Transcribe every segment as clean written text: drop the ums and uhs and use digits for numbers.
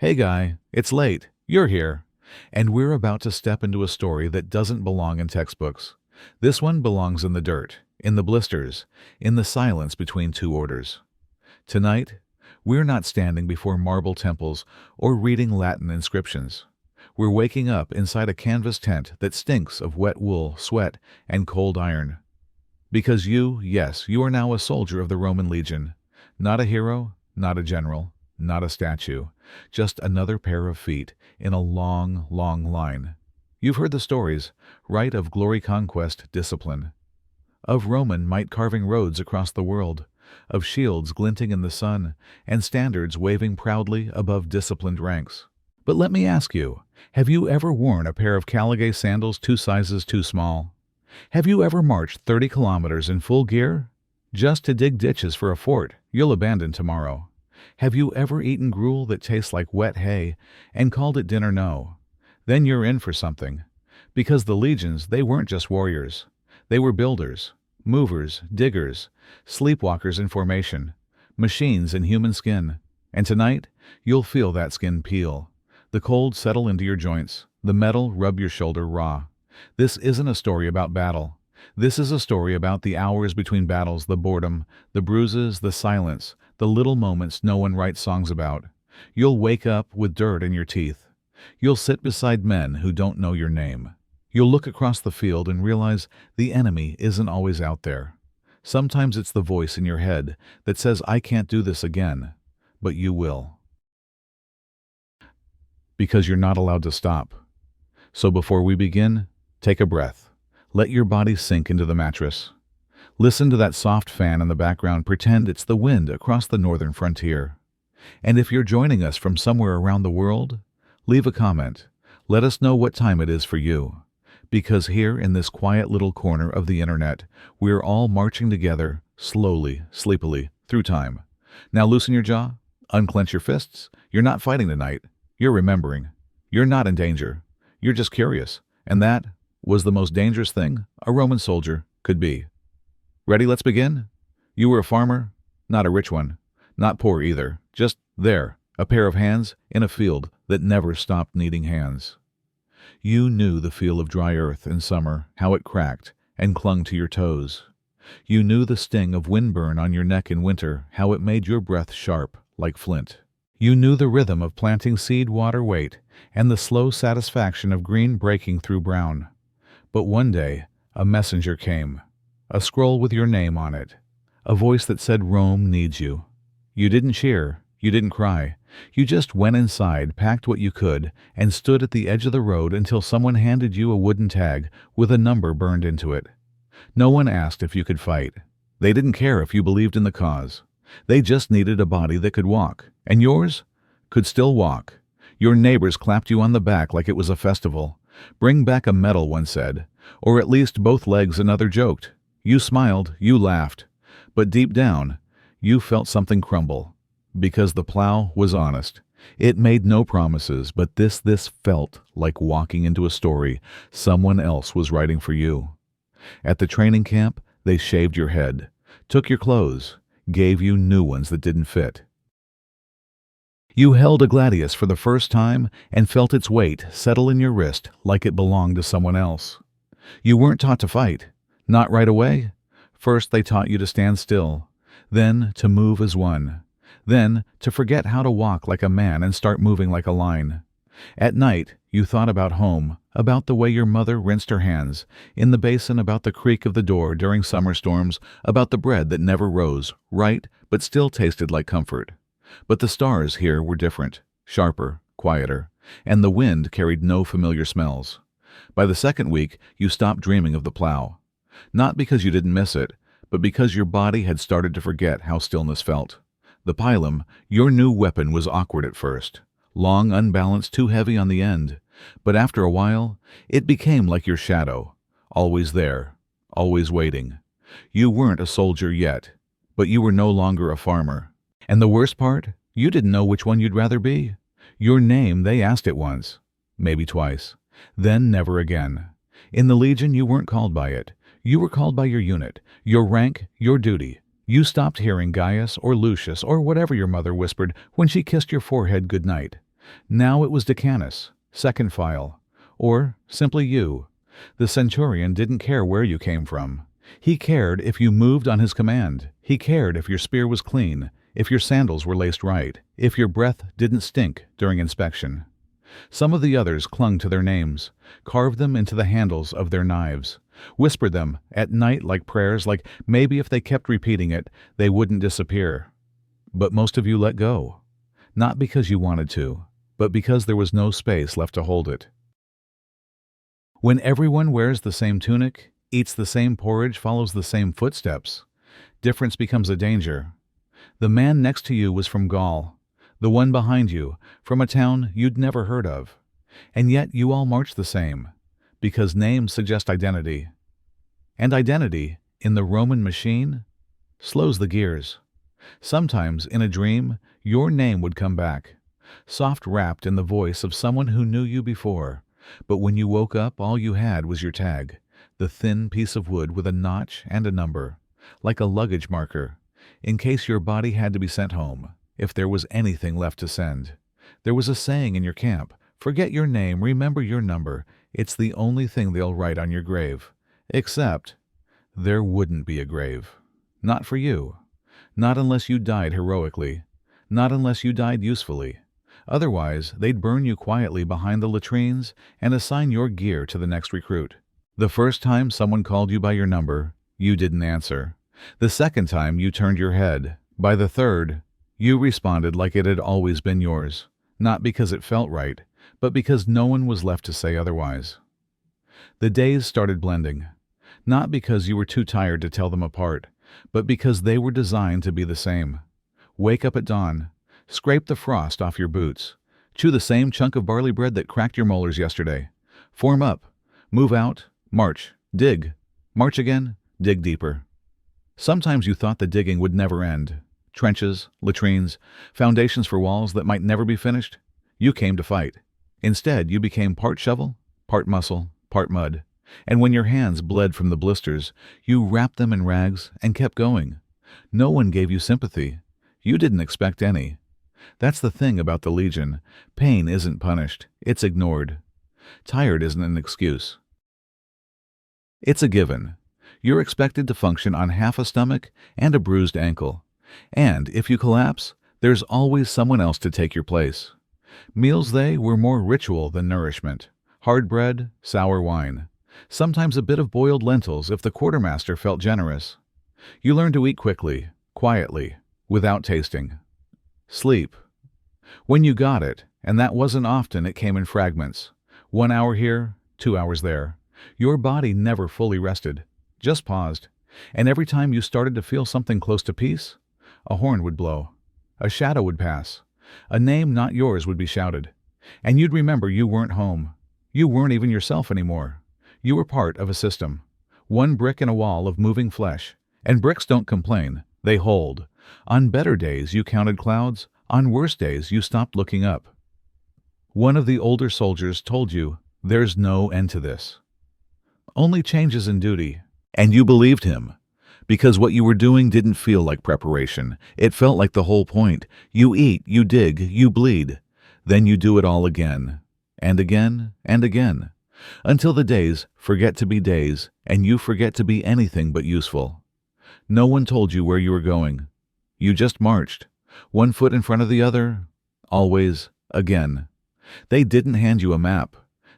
Hey guy, it's late. You're here. And we're about to step into a story that doesn't belong in textbooks. This one belongs in the dirt, in the blisters, in the silence between two orders. Tonight, we're not standing before marble temples or reading Latin inscriptions. We're waking up inside a canvas tent that stinks of wet wool, sweat, and cold iron. Because yes, you are now a soldier of the Roman legion. Not a hero, not a general, not a statue, just another pair of feet in a long, long line. You've heard the stories, right, of glory, conquest, discipline. Of Roman might carving roads across the world, of shields glinting in the sun, and standards waving proudly above disciplined ranks. But let me ask you, have you ever worn a pair of Caligay sandals 2 sizes too small? Have you ever marched 30 kilometers in full gear? Just to dig ditches for a fort you'll abandon tomorrow. Have you ever eaten gruel that tastes like wet hay and called it dinner? No. Then you're in for something. Because the legions, they weren't just warriors. They were builders, movers, diggers, sleepwalkers in formation, machines in human skin. And tonight, you'll feel that skin peel. The cold settle into your joints, the metal rub your shoulder raw. This isn't a story about battle. This is a story about the hours between battles, the boredom, the bruises, the silence, the little moments no one writes songs about. You'll wake up with dirt in your teeth. You'll sit beside men who don't know your name. You'll look across the field and realize the enemy isn't always out there. Sometimes it's the voice in your head that says, I can't do this again, but you will. Because you're not allowed to stop. So before we begin, take a breath. Let your body sink into the mattress. Listen to that soft fan in the background. Pretend it's the wind across the northern frontier. And if you're joining us from somewhere around the world, leave a comment. Let us know what time it is for you. Because here in this quiet little corner of the internet, we're all marching together, slowly, sleepily, through time. Now loosen your jaw, unclench your fists. You're not fighting tonight. You're remembering. You're not in danger. You're just curious. And that was the most dangerous thing a Roman soldier could be. Ready? Let's begin. You were a farmer, not a rich one, not poor either, just there, a pair of hands in a field that never stopped needing hands. You knew the feel of dry earth in summer, how it cracked and clung to your toes. You knew the sting of windburn on your neck in winter, how it made your breath sharp like flint. You knew the rhythm of planting seed, water, wait, and the slow satisfaction of green breaking through brown. But one day, a messenger came, a scroll with your name on it, a voice that said Rome needs you. You didn't cheer, you didn't cry. You just went inside, packed what you could, and stood at the edge of the road until someone handed you a wooden tag with a number burned into it. No one asked if you could fight. They didn't care if you believed in the cause. They just needed a body that could walk, and yours could still walk. Your neighbors clapped you on the back like it was a festival. Bring back a medal, one said, or at least both legs, another joked. You smiled, you laughed, but deep down, you felt something crumble. Because the plow was honest. It made no promises, but this felt like walking into a story someone else was writing for you. At the training camp, they shaved your head, took your clothes, gave you new ones that didn't fit. You held a gladius for the first time and felt its weight settle in your wrist like it belonged to someone else. You weren't taught to fight. Not right away. First they taught you to stand still, then to move as one, then to forget how to walk like a man and start moving like a line. At night you thought about home, about the way your mother rinsed her hands, in the basin, about the creak of the door during summer storms, about the bread that never rose, right, but still tasted like comfort. But the stars here were different, sharper, quieter, and the wind carried no familiar smells. By the second week, you stopped dreaming of the plow. Not because you didn't miss it, but because your body had started to forget how stillness felt. The pilum, your new weapon, was awkward at first. Long, unbalanced, too heavy on the end. But after a while, it became like your shadow, always there, always waiting. You weren't a soldier yet, but you were no longer a farmer. And the worst part, you didn't know which one you'd rather be. Your name, they asked it once, maybe twice, then never again. In the Legion, you weren't called by it. You were called by your unit, your rank, your duty. You stopped hearing Gaius or Lucius or whatever your mother whispered when she kissed your forehead goodnight. Now it was Decanus, second file, or simply you. The centurion didn't care where you came from. He cared if you moved on his command. He cared if your spear was clean, if your sandals were laced right, if your breath didn't stink during inspection. Some of the others clung to their names, carved them into the handles of their knives, whispered them at night like prayers, like maybe if they kept repeating it, they wouldn't disappear. But most of you let go, not because you wanted to, but because there was no space left to hold it. When everyone wears the same tunic, eats the same porridge, follows the same footsteps, difference becomes a danger. The man next to you was from Gaul, the one behind you from a town you'd never heard of. And yet you all march the same, because names suggest identity. And identity, in the Roman machine, slows the gears. Sometimes, in a dream, your name would come back, soft wrapped in the voice of someone who knew you before. But when you woke up, all you had was your tag, the thin piece of wood with a notch and a number, like a luggage marker, in case your body had to be sent home, if there was anything left to send. There was a saying in your camp, forget your name, remember your number. It's the only thing they'll write on your grave. Except, there wouldn't be a grave. Not for you. Not unless you died heroically. Not unless you died usefully. Otherwise, they'd burn you quietly behind the latrines and assign your gear to the next recruit. The first time someone called you by your number, you didn't answer. The second time, you turned your head. By the third, you responded like it had always been yours, not because it felt right, but because no one was left to say otherwise. The days started blending, not because you were too tired to tell them apart, but because they were designed to be the same. Wake up at dawn, scrape the frost off your boots, chew the same chunk of barley bread that cracked your molars yesterday. Form up, move out, march, dig, march again, dig deeper. Sometimes you thought the digging would never end. Trenches, latrines, foundations for walls that might never be finished. You came to fight. Instead, you became part shovel, part muscle, part mud. And when your hands bled from the blisters, you wrapped them in rags and kept going. No one gave you sympathy. You didn't expect any. That's the thing about the Legion. Pain isn't punished. It's ignored. Tired isn't an excuse. It's a given. You're expected to function on half a stomach and a bruised ankle. And if you collapse, there's always someone else to take your place. Meals, they were more ritual than nourishment. Hard bread, sour wine. Sometimes a bit of boiled lentils if the quartermaster felt generous. You learned to eat quickly, quietly, without tasting. Sleep. When you got it, and that wasn't often, it came in fragments. 1 hour here, 2 hours there. Your body never fully rested, just paused. And every time you started to feel something close to peace, a horn would blow. A shadow would pass. A name not yours would be shouted. And you'd remember you weren't home. You weren't even yourself anymore. You were part of a system. One brick in a wall of moving flesh. And bricks don't complain. They hold. On better days, you counted clouds. On worse days, you stopped looking up. One of the older soldiers told you, there's no end to this. Only changes in duty. And you believed him. Because what you were doing didn't feel like preparation. It felt like the whole point. You eat, you dig, you bleed. Then you do it all again. And again, and again. Until the days forget to be days, and you forget to be anything but useful. No one told you where you were going. You just marched, one foot in front of the other, always, again. They didn't hand you a map.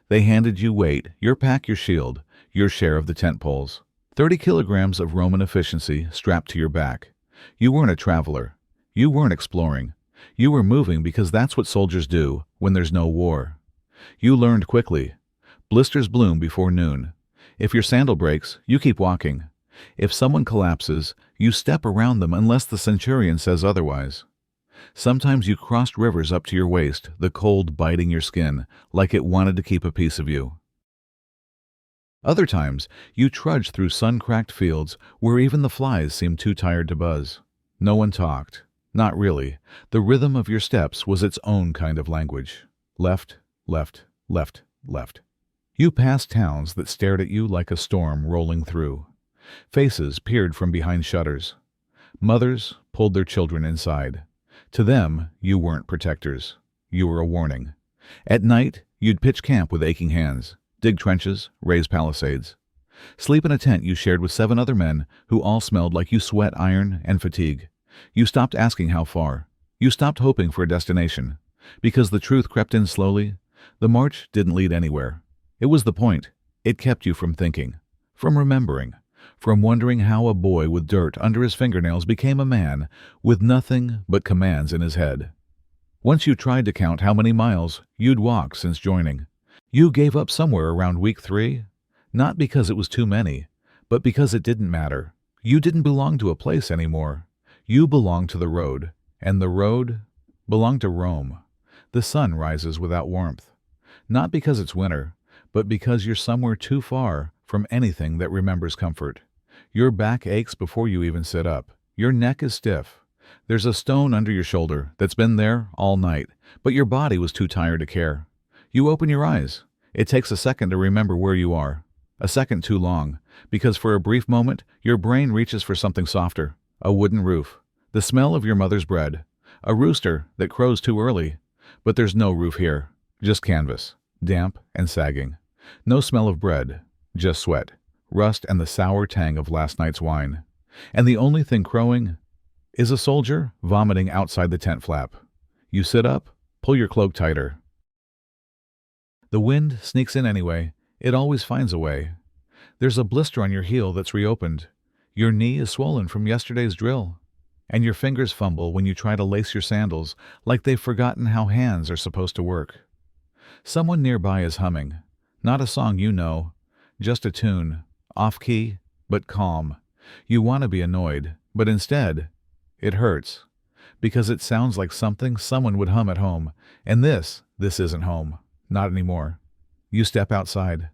They handed you weight, your pack, your shield, your share of the tent poles. 30 kilograms of Roman efficiency strapped to your back. You weren't a traveler. You weren't exploring. You were moving because that's what soldiers do when there's no war. You learned quickly. Blisters bloom before noon. If your sandal breaks, you keep walking. If someone collapses, you step around them unless the centurion says otherwise. Sometimes you crossed rivers up to your waist, the cold biting your skin, like it wanted to keep a piece of you. Other times, you trudged through sun-cracked fields where even the flies seemed too tired to buzz. No one talked. Not really. The rhythm of your steps was its own kind of language. Left, left, left, left. You passed towns that stared at you like a storm rolling through. Faces peered from behind shutters. Mothers pulled their children inside. To them, you weren't protectors. you were a warning. At night, you'd pitch camp with aching hands, dig trenches, raise palisades. Sleep in a tent you shared with 7 other men who all smelled like you sweat iron and fatigue. You stopped asking how far. You stopped hoping for a destination. Because the truth crept in slowly, the march didn't lead anywhere. It was the point. It kept you from thinking, from remembering, from wondering how a boy with dirt under his fingernails became a man with nothing but commands in his head. Once you tried to count how many miles you'd walked since joining, you gave up somewhere around week 3, not because it was too many, but because it didn't matter. You didn't belong to a place anymore. You belonged to the road, and the road belonged to Rome. The sun rises without warmth, not because it's winter, but because you're somewhere too far from anything that remembers comfort. Your back aches before you even sit up. Your neck is stiff. There's a stone under your shoulder that's been there all night, but your body was too tired to care. You open your eyes. It takes a second to remember where you are. A second too long, because for a brief moment, your brain reaches for something softer. A wooden roof. The smell of your mother's bread. A rooster that crows too early. But there's no roof here. Just canvas. Damp and sagging. No smell of bread. Just sweat, rust, and the sour tang of last night's wine. And the only thing crowing is a soldier vomiting outside the tent flap. You sit up, pull your cloak tighter. The wind sneaks in anyway. It always finds a way. There's a blister on your heel that's reopened. Your knee is swollen from yesterday's drill. And your fingers fumble when you try to lace your sandals like they've forgotten how hands are supposed to work. Someone nearby is humming. Not a song you know, just a tune, off-key, but calm. You want to be annoyed, but instead, it hurts. Because it sounds like something someone would hum at home, and this isn't home. Not anymore. You step outside.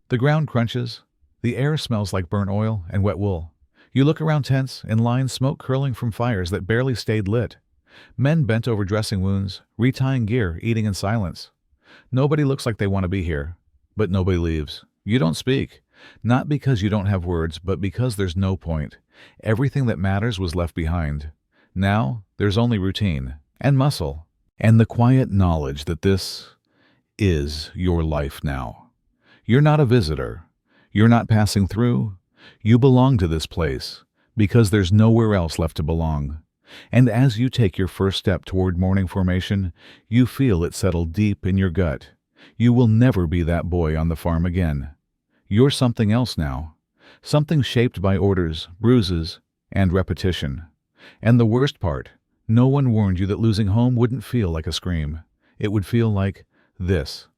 The ground crunches. The air smells like burnt oil and wet wool. You look around tents, in line, smoke curling from fires that barely stayed lit. Men bent over dressing wounds, retying gear, eating in silence. Nobody looks like they want to be here, but nobody leaves. You don't speak, not because you don't have words, but because there's no point. Everything that matters was left behind. Now, there's only routine, and muscle, and the quiet knowledge that this is your life now. You're not a visitor. You're not passing through. You belong to this place, because there's nowhere else left to belong. And as you take your first step toward morning formation, you feel it settle deep in your gut. You will never be that boy on the farm again. You're something else now. Something shaped by orders, bruises, and repetition. And the worst part, no one warned you that losing home wouldn't feel like a scream. It would feel like this.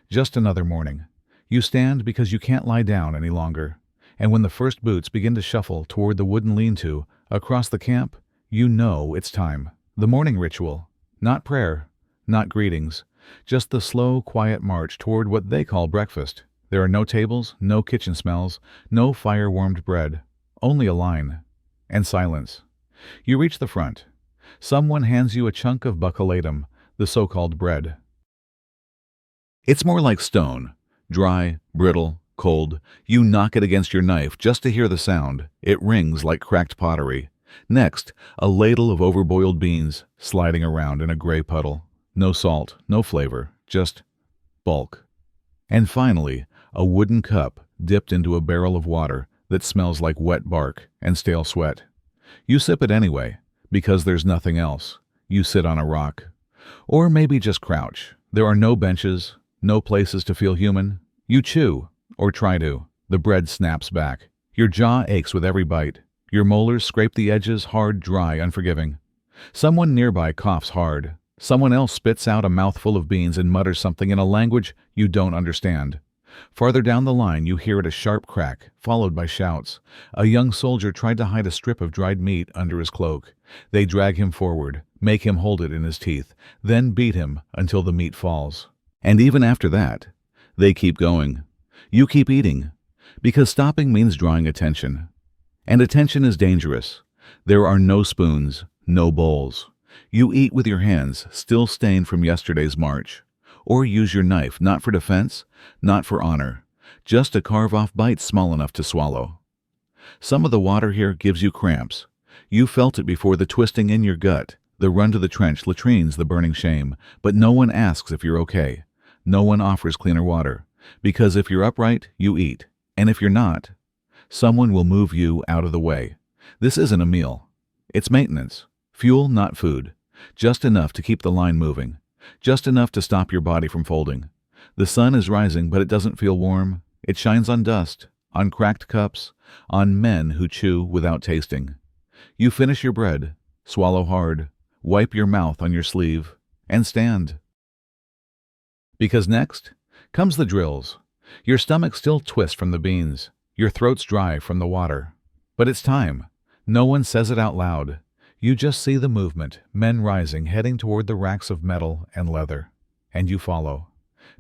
Just another morning. You stand because you can't lie down any longer. And when the first boots begin to shuffle toward the wooden lean-to across the camp, you know it's time. The morning ritual. Not prayer, not greetings. Just the slow, quiet march toward what they call breakfast. There are no tables, no kitchen smells, no fire-warmed bread. Only a line. And silence. You reach the front. Someone hands you a chunk of buccalatum, the so-called bread. It's more like stone. Dry, brittle, cold. You knock it against your knife just to hear the sound. It rings like cracked pottery. Next, a ladle of overboiled beans sliding around in a gray puddle. No salt, no flavor, just bulk. And finally, a wooden cup dipped into a barrel of water that smells like wet bark and stale sweat. You sip it anyway, because there's nothing else. You sit on a rock. Or maybe just crouch. There are no benches, no places to feel human. You chew, or try to. The bread snaps back. Your jaw aches with every bite. Your molars scrape the edges hard, dry, unforgiving. Someone nearby coughs hard. Someone else spits out a mouthful of beans and mutters something in a language you don't understand. Farther down the line, you hear it a sharp crack, followed by shouts. A young soldier tried to hide a strip of dried meat under his cloak. They drag him forward, make him hold it in his teeth, then beat him until the meat falls. And even after that, they keep going. You keep eating, because stopping means drawing attention. And attention is dangerous. There are no spoons, no bowls. You eat with your hands, still stained from yesterday's march. Or use your knife, not for defense, not for honor, just to carve off bites small enough to swallow. Some of the water here gives you cramps. You felt it before, the twisting in your gut, The run to the trench latrines the burning shame, but no one asks if you're okay. No one offers cleaner water, because if you're upright, you eat, and if you're not, someone will move you out of the way. This isn't a meal. It's maintenance. Fuel, not food. Just enough to keep the line moving. Just enough to stop your body from folding. The sun is rising, but it doesn't feel warm. It shines on dust, on cracked cups, on men who chew without tasting. You finish your bread, swallow hard, wipe your mouth on your sleeve, and stand. Because next comes the drills. Your stomach still twists from the beans. Your throat's dry from the water. But it's time. No one says it out loud. You just see the movement, men rising, heading toward the racks of metal and leather. And you follow.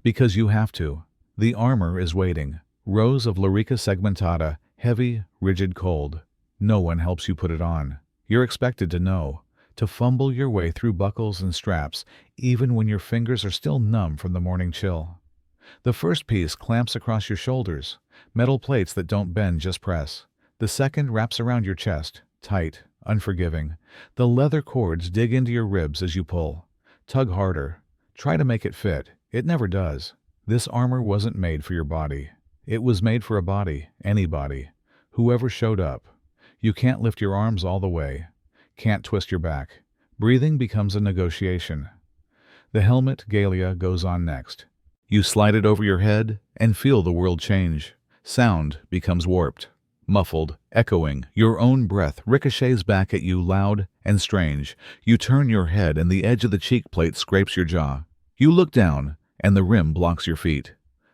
Because you have to. The armor is waiting. Rows of Lorica Segmentata, heavy, rigid, cold. No one helps you put it on. You're expected to know, to fumble your way through buckles and straps, even when your fingers are still numb from the morning chill. The first piece clamps across your shoulders, metal plates that don't bend, just press. The second wraps around your chest, tight, unforgiving. The leather cords dig into your ribs as you pull. Tug harder. Try to make it fit. It never does. This armor wasn't made for your body. It was made for a body, any body, whoever showed up. You can't lift your arms all the way. Can't twist your back. Breathing becomes a negotiation. The helmet Gallia goes on next. You slide it over your head and feel the world change. Sound becomes warped, muffled, echoing. Your own breath ricochets back at you loud and strange. You turn your head and the edge of the cheek plate scrapes your jaw. You look down and the rim blocks your feet.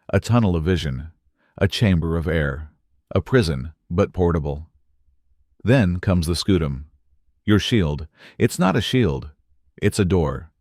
A tunnel of vision. A chamber of air. A prison, but portable. Then comes the scutum. Your shield. It's not a shield. It's a door.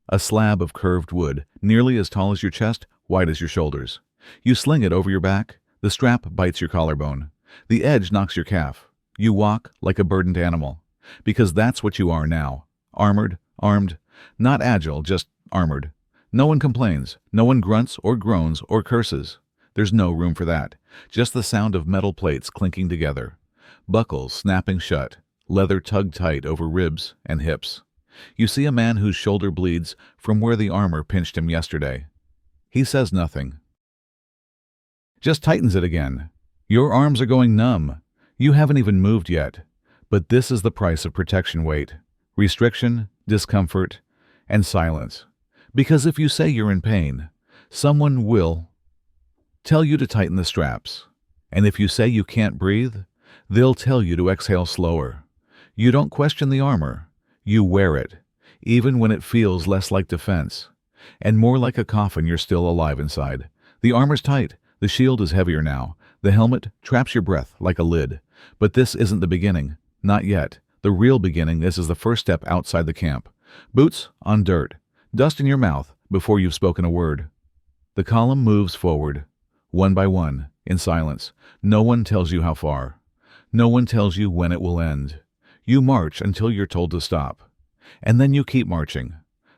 A slab of curved wood, nearly as tall as your chest, wide as your shoulders. You sling it over your back. The strap bites your collarbone. The edge knocks your calf. You walk like a burdened animal. Because that's what you are now. Armored, armed, not agile, just armored. No one complains. No one grunts or groans or curses. There's no room for that. Just the sound of metal plates clinking together. Buckles snapping shut. Leather tugged tight over ribs and hips. You see a man whose shoulder bleeds from where the armor pinched him yesterday. He says nothing. Just tightens it again. Your arms are going numb. You haven't even moved yet. But this is the price of protection weight. Restriction, discomfort, and silence. Because if you say you're in pain, someone will tell you to tighten the straps. And if you say you can't breathe, they'll tell you to exhale slower. You don't question the armor. You wear it, even when it feels less like defense, and more like a coffin you're still alive inside. The armor's tight. The shield is heavier now. The helmet traps your breath like a lid. But this isn't the beginning. Not yet. The real beginning, this is the first step outside the camp. Boots on dirt. Dust in your mouth before you've spoken a word. The column moves forward, one by one, in silence. No one tells you how far. No one tells you when it will end. You march until you're told to stop. And then you keep marching.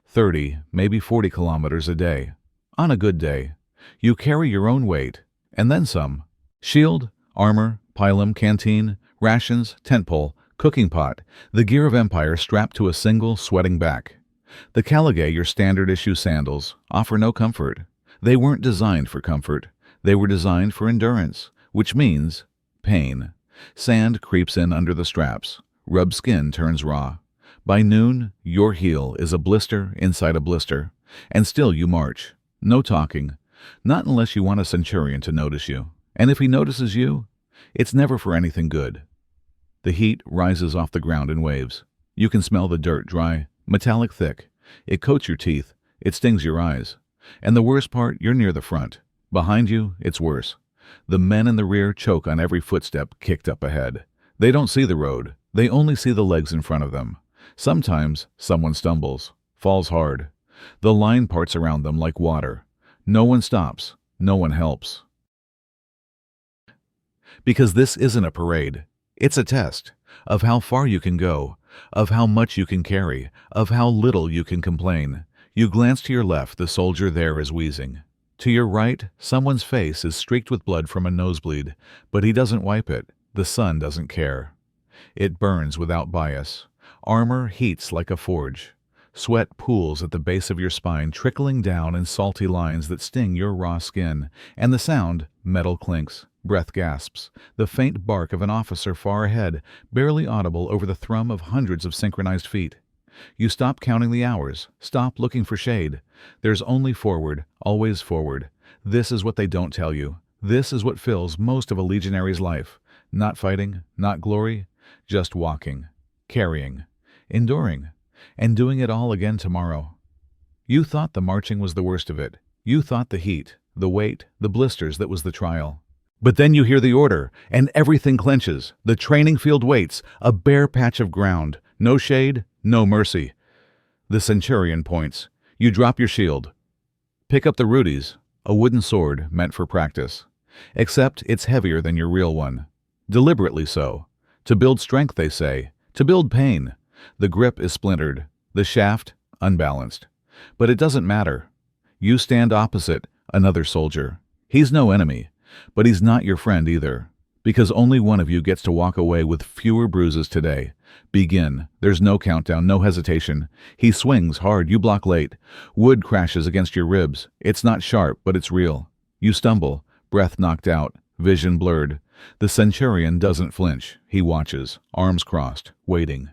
30, maybe 40 kilometers a day. On a good day. You carry your own weight, and then some. Shield, armor, pilum, canteen, rations, tent pole, cooking pot, the gear of empire strapped to a single sweating back. The Caligay, your standard-issue sandals, offer no comfort. They weren't designed for comfort. They were designed for endurance, which means pain. Sand creeps in under the straps. Rubbed skin turns raw. By noon, your heel is a blister inside a blister. And still you march. No talking. Not unless you want a centurion to notice you. And if he notices you, it's never for anything good. The heat rises off the ground in waves. You can smell the dirt dry, metallic thick. It coats your teeth. It stings your eyes. And the worst part, you're near the front. Behind you, it's worse. The men in the rear choke on every footstep kicked up ahead. They don't see the road. They only see the legs in front of them. Sometimes someone stumbles, falls hard. The line parts around them like water. No one stops. No one helps. Because this isn't a parade. It's a test of how far you can go, of how much you can carry, of how little you can complain. You glance to your left, the soldier there is wheezing. To your right, someone's face is streaked with blood from a nosebleed, but he doesn't wipe it. The sun doesn't care. It burns without bias. Armor heats like a forge. Sweat pools at the base of your spine, trickling down in salty lines that sting your raw skin. And the sound, metal clinks, breath gasps, the faint bark of an officer far ahead, barely audible over the thrum of hundreds of synchronized feet. You stop counting the hours, stop looking for shade. There's only forward, always forward. This is what they don't tell you. This is what fills most of a legionary's life. Not fighting, not glory, just walking, carrying, enduring, and doing it all again tomorrow. You thought the marching was the worst of it. You thought the heat, the weight, the blisters that was the trial. But then you hear the order, and everything clenches. The training field waits, a bare patch of ground. No shade, no mercy. The centurion points. You drop your shield. Pick up the rudies, a wooden sword meant for practice. Except it's heavier than your real one. Deliberately so. To build strength, they say. To build pain. The grip is splintered. The shaft, unbalanced. But it doesn't matter. You stand opposite another soldier. He's no enemy, but he's not your friend either. Because only one of you gets to walk away with fewer bruises today. Begin. There's no countdown, no hesitation. He swings hard, you block late. Wood crashes against your ribs. It's not sharp, but it's real. You stumble, breath knocked out, vision blurred. The centurion doesn't flinch. He watches, arms crossed, waiting.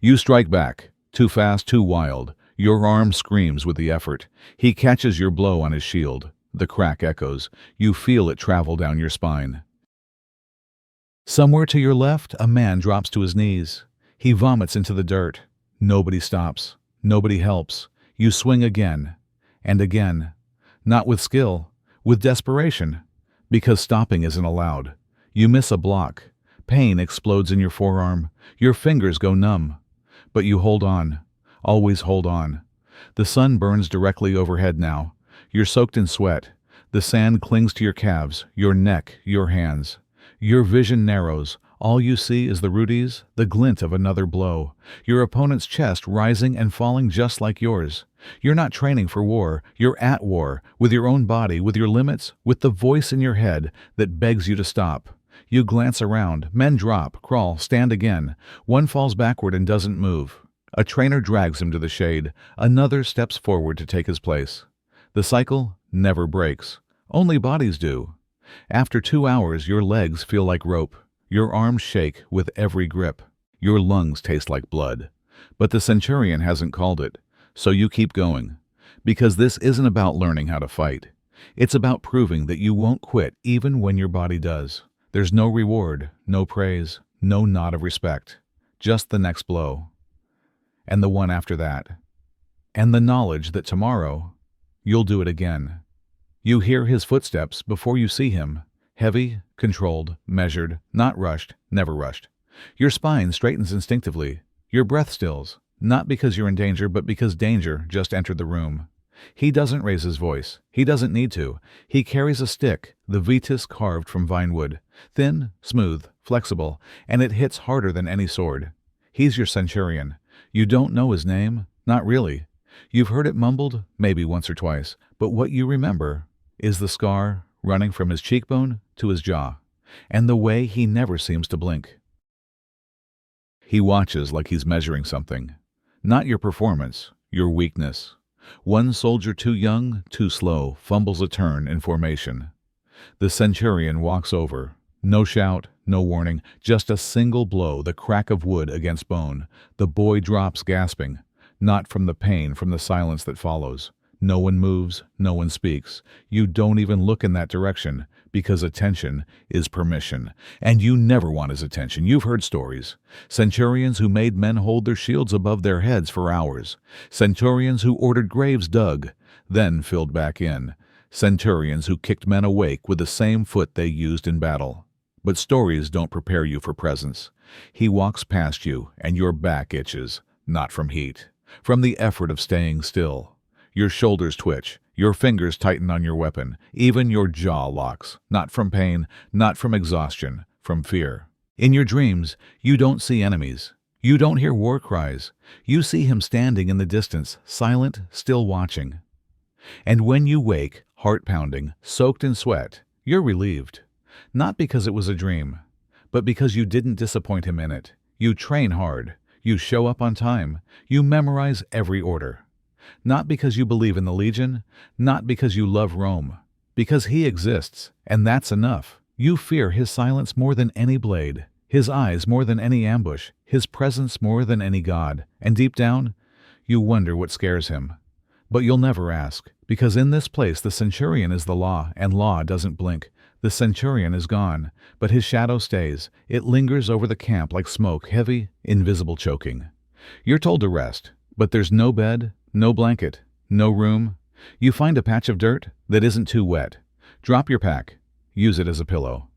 You strike back. Too fast, too wild. Your arm screams with the effort. He catches your blow on his shield. The crack echoes. You feel it travel down your spine. Somewhere to your left, a man drops to his knees. He vomits into the dirt. Nobody stops. Nobody helps. You swing again. And again. Not with skill. With desperation. Because stopping isn't allowed. You miss a block. Pain explodes in your forearm. Your fingers go numb. But you hold on. Always hold on. The sun burns directly overhead now. You're soaked in sweat. The sand clings to your calves, your neck, your hands. Your vision narrows. All you see is the rudies, the glint of another blow. Your opponent's chest rising and falling just like yours. You're not training for war. You're at war, with your own body, with your limits, with the voice in your head that begs you to stop. You glance around. Men drop, crawl, stand again. One falls backward and doesn't move. A trainer drags him to the shade. Another steps forward to take his place. The cycle never breaks. Only bodies do. After 2 hours, your legs feel like rope. Your arms shake with every grip. Your lungs taste like blood. But the centurion hasn't called it, so you keep going. Because this isn't about learning how to fight. It's about proving that you won't quit even when your body does. There's no reward, no praise, no nod of respect. Just the next blow. And the one after that. And the knowledge that tomorrow, you'll do it again. You hear his footsteps before you see him. Heavy, controlled, measured, not rushed, never rushed. Your spine straightens instinctively. Your breath stills, not because you're in danger, but because danger just entered the room. He doesn't raise his voice. He doesn't need to. He carries a stick, the vetus carved from vinewood. Thin, smooth, flexible, and it hits harder than any sword. He's your centurion. You don't know his name? Not really. You've heard it mumbled, maybe once or twice, but what you remember is the scar running from his cheekbone to his jaw, and the way he never seems to blink. He watches like he's measuring something. Not your performance, your weakness. One soldier too young, too slow, fumbles a turn in formation. The centurion walks over. No shout, no warning, just a single blow, the crack of wood against bone. The boy drops gasping, not from the pain, from the silence that follows. No one moves, no one speaks. You don't even look in that direction, because attention is permission. And you never want his attention. You've heard stories. Centurions who made men hold their shields above their heads for hours. Centurions who ordered graves dug, then filled back in. Centurions who kicked men awake with the same foot they used in battle. But stories don't prepare you for presence. He walks past you, and your back itches, not from heat, from the effort of staying still. Your shoulders twitch, your fingers tighten on your weapon, even your jaw locks, not from pain, not from exhaustion, from fear. In your dreams, you don't see enemies. You don't hear war cries. You see him standing in the distance, silent, still watching. And when you wake, heart pounding, soaked in sweat, you're relieved. Not because it was a dream, but because you didn't disappoint him in it. You train hard. You show up on time. You memorize every order. Not because you believe in the Legion, not because you love Rome, because he exists, and that's enough. You fear his silence more than any blade, his eyes more than any ambush, his presence more than any god, and deep down, you wonder what scares him. But you'll never ask, because in this place the centurion is the law, and law doesn't blink. The centurion is gone, but his shadow stays. It lingers over the camp like smoke, heavy, invisible, choking. You're told to rest, but there's no bed, no blanket, no room. You find a patch of dirt that isn't too wet. Drop your pack. Use it as a pillow.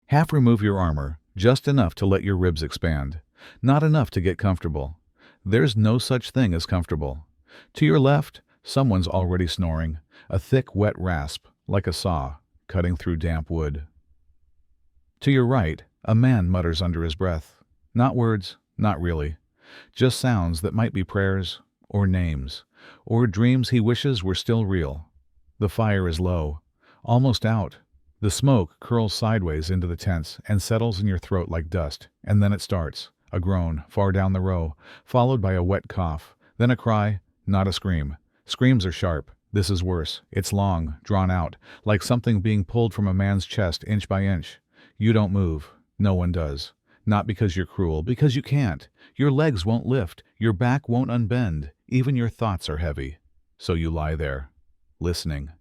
Half remove your armor, just enough to let your ribs expand. Not enough to get comfortable. There's no such thing as comfortable. To your left, someone's already snoring, a thick, wet rasp, like a saw, cutting through damp wood. To your right, a man mutters under his breath. Not words, not really. Just sounds that might be prayers, or names, or dreams he wishes were still real. The fire is low, almost out. The smoke curls sideways into the tents and settles in your throat like dust, and then it starts, a groan far down the row, followed by a wet cough, then a cry, not a scream. Screams are sharp. This is worse. It's long, drawn out, like something being pulled from a man's chest inch by inch. You don't move. No one does. Not because you're cruel, because you can't. Your legs won't lift. Your back won't unbend. Even your thoughts are heavy. So you lie there, listening.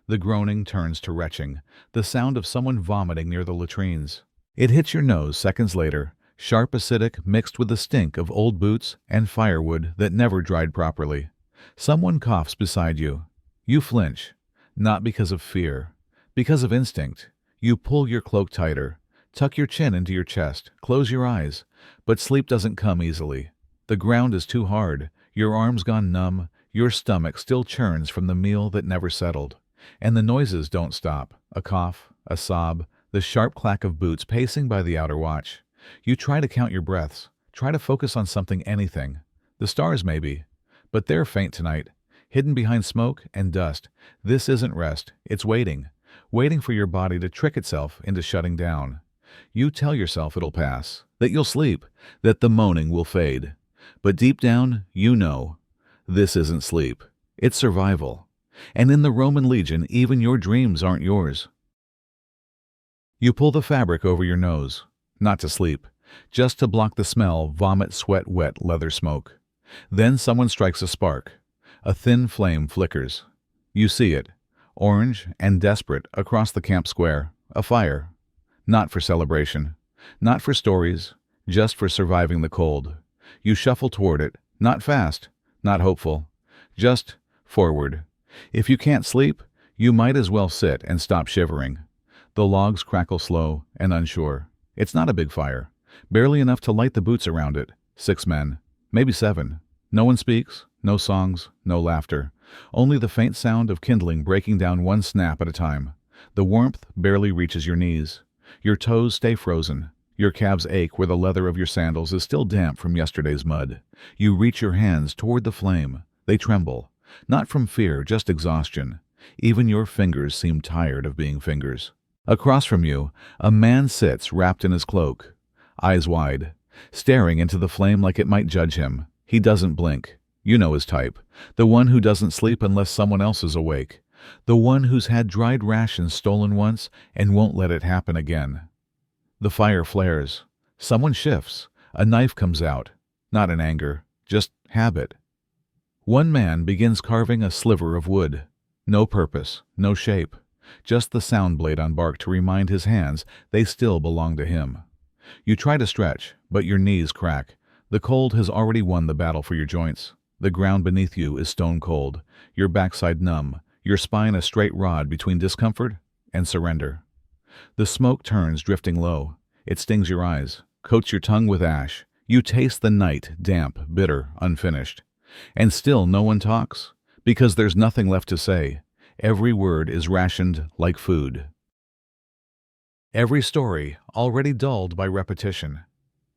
The groaning turns to retching, the sound of someone vomiting near the latrines. It hits your nose seconds later, sharp acidic mixed with the stink of old boots and firewood that never dried properly. Someone coughs beside you. You flinch, not because of fear, because of instinct. You pull your cloak tighter, tuck your chin into your chest, close your eyes, but sleep doesn't come easily. The ground is too hard, your arms gone numb, your stomach still churns from the meal that never settled. And the noises don't stop, a cough, a sob, the sharp clack of boots pacing by the outer watch. You try to count your breaths, try to focus on something, anything. The stars maybe, but they're faint tonight, hidden behind smoke and dust. This isn't rest, it's waiting, waiting for your body to trick itself into shutting down. You tell yourself it'll pass, that you'll sleep, that the moaning will fade. But deep down, you know, this isn't sleep, it's survival. And in the Roman Legion, even your dreams aren't yours. You pull the fabric over your nose, not to sleep, just to block the smell, vomit, sweat, wet leather smoke. Then someone strikes a spark. A thin flame flickers. You see it, orange and desperate, across the camp square. A fire. Not for celebration, not for stories, just for surviving the cold. You shuffle toward it, not fast, not hopeful, just forward. If you can't sleep, you might as well sit and stop shivering. The logs crackle slow and unsure. It's not a big fire, barely enough to light the boots around it. 6 men, maybe 7. No one speaks, no songs, no laughter. Only the faint sound of kindling breaking down one snap at a time. The warmth barely reaches your knees. Your toes stay frozen. Your calves ache where the leather of your sandals is still damp from yesterday's mud. You reach your hands toward the flame. They tremble. Not from fear, just exhaustion. Even your fingers seem tired of being fingers. Across from you, a man sits wrapped in his cloak, eyes wide, staring into the flame like it might judge him. He doesn't blink. You know his type. The one who doesn't sleep unless someone else is awake. The one who's had dried rations stolen once and won't let it happen again. The fire flares. Someone shifts. A knife comes out. Not in anger, just habit. One man begins carving a sliver of wood. No purpose, no shape. Just the sound blade on bark to remind his hands they still belong to him. You try to stretch, but your knees crack. The cold has already won the battle for your joints. The ground beneath you is stone cold, your backside numb, your spine a straight rod between discomfort and surrender. The smoke turns, drifting low. It stings your eyes, coats your tongue with ash. You taste the night, damp, bitter, unfinished. And still no one talks, because there's nothing left to say. Every word is rationed like food. Every story already dulled by repetition.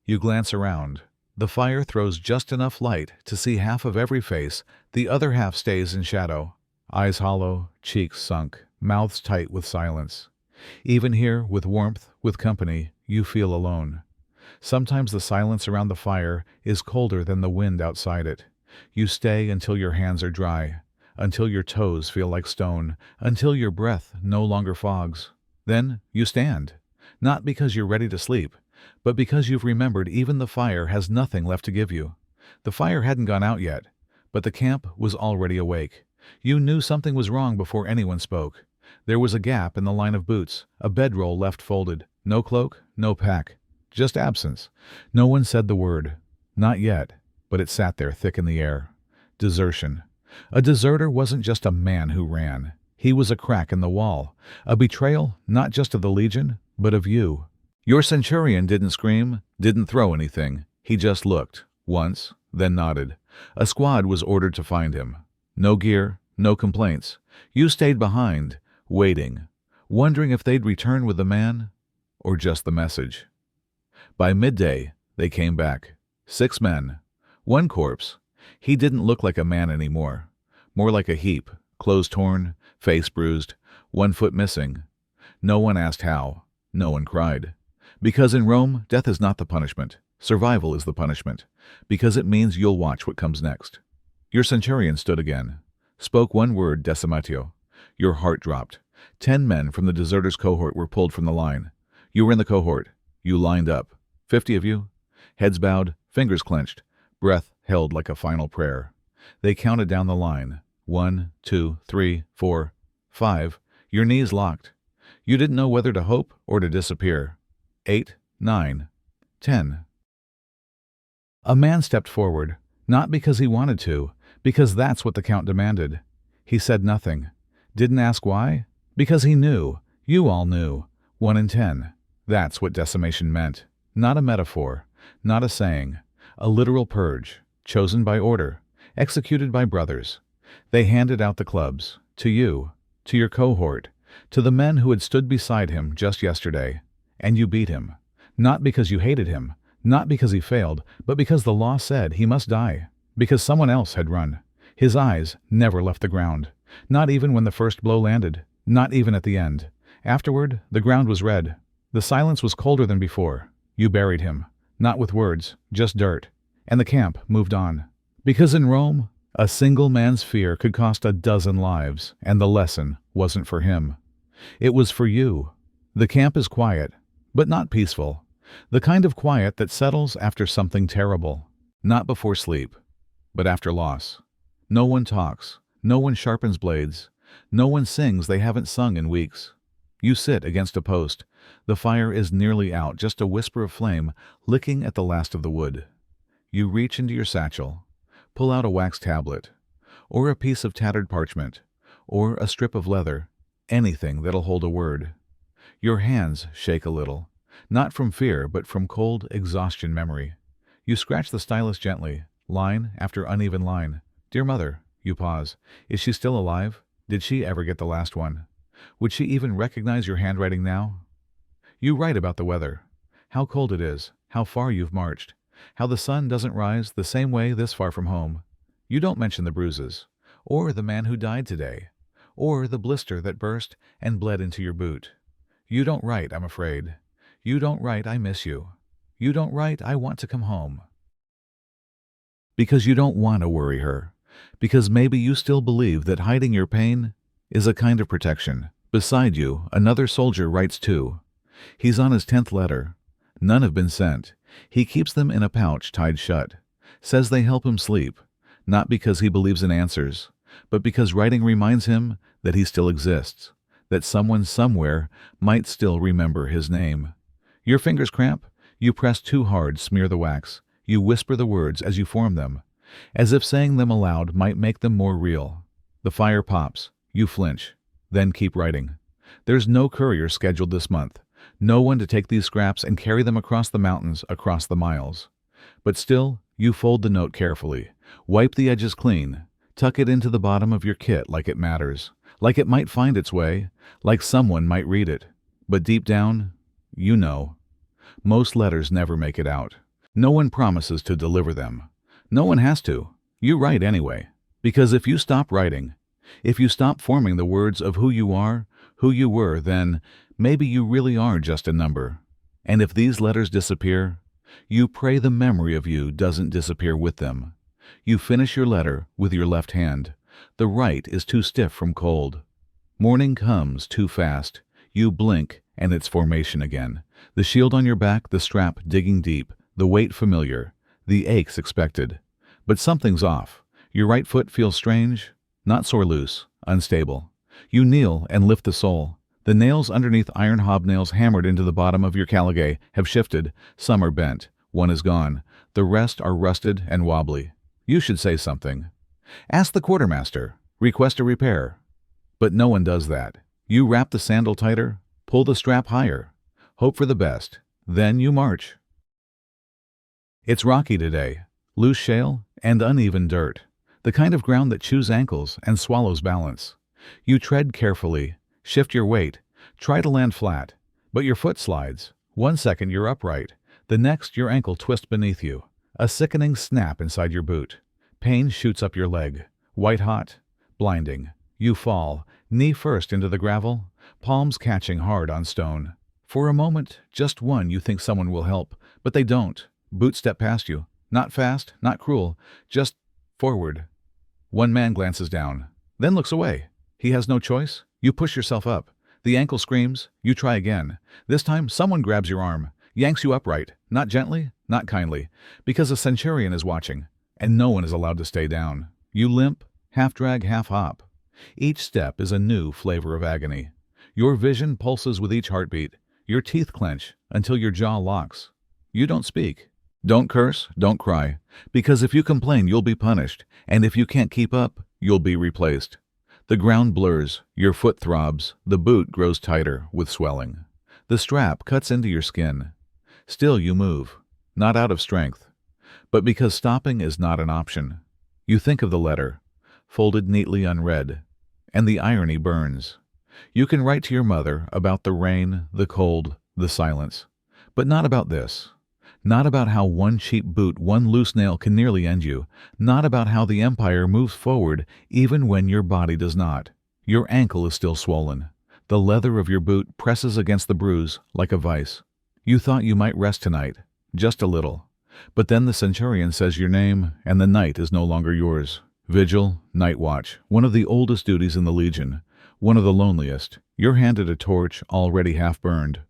You glance around. The fire throws just enough light to see half of every face, the other half stays in shadow. Eyes hollow, cheeks sunk, mouths tight with silence. Even here, with warmth, with company, you feel alone. Sometimes the silence around the fire is colder than the wind outside it. You stay until your hands are dry, until your toes feel like stone, until your breath no longer fogs. Then you stand, not because you're ready to sleep, but because you've remembered even the fire has nothing left to give you. The fire hadn't gone out yet, but the camp was already awake. You knew something was wrong before anyone spoke. There was a gap in the line of boots, a bedroll left folded, no cloak, no pack, just absence. No one said the word. Not yet, but it sat there thick in the air. Desertion. A deserter wasn't just a man who ran. He was a crack in the wall, a betrayal not just of the Legion, but of you. Your centurion didn't scream, didn't throw anything. He just looked, once, then nodded. A squad was ordered to find him. No gear, no complaints. You stayed behind, waiting, wondering if they'd return with the man, or just the message. By midday, they came back. 6 men. 1 corpse. He didn't look like a man anymore. More like a heap, clothes torn, face bruised, 1 foot missing. No one asked how. No one cried. Because in Rome, death is not the punishment. Survival is the punishment. Because it means you'll watch what comes next. Your centurion stood again. Spoke 1 word, Decimatio. Your heart dropped. 10 men from the deserters' cohort were pulled from the line. You were in the cohort. You lined up. 50 of you. Heads bowed, fingers clenched, breath held like a final prayer. They counted down the line. 1, 2, 3, 4, 5. Your knees locked. You didn't know whether to hope or to disappear. 8, 9, 10. A man stepped forward, not because he wanted to, because that's what the count demanded. He said nothing. Didn't ask why? Because he knew. You all knew. 1 in 10. That's what decimation meant. Not a metaphor, not a saying. A literal purge, chosen by order, executed by brothers. They handed out the clubs, to you, to your cohort, to the men who had stood beside him just yesterday. And you beat him. Not because you hated him, not because he failed, but because the law said he must die. Because someone else had run. His eyes never left the ground. Not even when the first blow landed. Not even at the end. Afterward, the ground was red. The silence was colder than before. You buried him. Not with words, just dirt. And the camp moved on. Because in Rome, a single man's fear could cost a dozen lives, and the lesson wasn't for him. It was for you. The camp is quiet, but not peaceful. The kind of quiet that settles after something terrible. Not before sleep, but after loss. No one talks. No one sharpens blades. No one sings they haven't sung in weeks. You sit against a post. The fire is nearly out, just a whisper of flame licking at the last of the wood. You reach into your satchel, pull out a wax tablet, or a piece of tattered parchment, or a strip of leather, anything that'll hold a word. Your hands shake a little, not from fear, but from cold exhaustion memory. You scratch the stylus gently, line after uneven line. Dear mother, you pause. Is she still alive? Did she ever get the last one? Would she even recognize your handwriting now? You write about the weather, how cold it is, how far you've marched, how the sun doesn't rise the same way this far from home. You don't mention the bruises, or the man who died today, or the blister that burst and bled into your boot. You don't write, I'm afraid. You don't write, I miss you. You don't write, I want to come home. Because you don't want to worry her. Because maybe you still believe that hiding your pain is a kind of protection. Beside you, another soldier writes too. He's on his 10th letter. None have been sent. He keeps them in a pouch tied shut. Says they help him sleep, not because he believes in answers, but because writing reminds him that he still exists, that someone somewhere might still remember his name. Your fingers cramp. You press too hard, smear the wax. You whisper the words as you form them, as if saying them aloud might make them more real. The fire pops. You flinch. Then keep writing. There's no courier scheduled this month. No one to take these scraps and carry them across the mountains, across the miles. But still, you fold the note carefully, wipe the edges clean, tuck it into the bottom of your kit like it matters, like it might find its way, like someone might read it. But deep down, you know. Most letters never make it out. No one promises to deliver them. No one has to. You write anyway. Because if you stop writing, if you stop forming the words of who you are, who you were, then maybe you really are just a number. And if these letters disappear, You pray the memory of you doesn't disappear with them. You finish your letter with your left hand. The right is too stiff from cold. Morning comes too fast. You blink, and it's formation again. The shield on your back, the strap digging deep, the weight familiar, the aches expected. But something's off. Your right foot feels strange, not sore loose, unstable. You kneel and lift the sole. The nails underneath iron hobnails hammered into the bottom of your caligae have shifted. Some are bent. One is gone. The rest are rusted and wobbly. You should say something. Ask the quartermaster. Request a repair. But no one does that. You wrap the sandal tighter, pull the strap higher, hope for the best. Then you march. It's rocky today. Loose shale and uneven dirt. The kind of ground that chews ankles and swallows balance. You tread carefully, shift your weight, try to land flat, but your foot slides. 1 second you're upright, the next your ankle twists beneath you. A sickening snap inside your boot. Pain shoots up your leg. White hot, blinding. You fall, knee first into the gravel, palms catching hard on stone. For a moment, just one, you think someone will help, but they don't. Boot step past you. Not fast, not cruel, just forward. One man glances down, then looks away. He has no choice. You push yourself up. The ankle screams. You try again. This time, someone grabs your arm, yanks you upright, not gently, not kindly, because a centurion is watching, and no one is allowed to stay down. You limp, half drag, half hop. Each step is a new flavor of agony. Your vision pulses with each heartbeat. Your teeth clench until your jaw locks. You don't speak. Don't curse, don't cry, because if you complain, you'll be punished, and if you can't keep up, you'll be replaced. The ground blurs, your foot throbs, the boot grows tighter with swelling. The strap cuts into your skin. Still you move, not out of strength, but because stopping is not an option. You think of the letter, folded neatly unread, and the irony burns. You can write to your mother about the rain, the cold, the silence, but not about this. Not about how one cheap boot, one loose nail can nearly end you. Not about how the empire moves forward even when your body does not. Your ankle is still swollen. The leather of your boot presses against the bruise like a vice. You thought you might rest tonight, just a little. But then the centurion says your name, and the night is no longer yours. Vigil, night watch, one of the oldest duties in the Legion, one of the loneliest. You're handed a torch already half burned.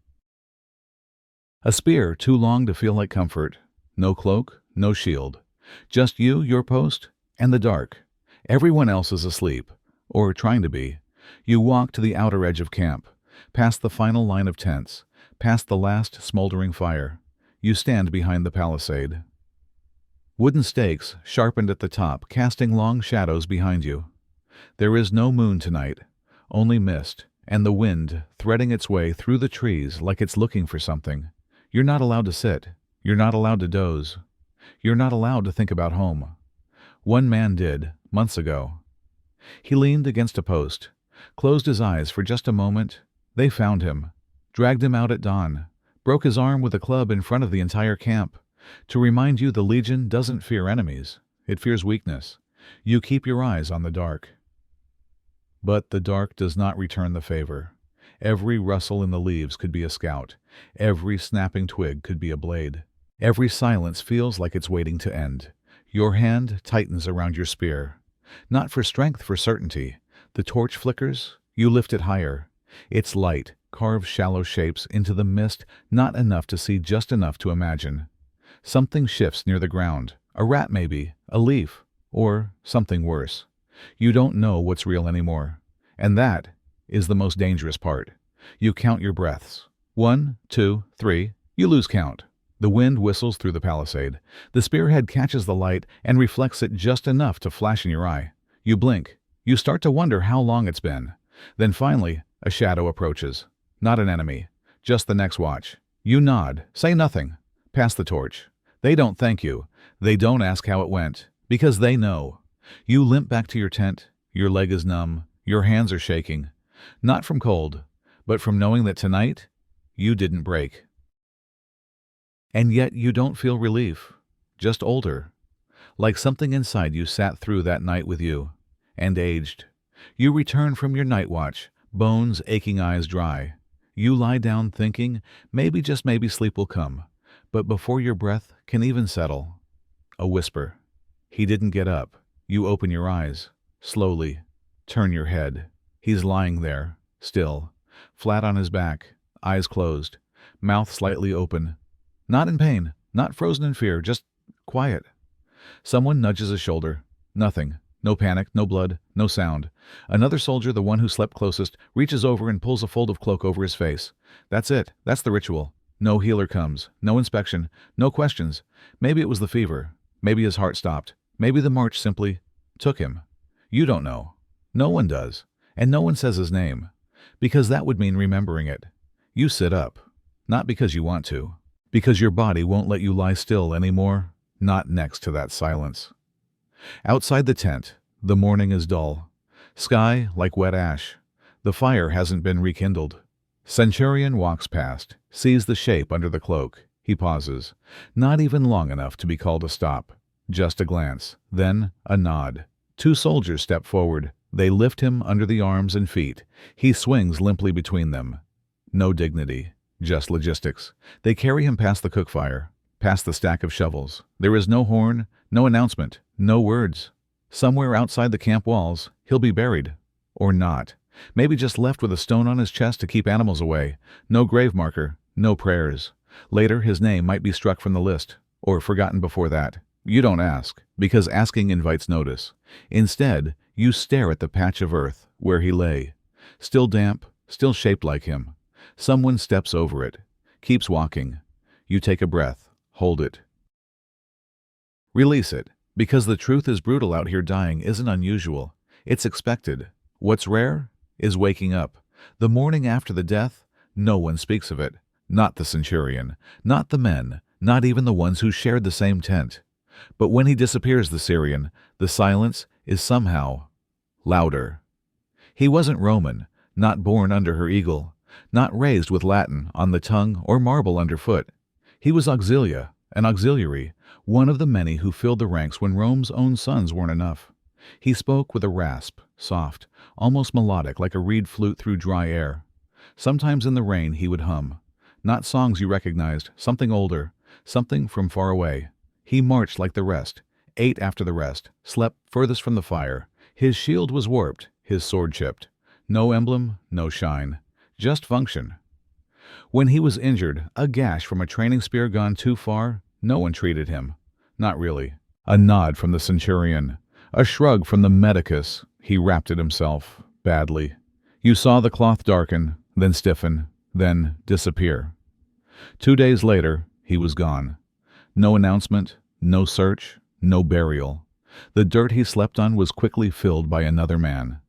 A spear too long to feel like comfort. No cloak, no shield. Just you, your post, and the dark. Everyone else is asleep, or trying to be. You walk to the outer edge of camp, past the final line of tents, past the last smoldering fire. You stand behind the palisade. Wooden stakes, sharpened at the top, casting long shadows behind you. There is no moon tonight, only mist, and the wind threading its way through the trees like it's looking for something. You're not allowed to sit. You're not allowed to doze. You're not allowed to think about home. One man did, months ago. He leaned against a post, closed his eyes for just a moment. They found him, dragged him out at dawn, broke his arm with a club in front of the entire camp, to remind you the Legion doesn't fear enemies. It fears weakness. You keep your eyes on the dark. But the dark does not return the favor. Every rustle in the leaves could be a scout. Every snapping twig could be a blade. Every silence feels like it's waiting to end. Your hand tightens around your spear. Not for strength, for certainty. The torch flickers. You lift it higher. Its light carves shallow shapes into the mist, not enough to see, just enough to imagine. Something shifts near the ground. A rat maybe, a leaf, or something worse. You don't know what's real anymore. And that is the most dangerous part. You count your breaths. 1, 2, 3. You lose count. The wind whistles through the palisade. The spearhead catches the light and reflects it just enough to flash in your eye. You blink. You start to wonder how long it's been. Then finally, a shadow approaches. Not an enemy, just the next watch. You nod, say nothing. Pass the torch. They don't thank you. They don't ask how it went, because they know. You limp back to your tent. Your leg is numb. Your hands are shaking. Not from cold, but from knowing that tonight, you didn't break. And yet you don't feel relief, just older. Like something inside you sat through that night with you, and aged. You return from your night watch, bones, aching eyes dry. You lie down thinking, maybe, just maybe, sleep will come. But before your breath can even settle, a whisper. He didn't get up. You open your eyes. Slowly. Turn your head. He's lying there, still, flat on his back, eyes closed, mouth slightly open. Not in pain, not frozen in fear, just quiet. Someone nudges his shoulder. Nothing. No panic, no blood, no sound. Another soldier, the one who slept closest, reaches over and pulls a fold of cloak over his face. That's it. That's the ritual. No healer comes. No inspection. No questions. Maybe it was the fever. Maybe his heart stopped. Maybe the march simply took him. You don't know. No one does. And no one says his name. Because that would mean remembering it. You sit up. Not because you want to. Because your body won't let you lie still anymore. Not next to that silence. Outside the tent, the morning is dull. Sky like wet ash. The fire hasn't been rekindled. Centurion walks past, sees the shape under the cloak. He pauses. Not even long enough to be called a stop. Just a glance, then a nod. Two soldiers step forward. They lift him under the arms and feet. He swings limply between them. No dignity, just logistics. They carry him past the cook fire, past the stack of shovels. There is no horn, no announcement, no words. Somewhere outside the camp walls, he'll be buried. Or not. Maybe just left with a stone on his chest to keep animals away. No grave marker, no prayers. Later, his name might be struck from the list, or forgotten before that. You don't ask, because asking invites notice. Instead, you stare at the patch of earth where he lay. Still damp, still shaped like him. Someone steps over it, keeps walking. You take a breath, hold it. Release it, because the truth is brutal out here. Dying isn't unusual. It's expected. What's rare is waking up. The morning after the death, no one speaks of it. Not the centurion, not the men, not even the ones who shared the same tent. But when he disappears, the Syrian, the silence is somehow louder. He wasn't Roman, not born under her eagle, not raised with Latin on the tongue or marble underfoot. He was auxilia, an auxiliary, one of the many who filled the ranks when Rome's own sons weren't enough. He spoke with a rasp, soft, almost melodic, like a reed flute through dry air. Sometimes in the rain he would hum. Not songs you recognized, something older, something from far away. He marched like the rest, ate after the rest, slept furthest from the fire. His shield was warped, his sword chipped. No emblem, no shine, just function. When he was injured, a gash from a training spear gone too far, no one treated him. Not really. A nod from the centurion, a shrug from the medicus. He wrapped it himself, badly. You saw the cloth darken, then stiffen, then disappear. 2 days later, he was gone. No announcement, no search, no burial. The dirt he slept on was quickly filled by another man.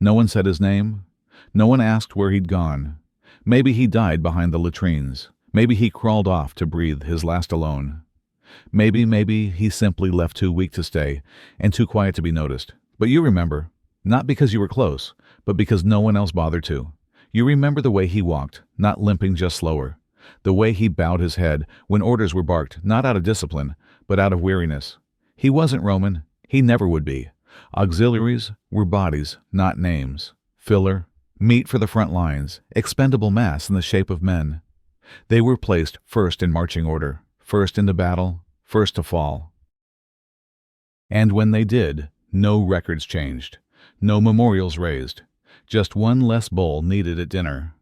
No one said his name. No one asked where he'd gone. Maybe he died behind the latrines. Maybe he crawled off to breathe his last alone. Maybe he simply left too weak to stay and too quiet to be noticed. But you remember, not because you were close, but because no one else bothered to. You remember the way he walked, not limping, just slower. The way he bowed his head when orders were barked, not out of discipline, but out of weariness. He wasn't Roman. He never would be. Auxiliaries were bodies, not names. Filler, meat for the front lines, expendable mass in the shape of men. They were placed first in marching order, first into battle, first to fall. And when they did, no records changed, no memorials raised, just one less bowl needed at dinner.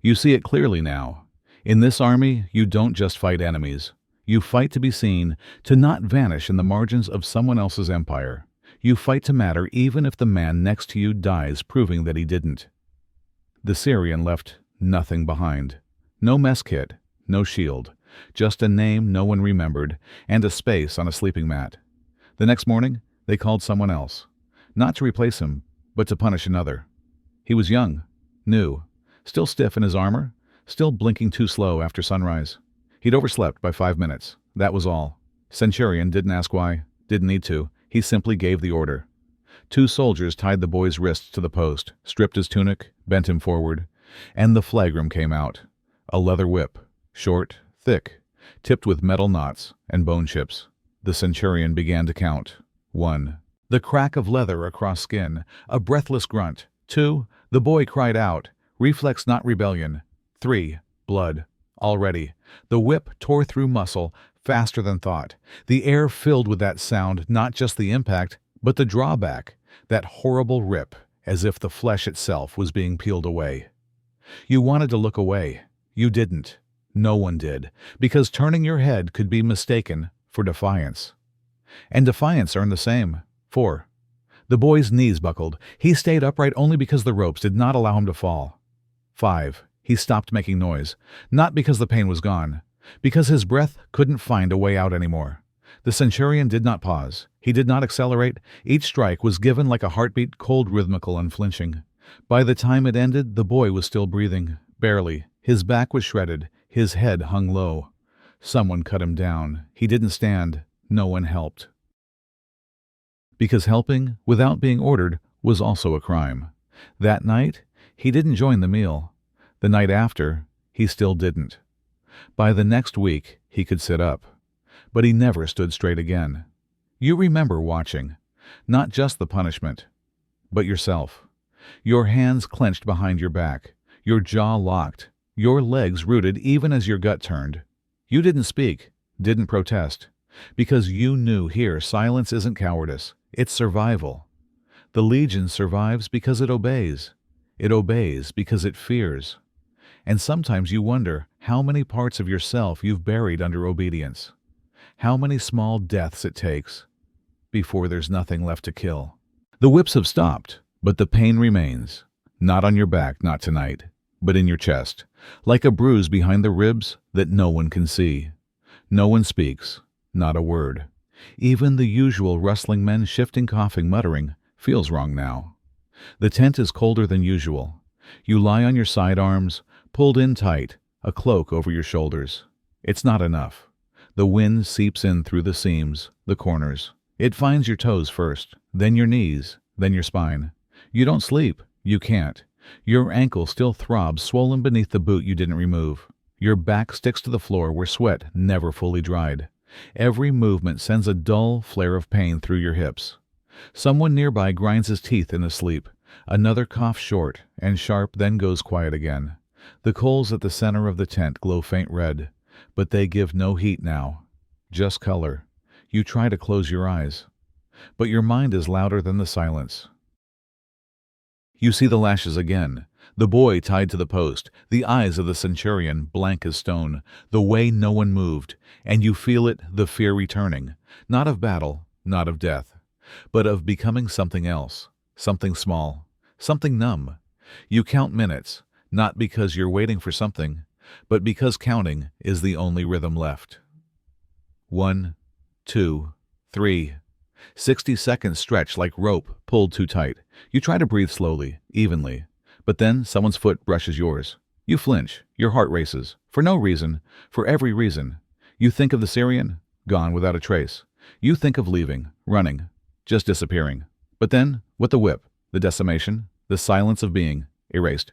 You see it clearly now. In this army, you don't just fight enemies. You fight to be seen, to not vanish in the margins of someone else's empire. You fight to matter even if the man next to you dies proving that he didn't. The Syrian left nothing behind. No mess kit, no shield, just a name no one remembered, and a space on a sleeping mat. The next morning, they called someone else. Not to replace him, but to punish another. He was young, new, still stiff in his armor, still blinking too slow after sunrise. He'd overslept by 5 minutes. That was all. Centurion didn't ask why, didn't need to. He simply gave the order. 2 soldiers tied the boy's wrists to the post, stripped his tunic, bent him forward, and the flagrum came out. A leather whip, short, thick, tipped with metal knots and bone chips. The centurion began to count. 1. The crack of leather across skin, a breathless grunt. 2. The boy cried out, reflex not rebellion. 3. Blood. Already, the whip tore through muscle faster than thought. The air filled with that sound, not just the impact, but the drawback, that horrible rip, as if the flesh itself was being peeled away. You wanted to look away. You didn't. No one did, because turning your head could be mistaken for defiance. And defiance earned the same. 4. The boy's knees buckled. He stayed upright only because the ropes did not allow him to fall. 5. He stopped making noise, not because the pain was gone, because his breath couldn't find a way out anymore. The centurion did not pause. He did not accelerate. Each strike was given like a heartbeat, cold, rhythmical, unflinching. By the time it ended, the boy was still breathing, barely. His back was shredded. His head hung low. Someone cut him down. He didn't stand. No one helped. Because helping, without being ordered, was also a crime. That night, he didn't join the meal. The night after, he still didn't. By the next week, he could sit up. But he never stood straight again. You remember watching. Not just the punishment, but yourself. Your hands clenched behind your back, your jaw locked, your legs rooted even as your gut turned. You didn't speak, didn't protest, because you knew here silence isn't cowardice, it's survival. The Legion survives because it obeys. It obeys because it fears. And sometimes you wonder how many parts of yourself you've buried under obedience. How many small deaths it takes before there's nothing left to kill. The whips have stopped, but the pain remains. Not on your back, not tonight, but in your chest, like a bruise behind the ribs that no one can see. No one speaks, not a word. Even the usual rustling men, shifting, coughing, muttering, feels wrong now. The tent is colder than usual. You lie on your sidearms, pulled in tight, a cloak over your shoulders. It's not enough. The wind seeps in through the seams, the corners. It finds your toes first, then your knees, then your spine. You don't sleep. You can't. Your ankle still throbs, swollen beneath the boot you didn't remove. Your back sticks to the floor where sweat never fully dried. Every movement sends a dull flare of pain through your hips. Someone nearby grinds his teeth in his sleep. Another coughs short and sharp, then goes quiet again. The coals at the center of the tent glow faint red, but they give no heat now, just color. You try to close your eyes, but your mind is louder than the silence. You see the lashes again, the boy tied to the post, the eyes of the centurion blank as stone, the way no one moved, and you feel it, the fear returning, not of battle, not of death, but of becoming something else, something small, something numb. You count minutes, not because you're waiting for something, but because counting is the only rhythm left. 1, 2, 3. 60 seconds stretch like rope pulled too tight. You try to breathe slowly, evenly, but then someone's foot brushes yours. You flinch, your heart races, for no reason, for every reason. You think of the Syrian, gone without a trace. You think of leaving, running, just disappearing. But then, with the whip, the decimation, the silence of being, erased.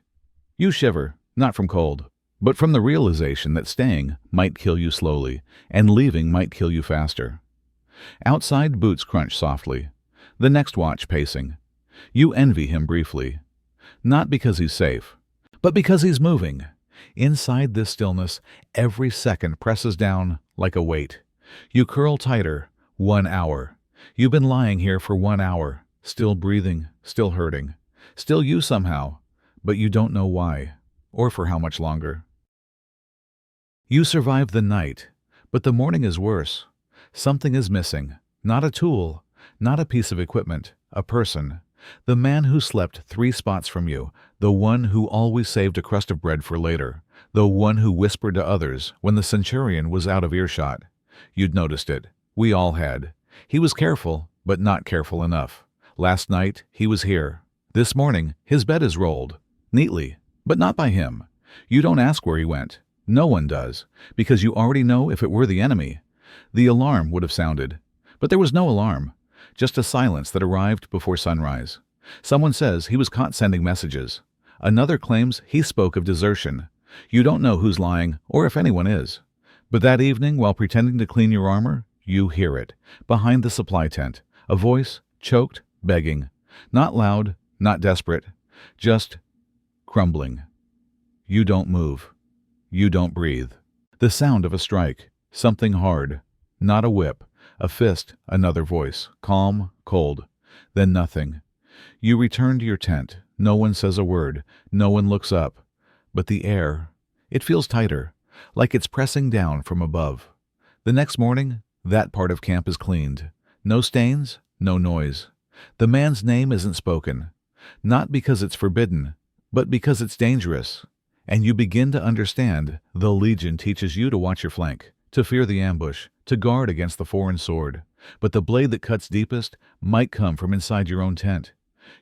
You shiver, not from cold, but from the realization that staying might kill you slowly, and leaving might kill you faster. Outside, boots crunch softly. The next watch pacing. You envy him briefly. Not because he's safe, but because he's moving. Inside this stillness, every second presses down like a weight. You curl tighter. 1 hour. You've been lying here for 1 hour, still breathing, still hurting. Still you somehow, but you don't know why, or for how much longer. You survive the night, but the morning is worse. Something is missing. Not a tool, not a piece of equipment, a person. The man who slept 3 spots from you, the one who always saved a crust of bread for later, the one who whispered to others when the centurion was out of earshot. You'd noticed it. We all had. He was careful, but not careful enough. Last night, he was here. This morning, his bed is rolled. Neatly, but not by him. You don't ask where he went. No one does, because you already know if it were the enemy. The alarm would have sounded. But there was no alarm, just a silence that arrived before sunrise. Someone says he was caught sending messages. Another claims he spoke of desertion. You don't know who's lying, or if anyone is. But that evening, while pretending to clean your armor, you hear it, behind the supply tent, a voice, choked, begging. Not loud, not desperate, just crumbling. You don't move. You don't breathe. The sound of a strike. Something hard. Not a whip. A fist. Another voice. Calm, cold. Then nothing. You return to your tent. No one says a word. No one looks up. But the air, it feels tighter, like it's pressing down from above. The next morning, that part of camp is cleaned. No stains, no noise. The man's name isn't spoken. Not because it's forbidden, but because it's dangerous. And you begin to understand the Legion teaches you to watch your flank, to fear the ambush, to guard against the foreign sword. But the blade that cuts deepest might come from inside your own tent.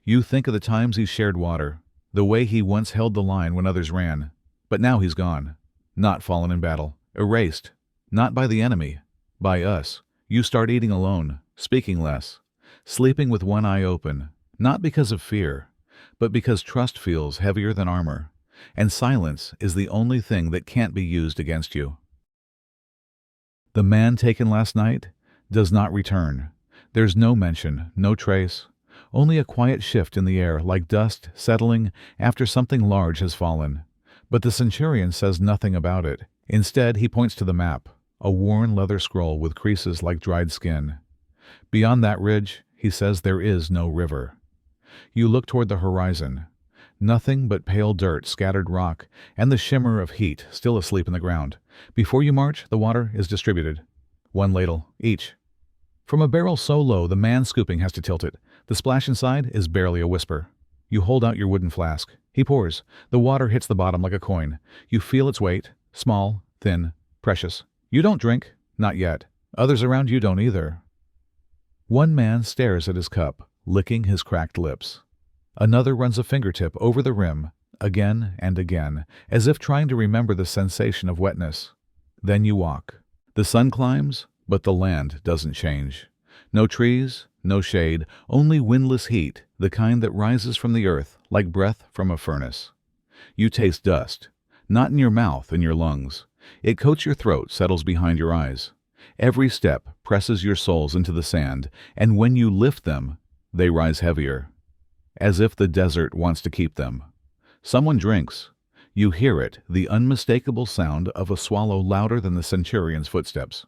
You think of the times he shared water, the way he once held the line when others ran. But now he's gone. Not fallen in battle. Erased. Not by the enemy. By us. You start eating alone, speaking less, sleeping with one eye open, not because of fear, but because trust feels heavier than armor, and silence is the only thing that can't be used against you. The man taken last night does not return. There's no mention, no trace, only a quiet shift in the air like dust settling after something large has fallen. But the centurion says nothing about it. Instead, he points to the map, a worn leather scroll with creases like dried skin. Beyond that ridge, he says there is no river. You look toward the horizon. Nothing but pale dirt, scattered rock, and the shimmer of heat still asleep in the ground. Before you march, the water is distributed. One ladle, each. From a barrel so low, the man scooping has to tilt it. The splash inside is barely a whisper. You hold out your wooden flask. He pours. The water hits the bottom like a coin. You feel its weight, small, thin, precious. You don't drink, not yet. Others around you don't either. One man stares at his cup, licking his cracked lips. Another runs a fingertip over the rim, again and again, as if trying to remember the sensation of wetness. Then you walk. The sun climbs, but the land doesn't change. No trees, no shade, only windless heat, the kind that rises from the earth like breath from a furnace. You taste dust, not in your mouth, in your lungs. It coats your throat, settles behind your eyes. Every step presses your soles into the sand, and when you lift them, they rise heavier, as if the desert wants to keep them. Someone drinks. You hear it, the unmistakable sound of a swallow louder than the centurion's footsteps.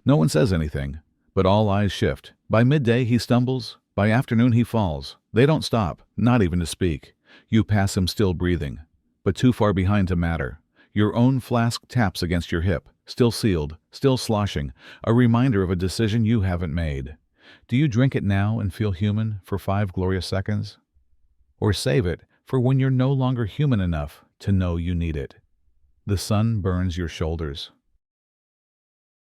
No one says anything, but all eyes shift. By midday he stumbles, by afternoon he falls. They don't stop, not even to speak. You pass him still breathing, but too far behind to matter. Your own flask taps against your hip, still sealed, still sloshing, a reminder of a decision you haven't made. Do you drink it now and feel human for 5 glorious seconds? Or save it for when you're no longer human enough to know you need it? The sun burns your shoulders.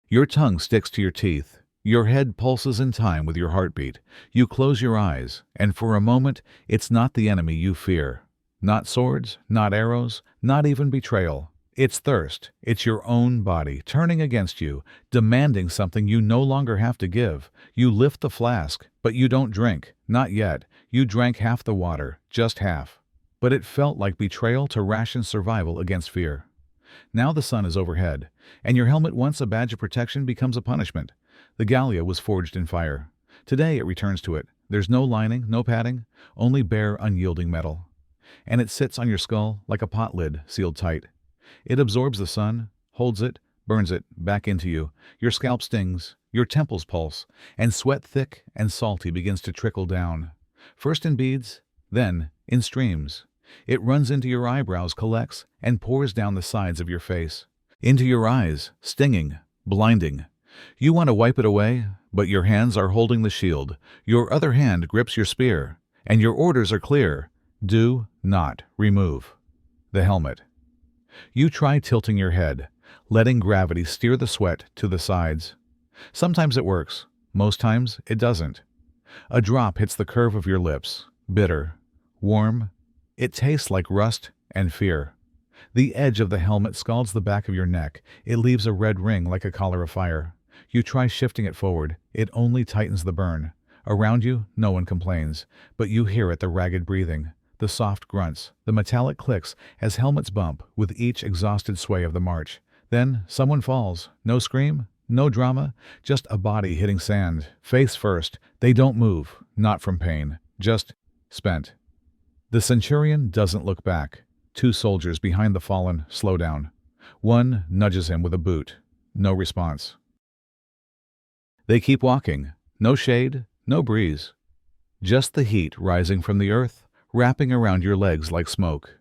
Your tongue sticks to your teeth. Your head pulses in time with your heartbeat. You close your eyes, and for a moment, it's not the enemy you fear. Not swords, not arrows, not even betrayal. It's thirst. It's your own body turning against you, demanding something you no longer have to give. You lift the flask, but you don't drink. Not yet. You drank half the water, just half. But it felt like betrayal to ration survival against fear. Now the sun is overhead, and your helmet, once a badge of protection, becomes a punishment. The Gallia was forged in fire. Today it returns to it. There's no lining, no padding, only bare, unyielding metal. And it sits on your skull like a pot lid sealed tight. It absorbs the sun, holds it, burns it back into you. Your scalp stings, your temples pulse, and sweat thick and salty begins to trickle down. First in beads, then in streams. It runs into your eyebrows, collects, and pours down the sides of your face. Into your eyes, stinging, blinding. You want to wipe it away, but your hands are holding the shield. Your other hand grips your spear, and your orders are clear. Do not remove the helmet. You try tilting your head, letting gravity steer the sweat to the sides. Sometimes it works, most times it doesn't. A drop hits the curve of your lips, bitter, warm. It tastes like rust and fear. The edge of the helmet scalds the back of your neck. It leaves a red ring like a collar of fire. You try shifting it forward. It only tightens the burn. Around you, no one complains, but you hear it, the ragged breathing, the soft grunts, the metallic clicks as helmets bump with each exhausted sway of the march. Then someone falls. No scream, no drama, just a body hitting sand, face first. They don't move, not from pain, just spent. The centurion doesn't look back. 2 soldiers behind the fallen slow down. One nudges him with a boot. No response. They keep walking. No shade, no breeze. Just the heat rising from the earth, wrapping around your legs like smoke.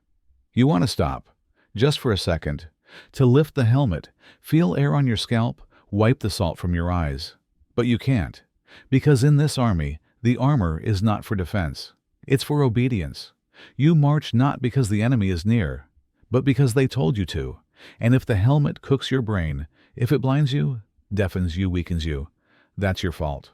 You want to stop, just for a second, to lift the helmet, feel air on your scalp, wipe the salt from your eyes. But you can't, because in this army, the armor is not for defense. It's for obedience. You march not because the enemy is near, but because they told you to. And if the helmet cooks your brain, if it blinds you, deafens you, weakens you, that's your fault.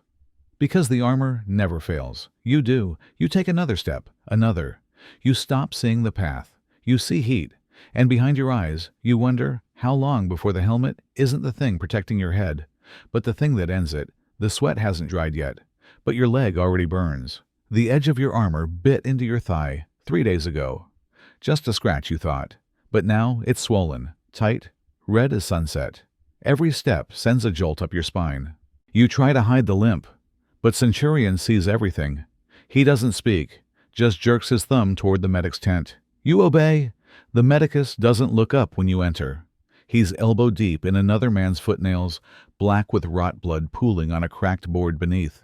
Because the armor never fails. You do. You take another step, another. You stop seeing the path. You see heat, and behind your eyes, you wonder how long before the helmet isn't the thing protecting your head, but the thing that ends it. The sweat hasn't dried yet, but your leg already burns. The edge of your armor bit into your thigh 3 days ago. Just a scratch, you thought. But now it's swollen, tight, red as sunset. Every step sends a jolt up your spine. You try to hide the limp, but Centurion sees everything. He doesn't speak, just jerks his thumb toward the medic's tent. You obey. The medicus doesn't look up when you enter. He's elbow deep in another man's footnails, black with rot blood pooling on a cracked board beneath.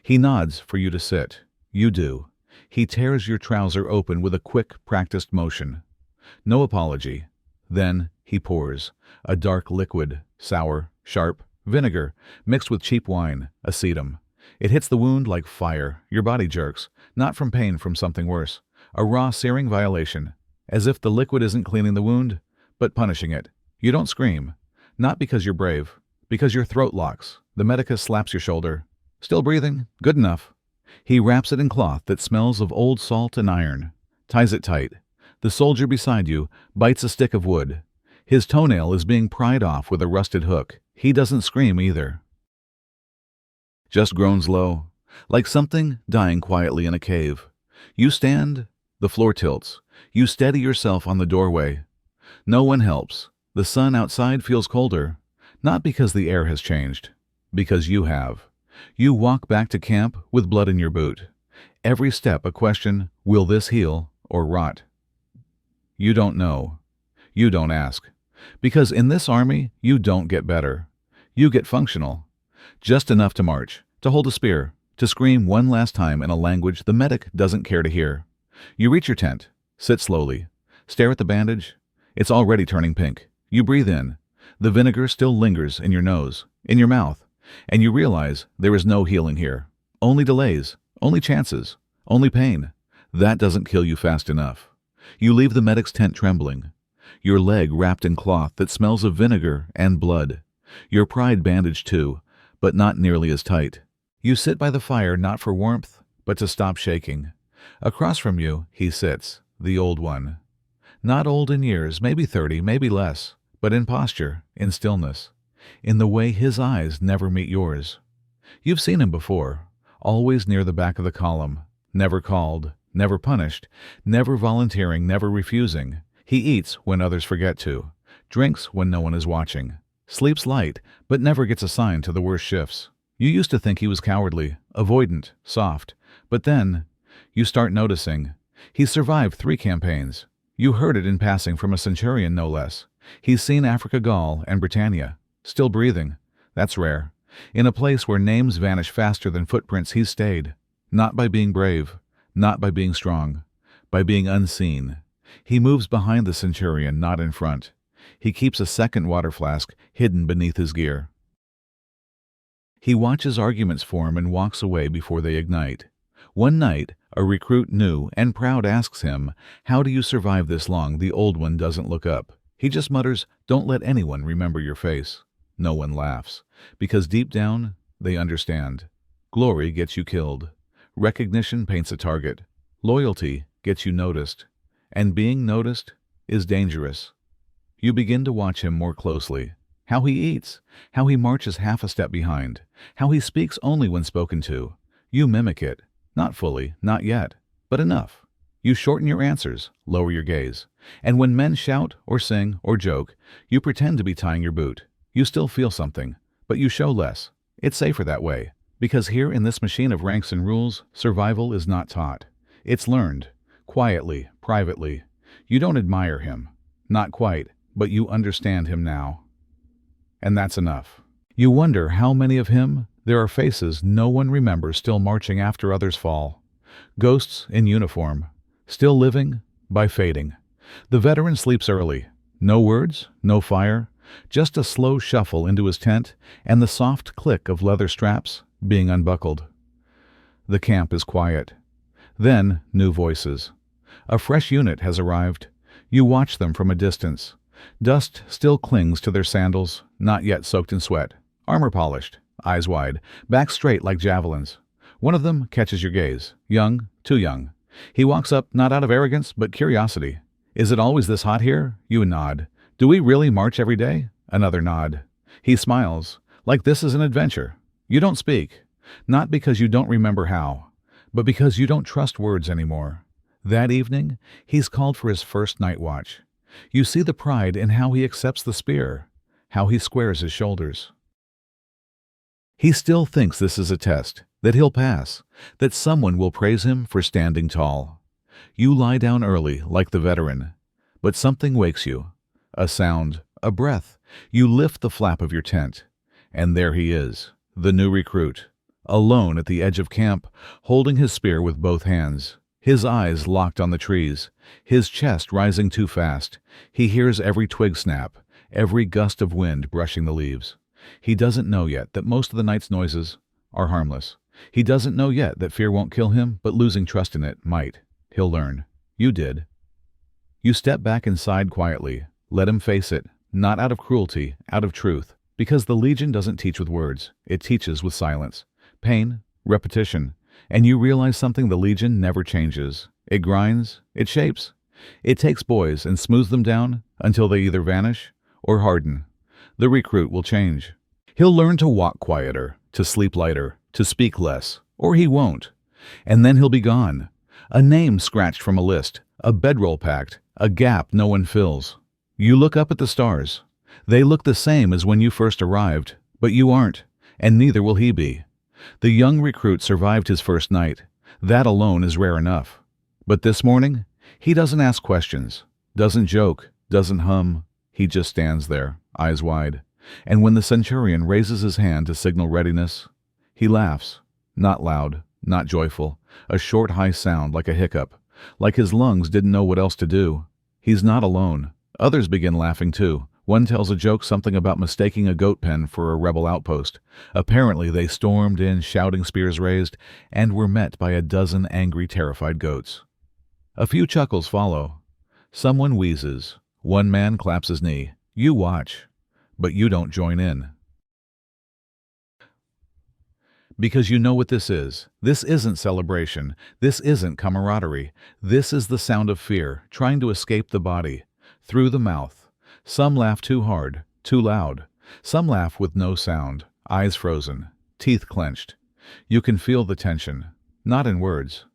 He nods for you to sit. You do. He tears your trouser open with a quick, practiced motion. No apology. Then he pours a dark liquid, sour, sharp, vinegar, mixed with cheap wine, acetum. It hits the wound like fire. Your body jerks, not from pain, from something worse. A raw, searing violation, as if the liquid isn't cleaning the wound, but punishing it. You don't scream, not because you're brave, because your throat locks. The medicus slaps your shoulder. Still breathing? Good enough. He wraps it in cloth that smells of old salt and iron, ties it tight. The soldier beside you bites a stick of wood. His toenail is being pried off with a rusted hook. He doesn't scream either. Just groans low, like something dying quietly in a cave. You stand, the floor tilts. You steady yourself on the doorway. No one helps. The sun outside feels colder, not because the air has changed, because you have. You walk back to camp with blood in your boot. Every step a question, will this heal or rot? You don't know. You don't ask. Because in this army, you don't get better. You get functional. Just enough to march, to hold a spear, to scream one last time in a language the medic doesn't care to hear. You reach your tent, sit slowly, stare at the bandage. It's already turning pink. You breathe in. The vinegar still lingers in your nose, in your mouth, and you realize there is no healing here. Only delays, only chances, only pain. That doesn't kill you fast enough. You leave the medic's tent trembling, your leg wrapped in cloth that smells of vinegar and blood. Your pride bandaged too, but not nearly as tight. You sit by the fire not for warmth, but to stop shaking. Across from you, he sits, the old one. Not old in years, maybe 30, maybe less, but in posture, in stillness, in the way his eyes never meet yours. You've seen him before, always near the back of the column, never called, never punished, never volunteering, never refusing. He eats when others forget to, drinks when no one is watching, sleeps light, but never gets assigned to the worst shifts. You used to think he was cowardly, avoidant, soft, but then you start noticing. He's survived 3 campaigns. You heard it in passing from a centurion, no less. He's seen Africa, Gaul, and Britannia. Still breathing. That's rare. In a place where names vanish faster than footprints, he's stayed. Not by being brave, not by being strong, by being unseen. He moves behind the centurion, not in front. He keeps a second water flask hidden beneath his gear. He watches arguments form and walks away before they ignite. One night, a recruit new and proud asks him, "How do you survive this long?" The old one doesn't look up. He just mutters, "Don't let anyone remember your face." No one laughs, because deep down, they understand. Glory gets you killed. Recognition paints a target. Loyalty gets you noticed. And being noticed is dangerous. You begin to watch him more closely. How he eats, how he marches half a step behind, how he speaks only when spoken to. You mimic it. Not fully, not yet, but enough. You shorten your answers, lower your gaze. And when men shout or sing or joke, you pretend to be tying your boot. You still feel something, but you show less. It's safer that way, because here in this machine of ranks and rules, survival is not taught. It's learned, quietly, privately. You don't admire him. Not quite, but you understand him now. And that's enough. You wonder how many of him there are faces no one remembers still marching after others fall. Ghosts in uniform, still living by fading. The veteran sleeps early. No words, no fire, just a slow shuffle into his tent and the soft click of leather straps being unbuckled. The camp is quiet. Then, new voices. A fresh unit has arrived. You watch them from a distance. Dust still clings to their sandals, not yet soaked in sweat. Armor polished, eyes wide, back straight like javelins. One of them catches your gaze. Young, too young. He walks up not out of arrogance, but curiosity. Is it always this hot here? You nod. Do we really march every day? Another nod. He smiles, like this is an adventure. You don't speak. Not because you don't remember how, but because you don't trust words anymore. That evening, he's called for his first night watch. You see the pride in how he accepts the spear, how he squares his shoulders. He still thinks this is a test, that he'll pass, that someone will praise him for standing tall. You lie down early, like the veteran, but something wakes you. A sound, a breath. You lift the flap of your tent, and there he is, the new recruit, alone at the edge of camp, holding his spear with both hands. His eyes locked on the trees, his chest rising too fast. He hears every twig snap, every gust of wind brushing the leaves. He doesn't know yet that most of the night's noises are harmless. He doesn't know yet that fear won't kill him, but losing trust in it might. He'll learn. You did. You step back inside quietly. Let him face it, not out of cruelty, out of truth, because the Legion doesn't teach with words. It teaches with silence, pain, repetition. And you realize something: the Legion never changes. It grinds, it shapes. It takes boys and smooths them down until they either vanish or harden. The recruit will change. He'll learn to walk quieter, to sleep lighter, to speak less, or he won't. And then he'll be gone. A name scratched from a list, a bedroll packed, a gap no one fills. You look up at the stars. They look the same as when you first arrived, but you aren't, and neither will he be. The young recruit survived his first night. That alone is rare enough. But this morning, he doesn't ask questions, doesn't joke, doesn't hum. He just stands there, eyes wide. And when the centurion raises his hand to signal readiness, he laughs, not loud, not joyful, a short high sound like a hiccup, like his lungs didn't know what else to do. He's not alone. Others begin laughing too. One tells a joke, something about mistaking a goat pen for a rebel outpost. Apparently they stormed in, shouting, spears raised, and were met by a dozen angry, terrified goats. A few chuckles follow. Someone wheezes. One man claps his knee. You watch, but you don't join in. Because you know what this is. This isn't celebration. This isn't camaraderie. This is the sound of fear, trying to escape the body, through the mouth. Some laugh too hard, too loud. Some laugh with no sound, eyes frozen, teeth clenched. You can feel the tension, not in words,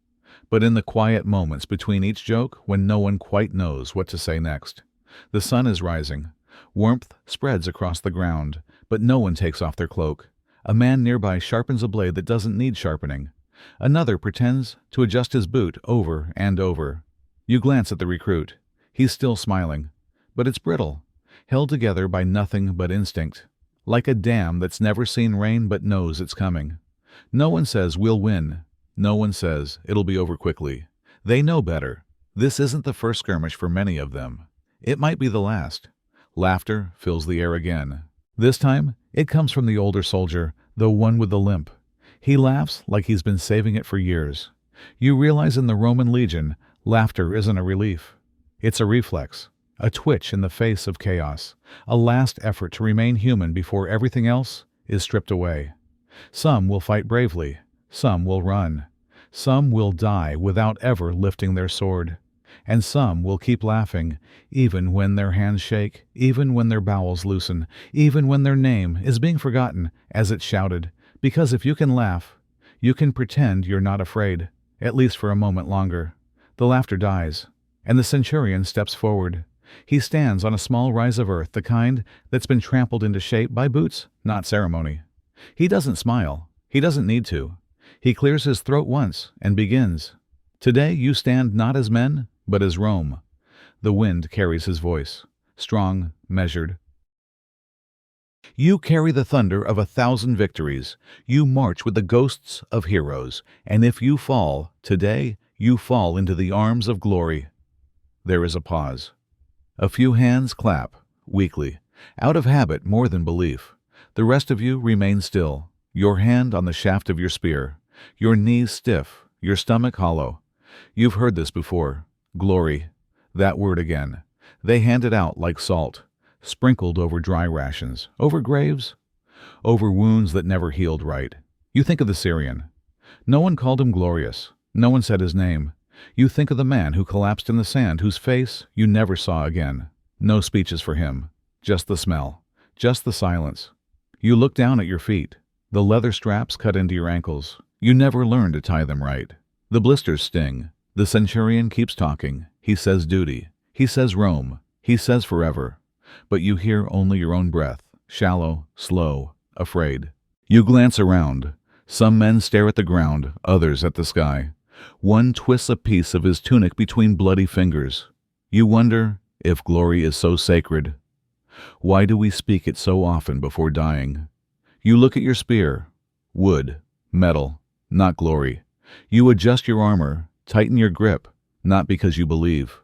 but in the quiet moments between each joke when no one quite knows what to say next. The sun is rising. Warmth spreads across the ground, but no one takes off their cloak. A man nearby sharpens a blade that doesn't need sharpening. Another pretends to adjust his boot over and over. You glance at the recruit. He's still smiling, but it's brittle, held together by nothing but instinct, like a dam that's never seen rain but knows it's coming. No one says, we'll win. No one says, it'll be over quickly. They know better. This isn't the first skirmish for many of them. It might be the last. Laughter fills the air again. This time, it comes from the older soldier, the one with the limp. He laughs like he's been saving it for years. You realize in the Roman Legion, laughter isn't a relief. It's a reflex, a twitch in the face of chaos, a last effort to remain human before everything else is stripped away. Some will fight bravely. Some will run. Some will die without ever lifting their sword. And some will keep laughing, even when their hands shake, even when their bowels loosen, even when their name is being forgotten as it's shouted. Because if you can laugh, you can pretend you're not afraid, at least for a moment longer. The laughter dies, and the centurion steps forward. He stands on a small rise of earth, the kind that's been trampled into shape by boots, not ceremony. He doesn't smile. He doesn't need to. He clears his throat once and begins. Today you stand not as men, but as Rome. The wind carries his voice. strong, measured. You carry the thunder of 1,000 victories. You march with the ghosts of heroes. And if you fall, today, you fall into the arms of glory. There is a pause. A few hands clap, weakly, out of habit more than belief. The rest of you remain still, your hand on the shaft of your spear, your knees stiff, your stomach hollow. You've heard this before. Glory. That word again. They hand it out like salt, sprinkled over dry rations, over graves, over wounds that never healed right. You think of the Syrian. No one called him glorious. No one said his name. You think of the man who collapsed in the sand, whose face you never saw again. No speeches for him. Just the smell. Just the silence. You look down at your feet. The leather straps cut into your ankles. You never learn to tie them right. The blisters sting. The centurion keeps talking. He says duty. He says Rome. He says forever. But you hear only your own breath, shallow, slow, afraid. You glance around. Some men stare at the ground, others at the sky. One twists a piece of his tunic between bloody fingers. You wonder if glory is so sacred. Why do we speak it so often before dying? You look at your spear. Wood, metal, not glory. You adjust your armor, tighten your grip, not because you believe,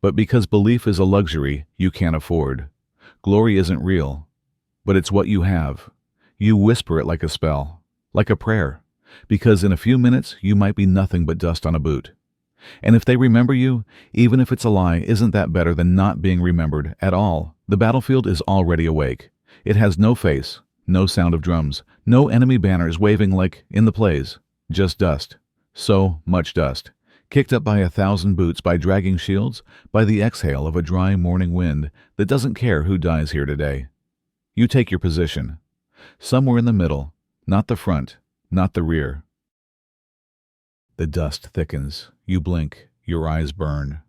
but because belief is a luxury you can't afford. Glory isn't real, but it's what you have. You whisper it like a spell, like a prayer, because in a few minutes you might be nothing but dust on a boot. And if they remember you, even if it's a lie, isn't that better than not being remembered at all? The battlefield is already awake. It has no face, no sound of drums, no enemy banners waving like in the plays, just dust. So much dust. Kicked up by 1,000 boots, by dragging shields, by the exhale of a dry morning wind that doesn't care who dies here today. You take your position. Somewhere in the middle, not the front, not the rear. The dust thickens. You blink. Your eyes burn.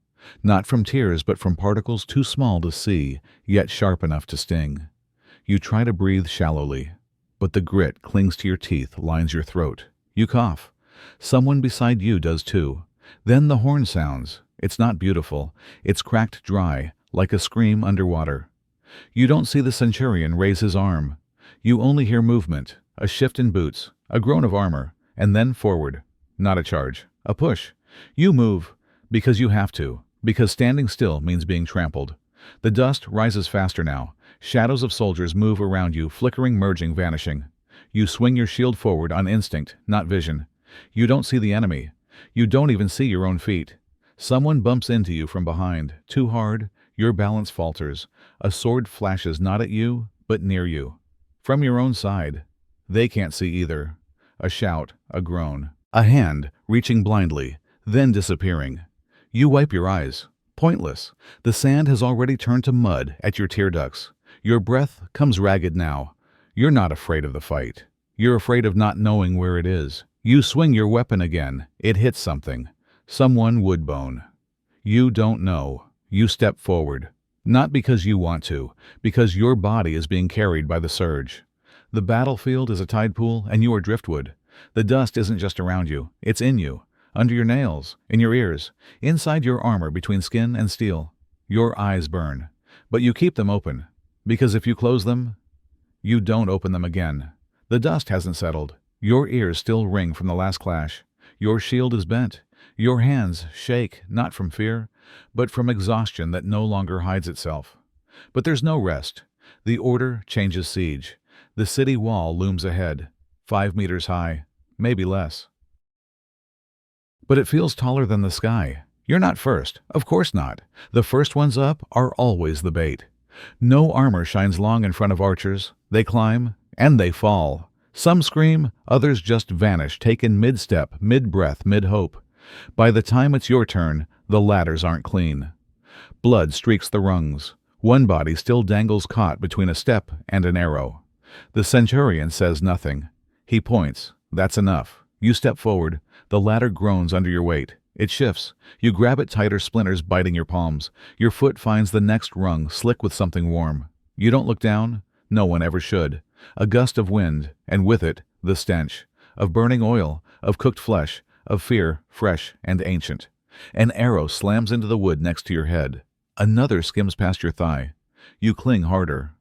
Not from tears, but from particles too small to see, yet sharp enough to sting. You try to breathe shallowly, but the grit clings to your teeth, lines your throat. You cough. Someone beside you does too. Then the horn sounds. It's not beautiful. It's cracked dry, like a scream underwater. You don't see the centurion raise his arm. You only hear movement, a shift in boots, a groan of armor, and then forward. Not a charge, a push. You move, because you have to, because standing still means being trampled. The dust rises faster now. Shadows of soldiers move around you, flickering, merging, vanishing. You swing your shield forward on instinct, not vision. You don't see the enemy. You don't even see your own feet. Someone bumps into you from behind, too hard, your balance falters. A sword flashes not at you, but near you. From your own side. They can't see either. A shout, a groan, a hand reaching blindly, then disappearing. You wipe your eyes. Pointless. The sand has already turned to mud at your tear ducts. Your breath comes ragged now. You're not afraid of the fight. You're afraid of not knowing where it is. You swing your weapon again. It hits something. Someone wood bone. You don't know. You step forward. Not because you want to, because your body is being carried by the surge. The battlefield is a tide pool, and you are driftwood. The dust isn't just around you. It's in you. Under your nails, in your ears, inside your armor between skin and steel. Your eyes burn. But you keep them open. Because if you close them, you don't open them again. The dust hasn't settled. Your ears still ring from the last clash. Your shield is bent. Your hands shake, not from fear, but from exhaustion that no longer hides itself. But there's no rest. The order changes siege. The city wall looms ahead, 5 meters high, maybe less. But it feels taller than the sky. You're not first. Of course not. The first ones up are always the bait. No armor shines long in front of archers. They climb, and they fall. Some scream, others just vanish, taken mid-step, mid-breath, mid-hope. By the time it's your turn, the ladders aren't clean. Blood streaks the rungs. One body still dangles caught between a step and an arrow. The centurion says nothing. He points. That's enough. You step forward. The ladder groans under your weight. It shifts. You grab it tighter, splinters biting your palms. Your foot finds the next rung, slick with something warm. You don't look down. No one ever should. A gust of wind, and with it, the stench. Of burning oil, of cooked flesh, of fear, fresh and ancient. An arrow slams into the wood next to your head. Another skims past your thigh. You cling harder.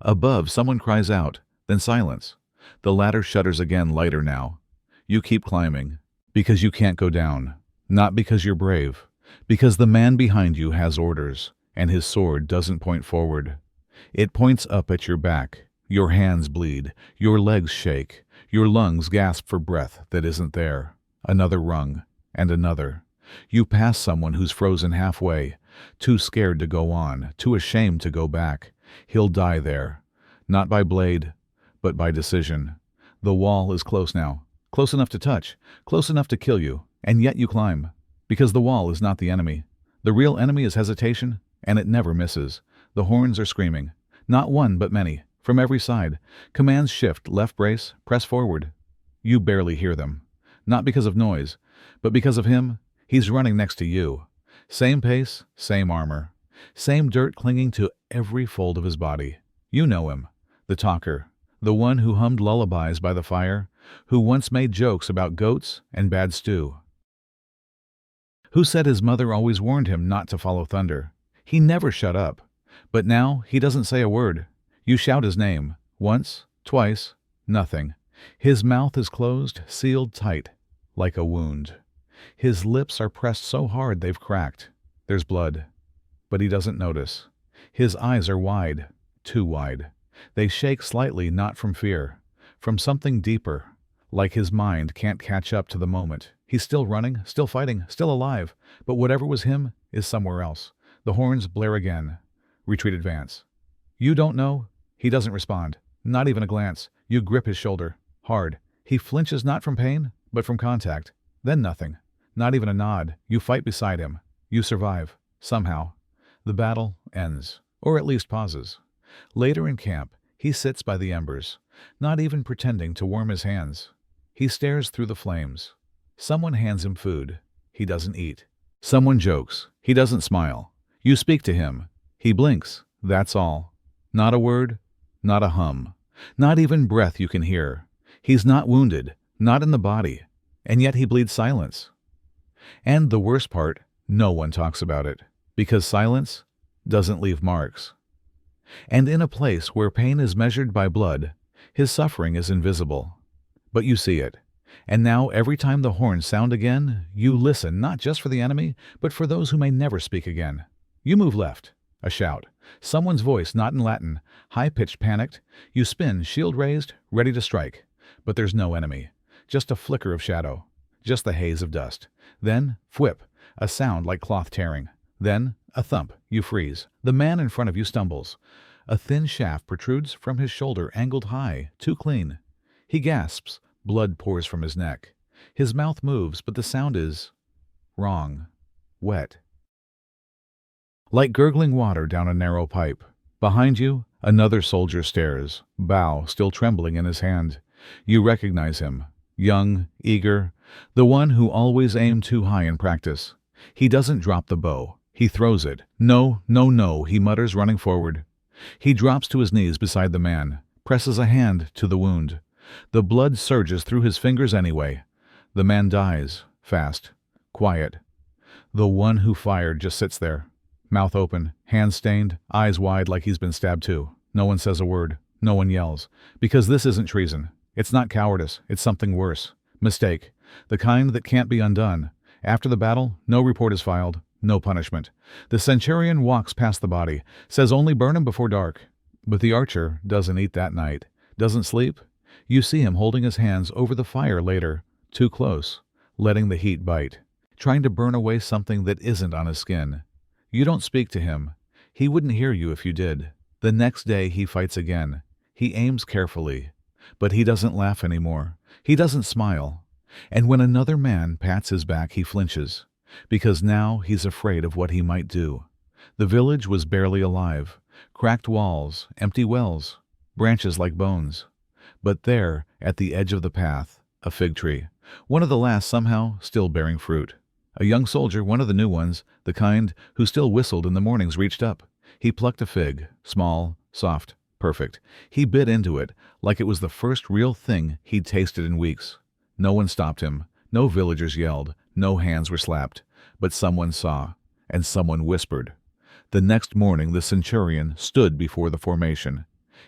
Above, someone cries out, then silence. The ladder shudders again, lighter now. You keep climbing. Because you can't go down. Not because you're brave. Because the man behind you has orders, and his sword doesn't point forward. It points up at your back. Your hands bleed. Your legs shake. Your lungs gasp for breath that isn't there. Another rung. And another. You pass someone who's frozen halfway, too scared to go on, too ashamed to go back. He'll die there. Not by blade, but by decision. The wall is close now. Close enough to touch. Close enough to kill you. And yet you climb. Because the wall is not the enemy. The real enemy is hesitation, and it never misses. The horns are screaming. Not one, but many. From every side. Commands shift, left brace, press forward. You barely hear them. Not because of noise, but because of him. He's running next to you. Same pace, same armor. Same dirt clinging to every fold of his body. You know him. The talker. The one who hummed lullabies by the fire. Who once made jokes about goats and bad stew. Who said his mother always warned him not to follow thunder. He never shut up. But now he doesn't say a word. You shout his name. Once, twice, nothing. His mouth is closed, sealed tight, like a wound. His lips are pressed so hard they've cracked. There's blood. But he doesn't notice. His eyes are wide, too wide. They shake slightly, not from fear, from something deeper, like his mind can't catch up to the moment. He's still running, still fighting, still alive, but whatever was him is somewhere else. The horns blare again. Retreat, advance. You don't know. He doesn't respond. Not even a glance. You grip his shoulder. Hard. He flinches not from pain, but from contact. Then nothing. Not even a nod. You fight beside him. You survive. Somehow. The battle ends. Or at least pauses. Later in camp, he sits by the embers, not even pretending to warm his hands. He stares through the flames. Someone hands him food. He doesn't eat. Someone jokes. He doesn't smile. You speak to him. He blinks. That's all. Not a word. Not a hum. Not even breath you can hear. He's not wounded. Not in the body. And yet he bleeds silence. And the worst part, no one talks about it. Because silence doesn't leave marks. And in a place where pain is measured by blood, his suffering is invisible. But you see it. And now every time the horns sound again, you listen not just for the enemy, but for those who may never speak again. You move left. A shout. Someone's voice, not in Latin. High-pitched, panicked. You spin, shield raised, ready to strike. But there's no enemy. Just a flicker of shadow. Just the haze of dust. Then, whip. A sound like cloth tearing. Then, a thump. You freeze. The man in front of you stumbles. A thin shaft protrudes from his shoulder, angled high, too clean. He gasps. Blood pours from his neck. His mouth moves, but the sound is wrong. Wet. Like gurgling water down a narrow pipe. Behind you, another soldier stares, bow still trembling in his hand. You recognize him. Young, eager, the one who always aimed too high in practice. He doesn't drop the bow. He throws it. No, no, no, he mutters, running forward. He drops to his knees beside the man, presses a hand to the wound. The blood surges through his fingers anyway. The man dies, fast, quiet. The one who fired just sits there, mouth open, hands stained, eyes wide like he's been stabbed too. No one says a word. No one yells. Because this isn't treason. It's not cowardice. It's something worse. Mistake. The kind that can't be undone. After the battle, no report is filed. No punishment. The centurion walks past the body, says only burn him before dark. But the archer doesn't eat that night. Doesn't sleep. You see him holding his hands over the fire later, too close, letting the heat bite, trying to burn away something that isn't on his skin. You don't speak to him. He wouldn't hear you if you did. The next day he fights again. He aims carefully. But he doesn't laugh anymore. He doesn't smile. And when another man pats his back, he flinches. Because now he's afraid of what he might do. The village was barely alive. Cracked walls, empty wells, branches like bones. But there, at the edge of the path, a fig tree. One of the last somehow still bearing fruit. A young soldier, one of the new ones, the kind who still whistled in the mornings, reached up. He plucked a fig, small, soft, perfect. He bit into it like it was the first real thing he'd tasted in weeks. No one stopped him. No villagers yelled. No hands were slapped. But someone saw, and someone whispered. The next morning the centurion stood before the formation.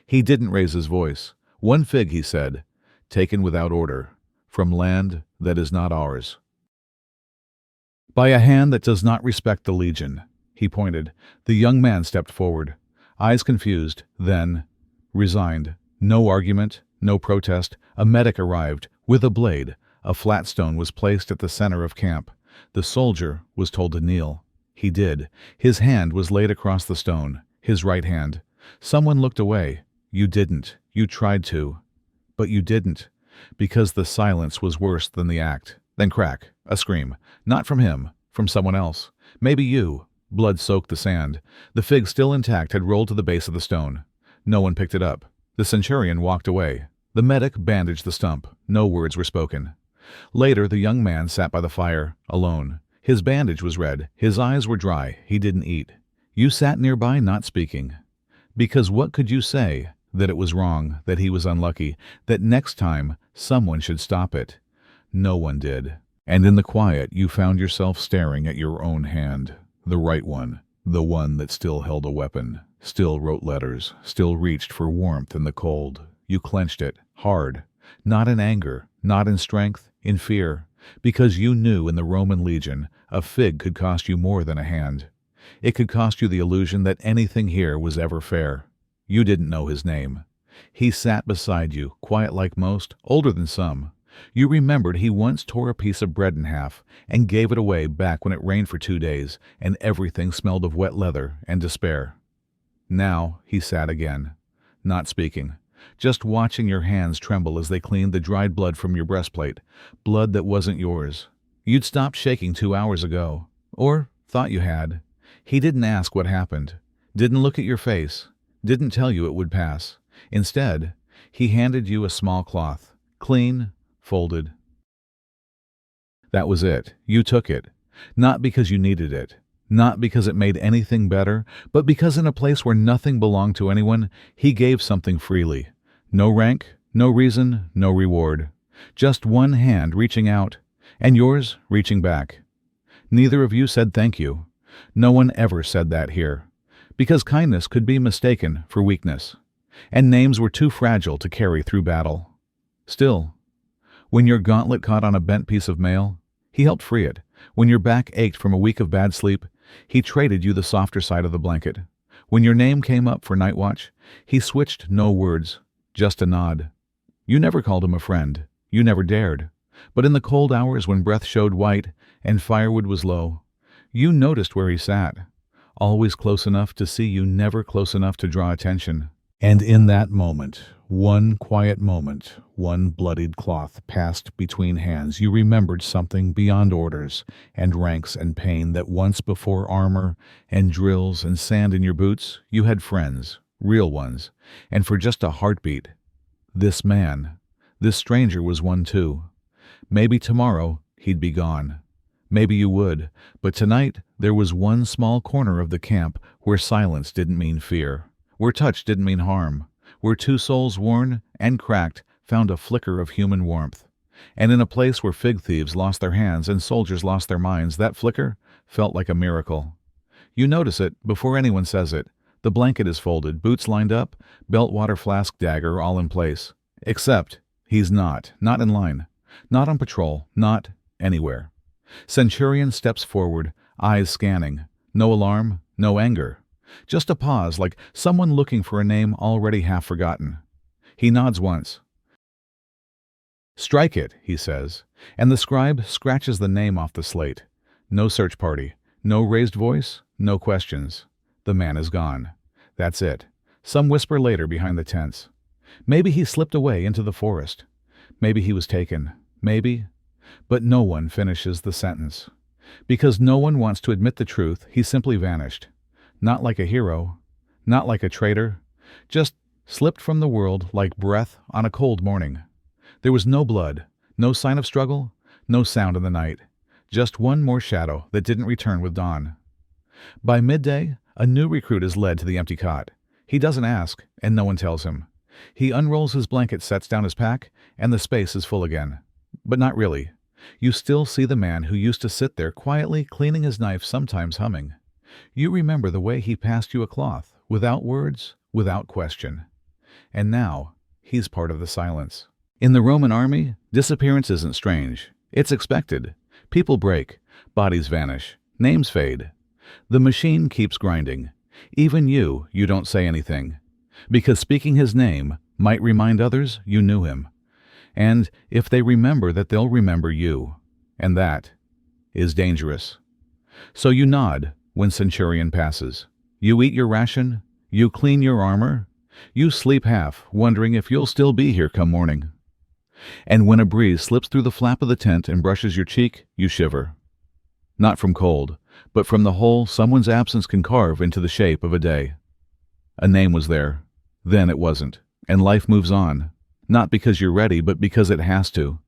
He didn't raise his voice. "One fig," he said, "taken without order, from land that is not ours. By a hand that does not respect the legion." He pointed. The young man stepped forward, eyes confused, then resigned. No argument, no protest. A medic arrived, with a blade. A flat stone was placed at the center of camp. The soldier was told to kneel. He did. His hand was laid across the stone, his right hand. Someone looked away. You didn't. You tried to. But you didn't, because the silence was worse than the act. Then crack, a scream. Not from him, from someone else. Maybe you. Blood soaked the sand. The fig, still intact, had rolled to the base of the stone. No one picked it up. The centurion walked away. The medic bandaged the stump. No words were spoken. Later, the young man sat by the fire, alone. His bandage was red. His eyes were dry. He didn't eat. You sat nearby, not speaking. Because what could you say? That it was wrong, that he was unlucky, that next time someone should stop it. No one did. And in the quiet, you found yourself staring at your own hand. The right one. The one that still held a weapon. Still wrote letters. Still reached for warmth in the cold. You clenched it, hard. Not in anger, not in strength, in fear. Because you knew in the Roman legion, a fig could cost you more than a hand. It could cost you the illusion that anything here was ever fair. You didn't know his name. He sat beside you, quiet like most, older than some. You remembered he once tore a piece of bread in half and gave it away back when it rained for 2 days and everything smelled of wet leather and despair. Now he sat again, not speaking, just watching your hands tremble as they cleaned the dried blood from your breastplate, blood that wasn't yours. You'd stopped shaking 2 hours ago, or thought you had. He didn't ask what happened, didn't look at your face, didn't tell you it would pass. Instead, he handed you a small cloth, clean, folded. That was it. You took it. Not because you needed it. Not because it made anything better, but because in a place where nothing belonged to anyone, he gave something freely. No rank, no reason, no reward. Just one hand reaching out, and yours reaching back. Neither of you said thank you. No one ever said that here. Because kindness could be mistaken for weakness. And names were too fragile to carry through battle. Still, when your gauntlet caught on a bent piece of mail, he helped free it. When your back ached from a week of bad sleep, he traded you the softer side of the blanket. When your name came up for night watch, he switched no words, just a nod. You never called him a friend. You never dared. But in the cold hours when breath showed white and firewood was low, you noticed where he sat, always close enough to see you, never close enough to draw attention. And in that moment, one quiet moment, one bloodied cloth passed between hands, you remembered something beyond orders and ranks and pain, that once before armor and drills and sand in your boots, you had friends, real ones, and for just a heartbeat. This man, this stranger was one too. Maybe tomorrow he'd be gone. Maybe you would, but tonight there was one small corner of the camp where silence didn't mean fear, where touch didn't mean harm, where two souls worn and cracked found a flicker of human warmth. And in a place where fig thieves lost their hands and soldiers lost their minds, that flicker felt like a miracle. You notice it before anyone says it. The blanket is folded, boots lined up, belt, water flask, dagger, all in place. Except he's not in line, not on patrol, not anywhere. Centurion steps forward, eyes scanning. No alarm, no anger. Just a pause, like someone looking for a name already half forgotten. He nods once. "Strike it," he says, and the scribe scratches the name off the slate. No search party, no raised voice, no questions. The man is gone. That's it. Some whisper later behind the tents. Maybe he slipped away into the forest. Maybe he was taken. Maybe. But no one finishes the sentence. Because no one wants to admit the truth, he simply vanished. Not like a hero, not like a traitor, just slipped from the world like breath on a cold morning. There was no blood, no sign of struggle, no sound in the night. Just one more shadow that didn't return with dawn. By midday, a new recruit is led to the empty cot. He doesn't ask, and no one tells him. He unrolls his blanket, sets down his pack, and the space is full again. But not really. You still see the man who used to sit there quietly cleaning his knife, sometimes humming. You remember the way he passed you a cloth, without words, without question. And now, he's part of the silence. In the Roman army, disappearance isn't strange. It's expected. People break, bodies vanish, names fade. The machine keeps grinding. Even you don't say anything. Because speaking his name might remind others you knew him. And if they remember that, they'll remember you. And that is dangerous. So you nod when centurion passes. You eat your ration. You clean your armor. You sleep half, wondering if you'll still be here come morning. And when a breeze slips through the flap of the tent and brushes your cheek, you shiver. Not from cold, but from the hole someone's absence can carve into the shape of a day. A name was there. Then it wasn't. And life moves on. Not because you're ready, but because it has to.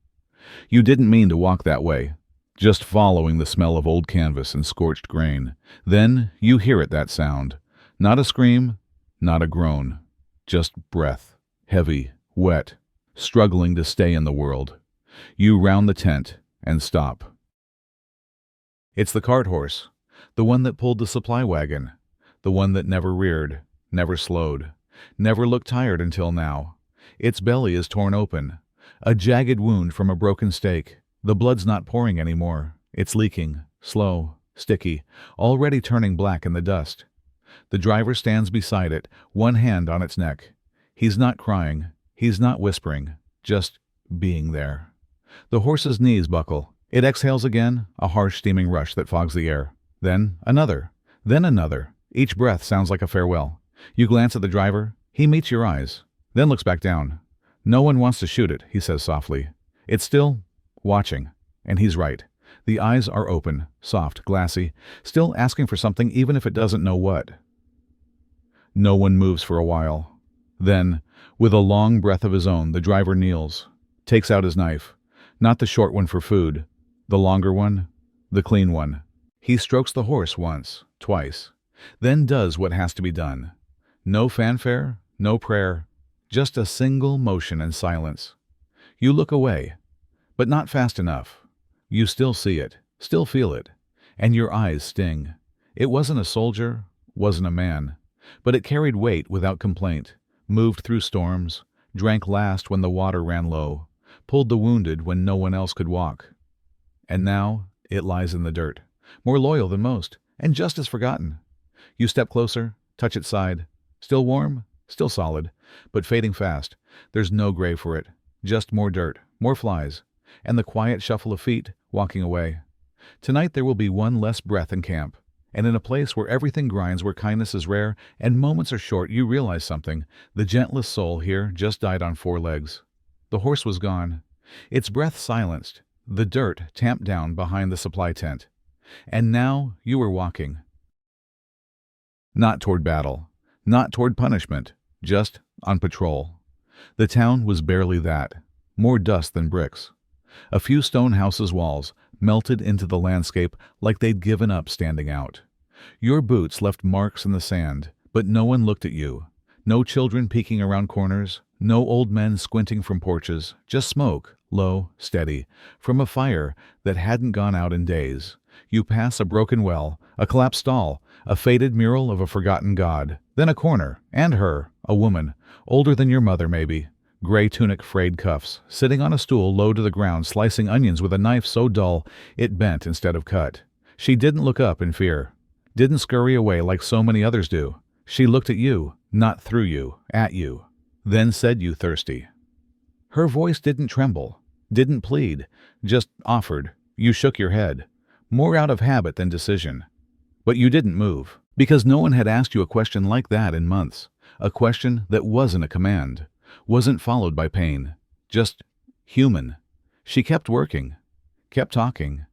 You didn't mean to walk that way. Just following the smell of old canvas and scorched grain. Then you hear it, that sound. Not a scream, not a groan. Just breath. Heavy, wet, struggling to stay in the world. You round the tent and stop. It's the cart horse. The one that pulled the supply wagon. The one that never reared, never slowed, never looked tired until now. Its belly is torn open. A jagged wound from a broken stake. The blood's not pouring anymore. It's leaking, slow, sticky, already turning black in the dust. The driver stands beside it, one hand on its neck. He's not crying. He's not whispering. Just being there. The horse's knees buckle. It exhales again, a harsh steaming rush that fogs the air. Then another. Then another. Each breath sounds like a farewell. You glance at the driver. He meets your eyes, then looks back down. No one wants to shoot it, he says softly. It's still watching. And he's right. The eyes are open, soft, glassy, still asking for something even if it doesn't know what. No one moves for a while. Then, with a long breath of his own, the driver kneels, takes out his knife. Not the short one for food. The longer one, the clean one. He strokes the horse once, twice, then does what has to be done. No fanfare, no prayer, just a single motion and silence. You look away, but not fast enough. You still see it, still feel it, and your eyes sting. It wasn't a soldier, wasn't a man, but it carried weight without complaint, moved through storms, drank last when the water ran low, pulled the wounded when no one else could walk. And now it lies in the dirt, more loyal than most, and just as forgotten. You step closer, touch its side. Still warm, still solid, but fading fast. There's no grave for it, just more dirt, more flies, and the quiet shuffle of feet walking away. Tonight there will be one less breath in camp, and in a place where everything grinds, where kindness is rare and moments are short, you realize something. The gentlest soul here just died on 4 legs. The horse was gone, its breath silenced, the dirt tamped down behind the supply tent. And now you were walking. Not toward battle, not toward punishment, just on patrol. The town was barely that, more dust than bricks. A few stone houses' walls melted into the landscape like they'd given up standing out. Your boots left marks in the sand, but no one looked at you. No children peeking around corners, no old men squinting from porches, just smoke, low, steady, from a fire that hadn't gone out in days. You pass a broken well, a collapsed stall, a faded mural of a forgotten god, then a corner, and her, a woman, older than your mother maybe, gray tunic, frayed cuffs, sitting on a stool low to the ground, slicing onions with a knife so dull it bent instead of cut. She didn't look up in fear, didn't scurry away like so many others do. She looked at you, not through you, at you, then said, "You thirsty?" Her voice didn't tremble, didn't plead, just offered. You shook your head, more out of habit than decision. But you didn't move, because no one had asked you a question like that in months, a question that wasn't a command, wasn't followed by pain, just human. She kept working, kept talking,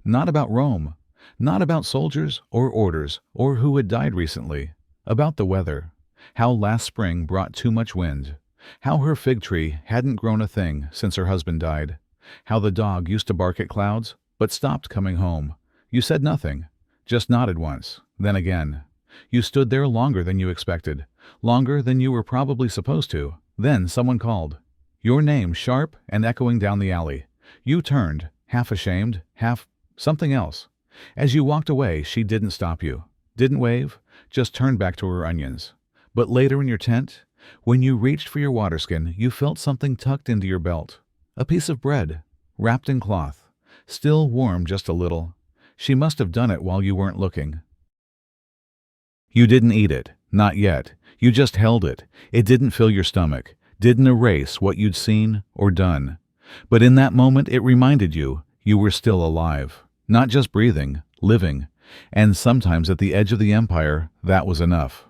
not about Rome, not about soldiers or orders or who had died recently, about the weather, how last spring brought too much wind, how her fig tree hadn't grown a thing since her husband died, how the dog used to bark at clouds but stopped coming home. You said nothing, just nodded once, then again. You stood there longer than you expected, longer than you were probably supposed to. Then someone called, your name sharp and echoing down the alley. You turned, half ashamed, half something else. As you walked away, she didn't stop you. Didn't wave, just turned back to her onions. But later in your tent, when you reached for your waterskin, you felt something tucked into your belt. A piece of bread, wrapped in cloth, still warm just a little. She must have done it while you weren't looking. You didn't eat it, not yet. You just held it. It didn't fill your stomach, didn't erase what you'd seen or done. But in that moment it reminded you were still alive, not just breathing, living. And sometimes at the edge of the empire, that was enough.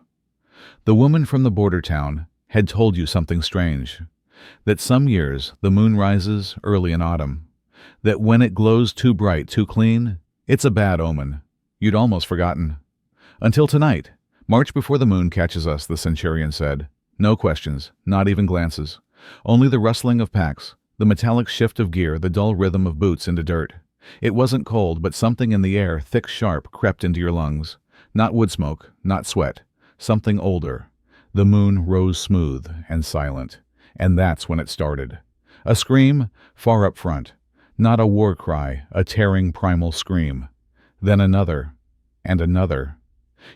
The woman from the border town had told you something strange. That some years the moon rises early in autumn. That when it glows too bright, too clean, it's a bad omen. You'd almost forgotten. Until tonight, March before the moon catches us, the centurion said. No questions, not even glances. Only the rustling of packs, the metallic shift of gear, the dull rhythm of boots into dirt. It wasn't cold, but something in the air, thick, sharp, crept into your lungs. Not wood smoke, not sweat. Something older. The moon rose smooth and silent. And that's when it started. A scream, far up front. Not a war cry, a tearing primal scream. Then another, and another.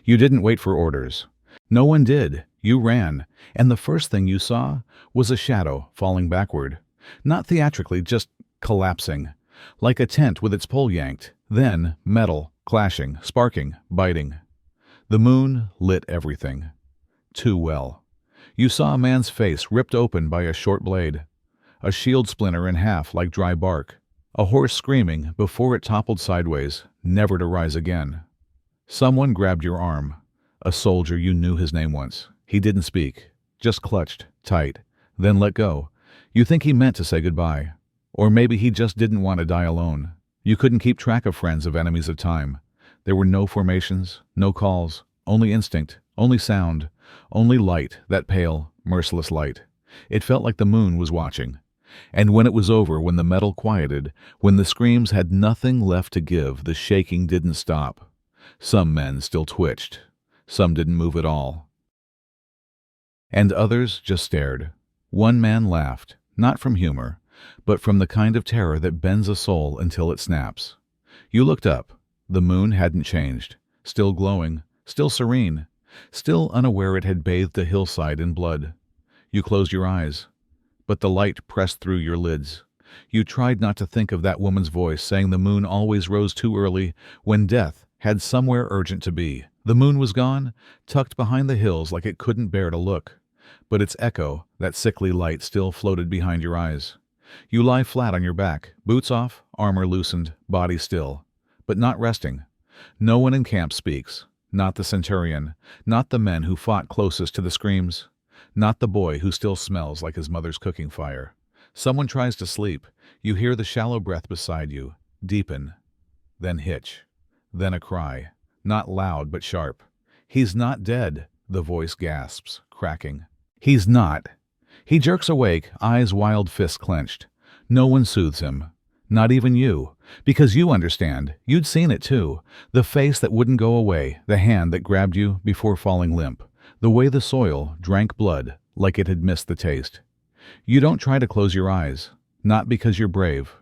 You didn't wait for orders. No one did. You ran, and the first thing you saw was a shadow falling backward. Not theatrically, just collapsing. Like a tent with its pole yanked. Then metal, clashing, sparking, biting. The moon lit everything. Too well. You saw a man's face ripped open by a short blade. A shield splinter in half like dry bark. A horse screaming before it toppled sideways, never to rise again. Someone grabbed your arm. A soldier you knew his name once. He didn't speak, just clutched, tight, then let go. You think he meant to say goodbye. Or maybe he just didn't want to die alone. You couldn't keep track of friends, of enemies, of time. There were no formations, no calls, only instinct, only sound, only light, that pale, merciless light. It felt like the moon was watching. And when it was over, when the metal quieted, when the screams had nothing left to give, the shaking didn't stop. Some men still twitched. Some didn't move at all. And others just stared. One man laughed, not from humor, but from the kind of terror that bends a soul until it snaps. You looked up. The moon hadn't changed. Still glowing, still serene, still unaware it had bathed a hillside in blood. You closed your eyes, but the light pressed through your lids. You tried not to think of that woman's voice saying the moon always rose too early when death had somewhere urgent to be. The moon was gone, tucked behind the hills like it couldn't bear to look. But its echo, that sickly light, still floated behind your eyes. You lie flat on your back, boots off, armor loosened, body still. But not resting. No one in camp speaks. Not the centurion. Not the men who fought closest to the screams. Not the boy who still smells like his mother's cooking fire. Someone tries to sleep. You hear the shallow breath beside you, deepen, then hitch, then a cry. Not loud but sharp. He's not dead, the voice gasps, cracking. He's not. He jerks awake, eyes wild, fists clenched. No one soothes him. Not even you. Because you understand. You'd seen it too. The face that wouldn't go away, the hand that grabbed you before falling limp. The way the soil drank blood like it had missed the taste. You don't try to close your eyes. Not because you're brave,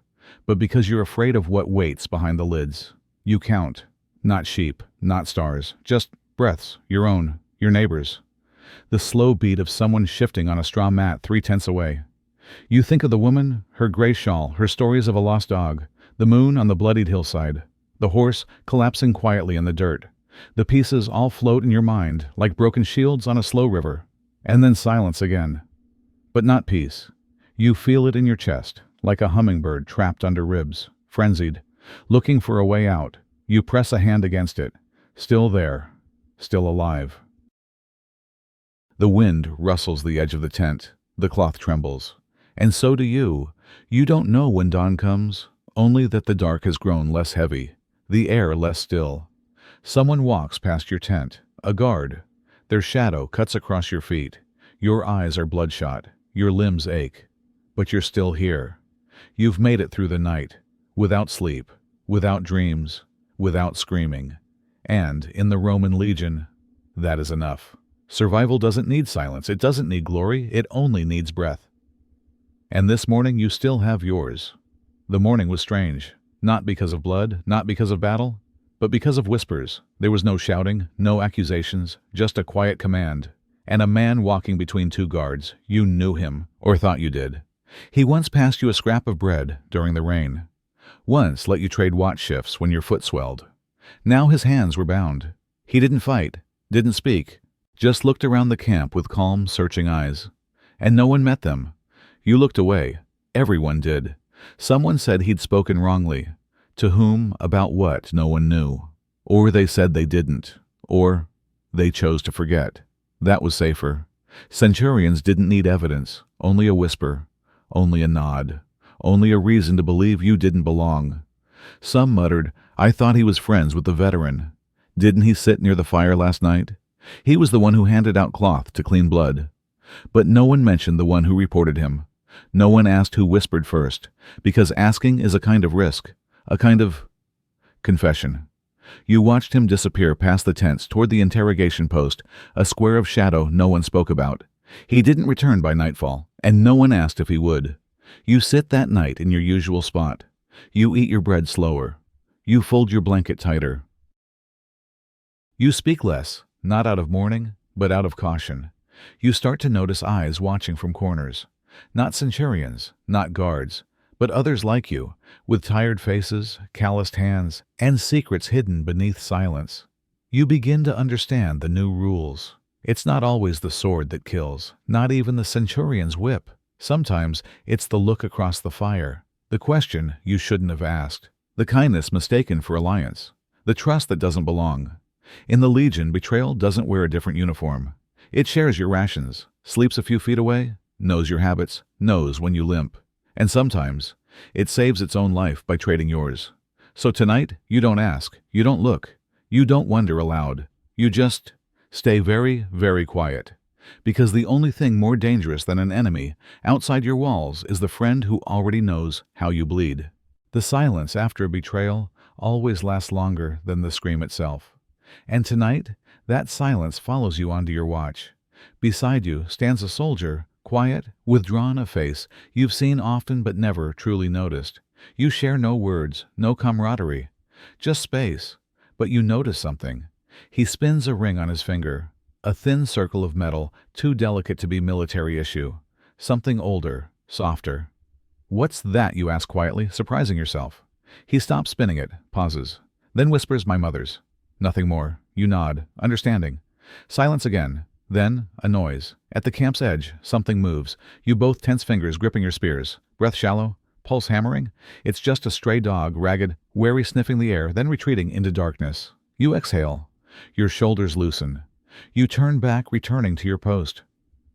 but because you're afraid of what waits behind the lids. You count. Not sheep, not stars, just breaths, your own, your neighbor's. The slow beat of someone shifting on a straw mat 3/10 away. You think of the woman, her gray shawl, her stories of a lost dog, the moon on the bloodied hillside, the horse collapsing quietly in the dirt. The pieces all float in your mind like broken shields on a slow river, and then silence again. But not peace. You feel it in your chest, like a hummingbird trapped under ribs, frenzied, looking for a way out. You press a hand against it, still there, still alive. The wind rustles the edge of the tent, the cloth trembles. And so do you. You don't know when dawn comes, only that the dark has grown less heavy, the air less still. Someone walks past your tent, a guard. Their shadow cuts across your feet. Your eyes are bloodshot, your limbs ache. But you're still here. You've made it through the night, without sleep, without dreams, without screaming. And, in the Roman legion, that is enough. Survival doesn't need silence, it doesn't need glory, it only needs breath. And this morning you still have yours. The morning was strange, not because of blood, not because of battle, But because of whispers, there was no shouting, no accusations, just a quiet command. And a man walking between two guards. You knew him, or thought you did. He once passed you a scrap of bread during the rain. Once let you trade watch shifts when your foot swelled. Now his hands were bound. He didn't fight, didn't speak, just looked around the camp with calm, searching eyes. And no one met them. You looked away. Everyone did. Someone said he'd spoken wrongly. To whom, about what, no one knew. Or they said they didn't. Or they chose to forget. That was safer. Centurions didn't need evidence, only a whisper, only a nod, only a reason to believe you didn't belong. Some muttered, I thought he was friends with the veteran. Didn't he sit near the fire last night? He was the one who handed out cloth to clean blood. But no one mentioned the one who reported him. No one asked who whispered first, because asking is a kind of risk, a kind of confession. You watched him disappear past the tents toward the interrogation post, a square of shadow no one spoke about. He didn't return by nightfall, and no one asked if he would. You sit that night in your usual spot. You eat your bread slower. You fold your blanket tighter. You speak less, not out of mourning, but out of caution. You start to notice eyes watching from corners. Not centurions, not guards, but others like you, with tired faces, calloused hands, and secrets hidden beneath silence. You begin to understand the new rules. It's not always the sword that kills, not even the centurion's whip. Sometimes it's the look across the fire, the question you shouldn't have asked, the kindness mistaken for alliance, the trust that doesn't belong. In the Legion, betrayal doesn't wear a different uniform. It shares your rations, sleeps a few feet away, knows your habits, knows when you limp. And sometimes, it saves its own life by trading yours. So tonight, you don't ask, you don't look, you don't wonder aloud. You just stay very, very quiet. Because the only thing more dangerous than an enemy outside your walls is the friend who already knows how you bleed. The silence after a betrayal always lasts longer than the scream itself. And tonight, that silence follows you onto your watch. Beside you stands a soldier, quiet, withdrawn, a face you've seen often but never truly noticed. You share no words, no camaraderie, just space. But you notice something. He spins a ring on his finger, a thin circle of metal, too delicate to be military issue. Something older, softer. What's that, you ask quietly, surprising yourself. He stops spinning it, pauses, then whispers, my mother's. Nothing more. You nod, understanding. Silence again. Then, a noise. At the camp's edge, something moves. You both tense fingers gripping your spears. Breath shallow, pulse hammering. It's just a stray dog, ragged, wary, sniffing the air, then retreating into darkness. You exhale. Your shoulders loosen. You turn back, returning to your post.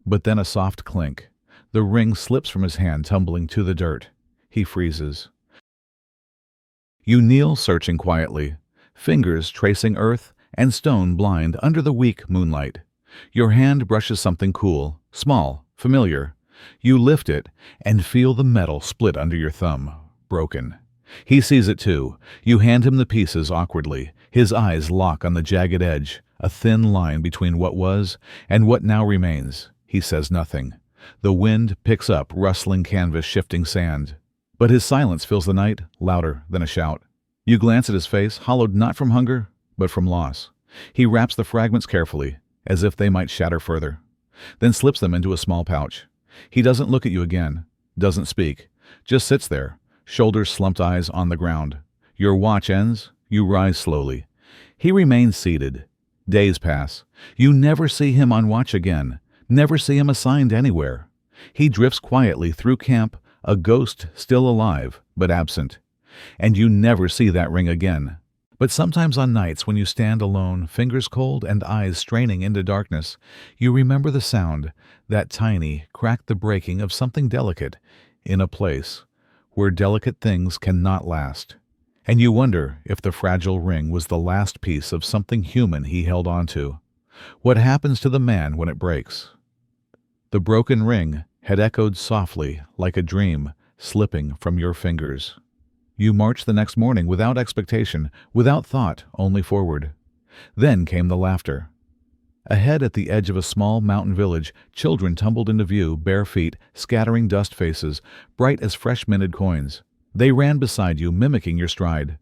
But then a soft clink. The ring slips from his hand, tumbling to the dirt. He freezes. You kneel, searching quietly, fingers tracing earth and stone blind under the weak moonlight. Your hand brushes something cool, small, familiar. You lift it and feel the metal split under your thumb, broken. He sees it too. You hand him the pieces awkwardly. His eyes lock on the jagged edge, a thin line between what was and what now remains. He says nothing. The wind picks up rustling canvas, shifting sand. But his silence fills the night, louder than a shout. You glance at his face, hollowed not from hunger, but from loss. He wraps the fragments carefully, as if they might shatter further, then slips them into a small pouch. He doesn't look at you again, doesn't speak, just sits there, shoulders slumped, eyes on the ground. Your watch ends, you rise slowly. He remains seated. Days pass. You never see him on watch again, never see him assigned anywhere. He drifts quietly through camp, a ghost still alive, but absent. And you never see that ring again. But sometimes on nights when you stand alone, fingers cold and eyes straining into darkness, you remember the sound, that tiny, crack, the breaking of something delicate, in a place where delicate things cannot last. And you wonder if the fragile ring was the last piece of something human he held on to. What happens to the man when it breaks? The broken ring had echoed softly like a dream, slipping from your fingers. You marched the next morning without expectation, without thought, only forward. Then came the laughter. Ahead, at the edge of a small mountain village, children tumbled into view, bare feet, scattering dust, faces, bright as fresh minted coins. They ran beside you, mimicking your stride.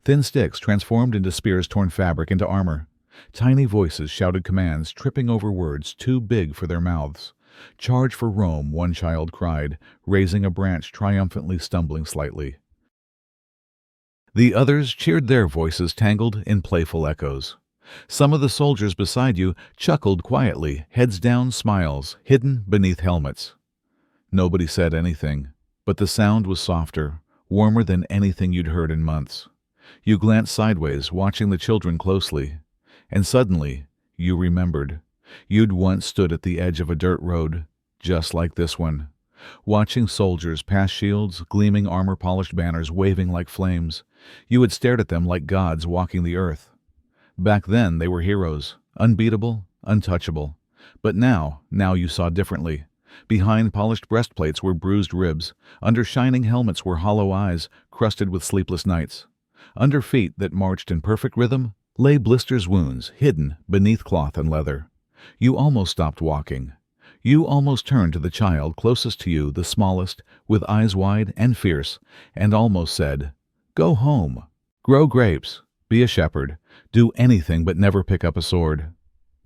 Thin sticks transformed into spears, torn fabric into armor. Tiny voices shouted commands, tripping over words too big for their mouths. "Charge for Rome," one child cried, raising a branch triumphantly, stumbling slightly. The others cheered, their voices tangled in playful echoes. Some of the soldiers beside you chuckled quietly, heads down, smiles hidden beneath helmets. Nobody said anything, but the sound was softer, warmer than anything you'd heard in months. You glanced sideways, watching the children closely, and suddenly you remembered. You'd once stood at the edge of a dirt road, just like this one, watching soldiers pass shields, gleaming armor-polished banners waving like flames. You had stared at them like gods walking the earth. Back then they were heroes, unbeatable, untouchable. But now you saw differently. Behind polished breastplates were bruised ribs. Under shining helmets were hollow eyes, crusted with sleepless nights. Under feet that marched in perfect rhythm lay blisters, wounds hidden beneath cloth and leather. You almost stopped walking. You almost turned to the child closest to you, the smallest, with eyes wide and fierce, and almost said, "Go home. Grow grapes. Be a shepherd. Do anything but never pick up a sword."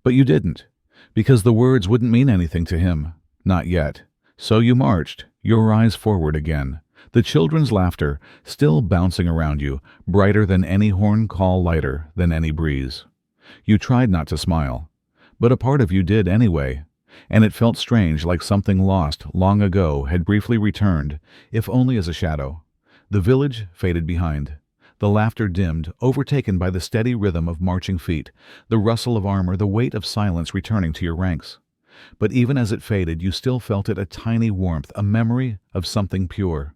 But you didn't, because the words wouldn't mean anything to him. Not yet. So you marched, your eyes forward again, the children's laughter still bouncing around you, brighter than any horn call, lighter than any breeze. You tried not to smile, but a part of you did anyway, and it felt strange, like something lost long ago had briefly returned, if only as a shadow. The village faded behind. The laughter dimmed, overtaken by the steady rhythm of marching feet, the rustle of armor, the weight of silence returning to your ranks. But even as it faded, you still felt it, a tiny warmth, a memory of something pure.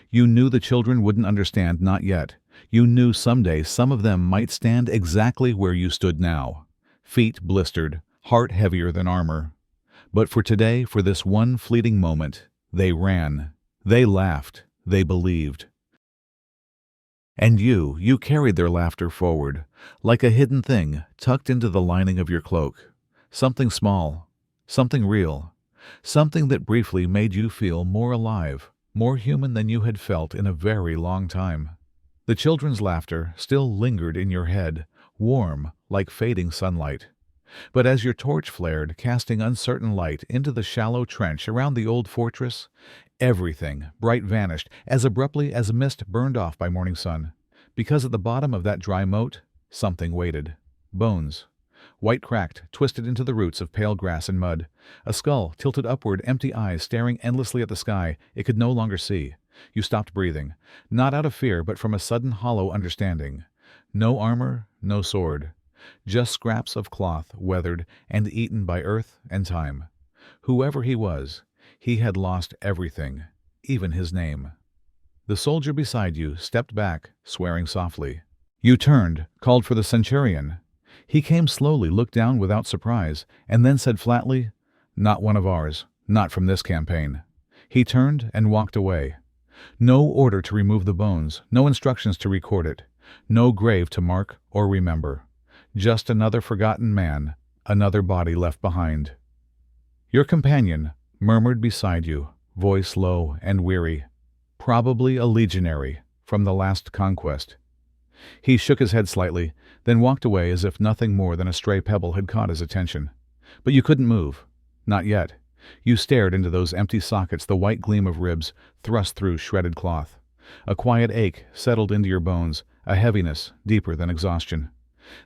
You knew the children wouldn't understand, not yet. You knew someday some of them might stand exactly where you stood now. Feet blistered, heart heavier than armor. But for today, for this one fleeting moment, they ran. They laughed. They believed. And you carried their laughter forward, like a hidden thing tucked into the lining of your cloak. Something small, something real, something that briefly made you feel more alive, more human than you had felt in a very long time. The children's laughter still lingered in your head, warm like fading sunlight. But as your torch flared, casting uncertain light into the shallow trench around the old fortress, everything bright vanished as abruptly as a mist burned off by morning sun. Because at the bottom of that dry moat, something waited. Bones. White cracked, twisted into the roots of pale grass and mud. A skull tilted upward, empty eyes staring endlessly at the sky it could no longer see. You stopped breathing, not out of fear but from a sudden hollow understanding. No armor, no sword. Just scraps of cloth, weathered and eaten by earth and time. Whoever he was, he had lost everything, even his name. The soldier beside you stepped back, swearing softly. You turned, called for the centurion. He came slowly, looked down without surprise, and then said flatly, "Not one of ours, not from this campaign." He turned and walked away. No order to remove the bones, no instructions to record it, no grave to mark or remember. Just another forgotten man, another body left behind. Your companion murmured beside you, voice low and weary, "Probably a legionary from the last conquest." He shook his head slightly, then walked away as if nothing more than a stray pebble had caught his attention. But you couldn't move. Not yet. You stared into those empty sockets, the white gleam of ribs thrust through shredded cloth. A quiet ache settled into your bones, a heaviness deeper than exhaustion.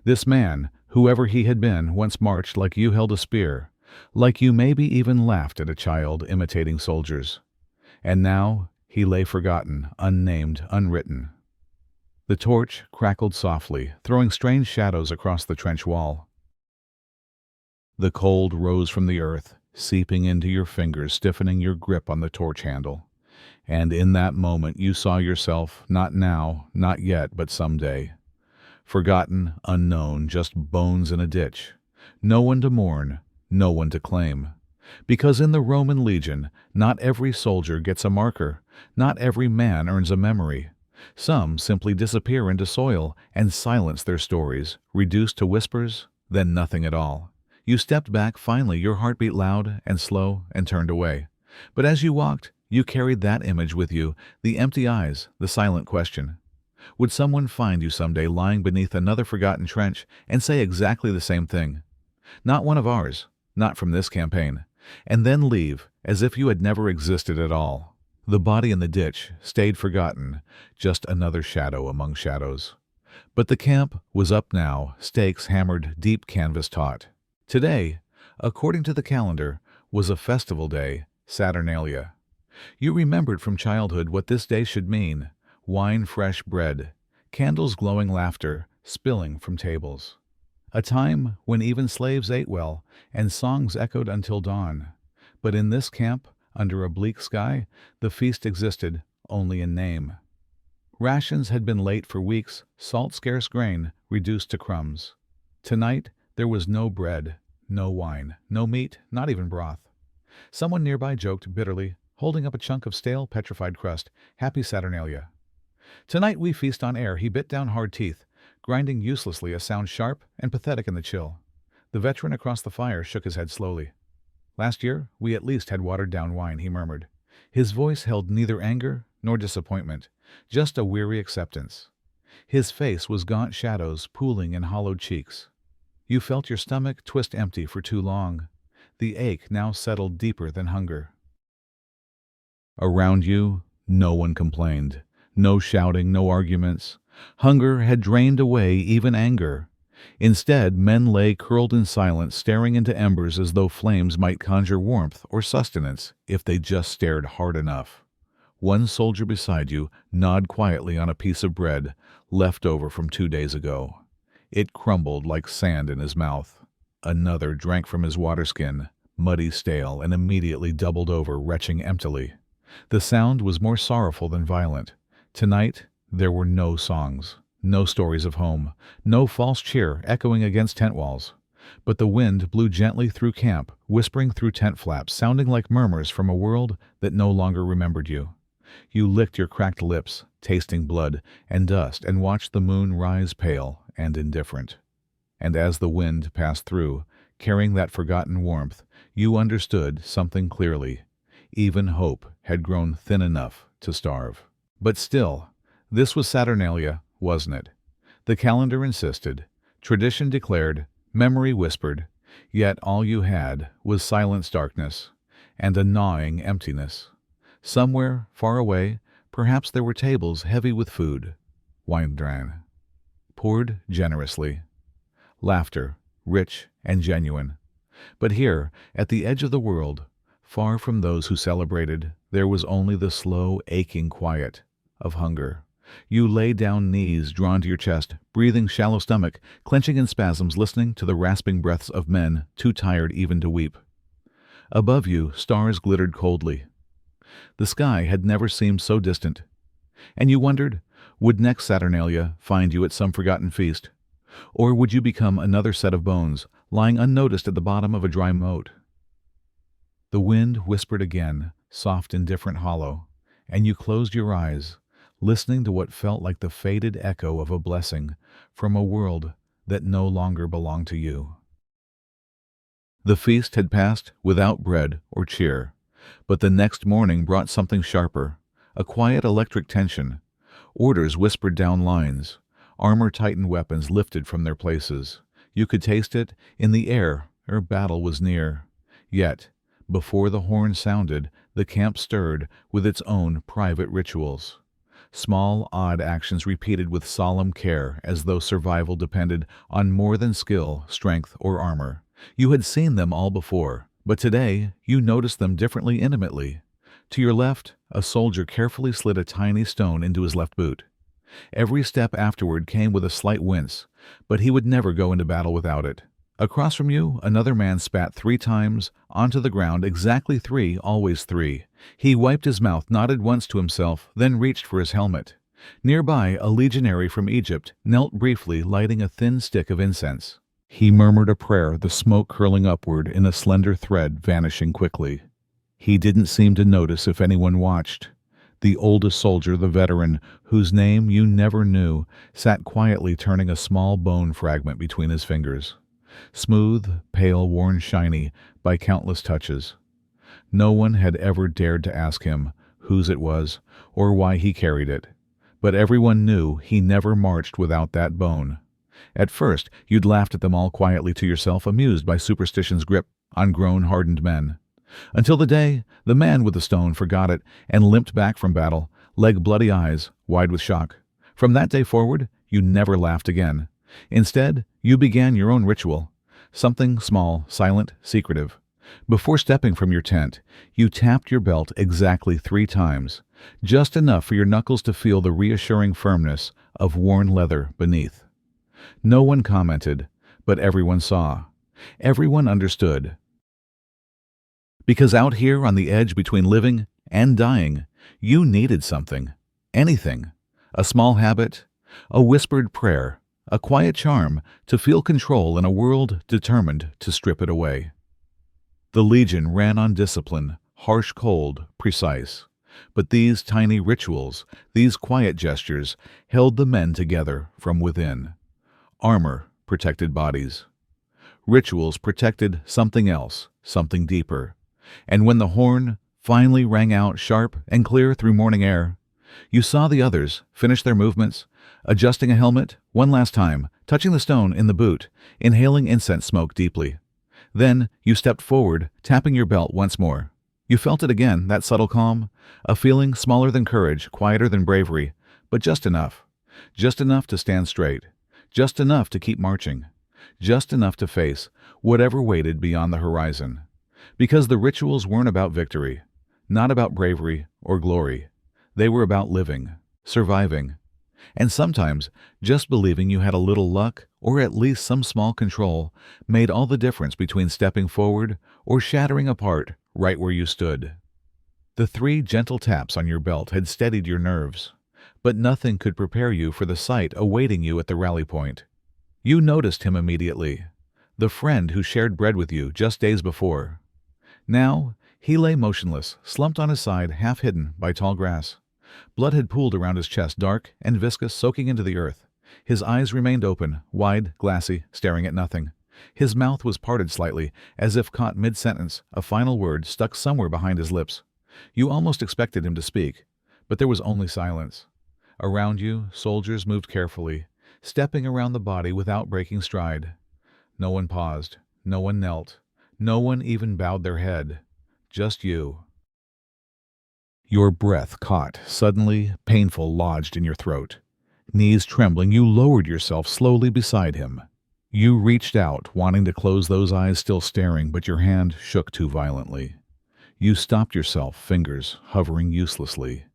This man, whoever he had been, once marched like you held a spear, like you maybe even laughed at a child imitating soldiers. And now he lay forgotten, unnamed, unwritten. The torch crackled softly, throwing strange shadows across the trench wall. The cold rose from the earth, seeping into your fingers, stiffening your grip on the torch handle. And in that moment you saw yourself, not now, not yet, but someday. Forgotten, unknown, just bones in a ditch. No one to mourn, no one to claim. Because in the Roman legion, not every soldier gets a marker, not every man earns a memory. Some simply disappear into soil and silence their stories, reduced to whispers, then nothing at all. You stepped back finally, your heartbeat loud and slow, and turned away. But as you walked, you carried that image with you, the empty eyes, the silent question. Would someone find you someday lying beneath another forgotten trench and say exactly the same thing? Not one of ours, not from this campaign, and then leave as if you had never existed at all. The body in the ditch stayed forgotten, just another shadow among shadows. But the camp was up now, stakes hammered, deep canvas taut. Today, according to the calendar, was a festival day, Saturnalia. You remembered from childhood what this day should mean: wine, fresh bread, candles, glowing laughter, spilling from tables. A time when even slaves ate well, and songs echoed until dawn. But in this camp, under a bleak sky, the feast existed only in name. Rations had been late for weeks, salt scarce, grain reduced to crumbs. Tonight there was no bread, no wine, no meat, not even broth. Someone nearby joked bitterly, holding up a chunk of stale, petrified crust. Happy Saturnalia. Tonight we feast on air. He bit down hard teeth, grinding uselessly, a sound sharp and pathetic in the chill. The veteran across the fire shook his head slowly. Last year we at least had watered-down wine, he murmured. His voice held neither anger nor disappointment, just a weary acceptance. His face was gaunt shadows pooling in hollowed cheeks. You felt your stomach twist empty for too long. The ache now settled deeper than hunger. Around you, no one complained. No shouting, no arguments. Hunger had drained away even anger. Instead, men lay curled in silence, staring into embers as though flames might conjure warmth or sustenance if they just stared hard enough. One soldier beside you gnawed quietly on a piece of bread left over from 2 days ago. It crumbled like sand in his mouth. Another drank from his water skin, muddy, stale, and immediately doubled over, retching emptily. The sound was more sorrowful than violent. Tonight, there were no songs, no stories of home, no false cheer echoing against tent walls. But the wind blew gently through camp, whispering through tent flaps, sounding like murmurs from a world that no longer remembered you. You licked your cracked lips, tasting blood and dust, and watched the moon rise pale and indifferent. And as the wind passed through, carrying that forgotten warmth, you understood something clearly. Even hope had grown thin enough to starve. But still, this was Saturnalia, wasn't it? The calendar insisted, tradition declared, memory whispered, yet all you had was silence, darkness, and a gnawing emptiness. Somewhere, far away, perhaps there were tables heavy with food, wine drawn, poured generously, laughter, rich and genuine. But here, at the edge of the world, far from those who celebrated, there was only the slow, aching quiet of hunger. You lay down, knees drawn to your chest, breathing shallow stomach, clenching in spasms, listening to the rasping breaths of men too tired even to weep. Above you, stars glittered coldly. The sky had never seemed so distant. And you wondered, would next Saturnalia find you at some forgotten feast? Or would you become another set of bones, lying unnoticed at the bottom of a dry moat? The wind whispered again, soft, indifferent, hollow, and you closed your eyes, listening to what felt like the faded echo of a blessing from a world that no longer belonged to you. The feast had passed without bread or cheer, but the next morning brought something sharper, a quiet electric tension. Orders whispered down lines, armor-tightened weapons lifted from their places. You could taste it in the air, or battle was near. Yet, before the horn sounded, the camp stirred with its own private rituals. Small, odd actions repeated with solemn care, as though survival depended on more than skill, strength, or armor. You had seen them all before, but today you noticed them differently, intimately. To your left, a soldier carefully slid a tiny stone into his left boot. Every step afterward came with a slight wince, but he would never go into battle without it. Across from you, another man spat 3 times onto the ground, exactly 3, always 3. He wiped his mouth, nodded once to himself, then reached for his helmet. Nearby, a legionary from Egypt knelt briefly, lighting a thin stick of incense. He murmured a prayer, the smoke curling upward in a slender thread, vanishing quickly. He didn't seem to notice if anyone watched. The oldest soldier, the veteran, whose name you never knew, sat quietly turning a small bone fragment between his fingers. Smooth, pale, worn shiny by countless touches. No one had ever dared to ask him whose it was or why he carried it. But everyone knew he never marched without that bone. At first, you'd laughed at them all quietly to yourself, amused by superstition's grip on grown, hardened men. Until the day the man with the stone forgot it and limped back from battle, leg bloody, eyes wide with shock. From that day forward, you never laughed again. Instead, you began your own ritual. Something small, silent, secretive. Before stepping from your tent, you tapped your belt exactly 3 times, just enough for your knuckles to feel the reassuring firmness of worn leather beneath. No one commented, but everyone saw. Everyone understood. Because out here on the edge between living and dying, you needed something. Anything. A small habit, a whispered prayer, a quiet charm to feel control in a world determined to strip it away. The Legion ran on discipline, harsh, cold, precise. But these tiny rituals, these quiet gestures, held the men together from within. Armor protected bodies. Rituals protected something else, something deeper. And when the horn finally rang out sharp and clear through morning air, you saw the others finish their movements, adjusting a helmet one last time, touching the stone in the boot, inhaling incense smoke deeply. Then you stepped forward, tapping your belt once more. You felt it again, that subtle calm, a feeling smaller than courage, quieter than bravery, but just enough. Just enough to stand straight. Just enough to keep marching. Just enough to face whatever waited beyond the horizon. Because the rituals weren't about victory, not about bravery or glory. They were about living, surviving, and sometimes just believing you had a little luck or at least some small control made all the difference between stepping forward or shattering apart right where you stood. The 3 gentle taps on your belt had steadied your nerves, but nothing could prepare you for the sight awaiting you at the rally point. You noticed him immediately, the friend who shared bread with you just days before. Now, he lay motionless, slumped on his side, half hidden by tall grass. Blood had pooled around his chest, dark and viscous, soaking into the earth. His eyes remained open, wide, glassy, staring at nothing. His mouth was parted slightly, as if caught mid-sentence, a final word stuck somewhere behind his lips. You almost expected him to speak, but there was only silence. Around you, soldiers moved carefully, stepping around the body without breaking stride. No one paused, no one knelt, no one even bowed their head. Just you. Your breath caught, suddenly, painful, lodged in your throat. Knees trembling, you lowered yourself slowly beside him. You reached out, wanting to close those eyes still staring, but your hand shook too violently. You stopped yourself, fingers hovering uselessly.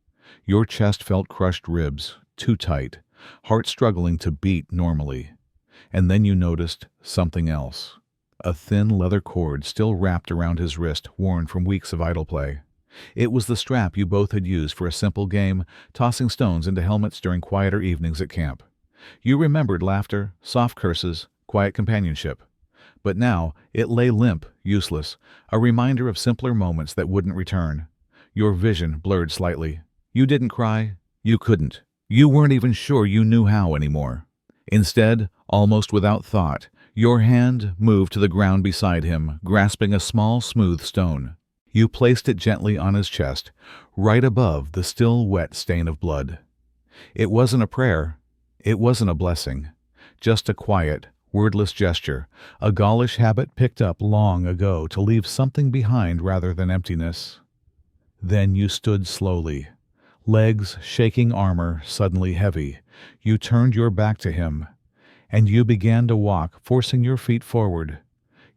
Your chest felt crushed ribs, too tight, heart struggling to beat normally. And then you noticed something else. A thin leather cord still wrapped around his wrist, worn from weeks of idle play. It was the strap you both had used for a simple game, tossing stones into helmets during quieter evenings at camp. You remembered laughter, soft curses, quiet companionship. But now it lay limp, useless, a reminder of simpler moments that wouldn't return. Your vision blurred slightly. You didn't cry. You couldn't. You weren't even sure you knew how anymore. Instead, almost without thought, your hand moved to the ground beside him, grasping a small, smooth stone. You placed it gently on his chest, right above the still wet stain of blood. It wasn't a prayer. It wasn't a blessing. Just a quiet, wordless gesture, a Gaulish habit picked up long ago to leave something behind rather than emptiness. Then you stood slowly, legs shaking, armor suddenly heavy. You turned your back to him, and you began to walk, forcing your feet forward.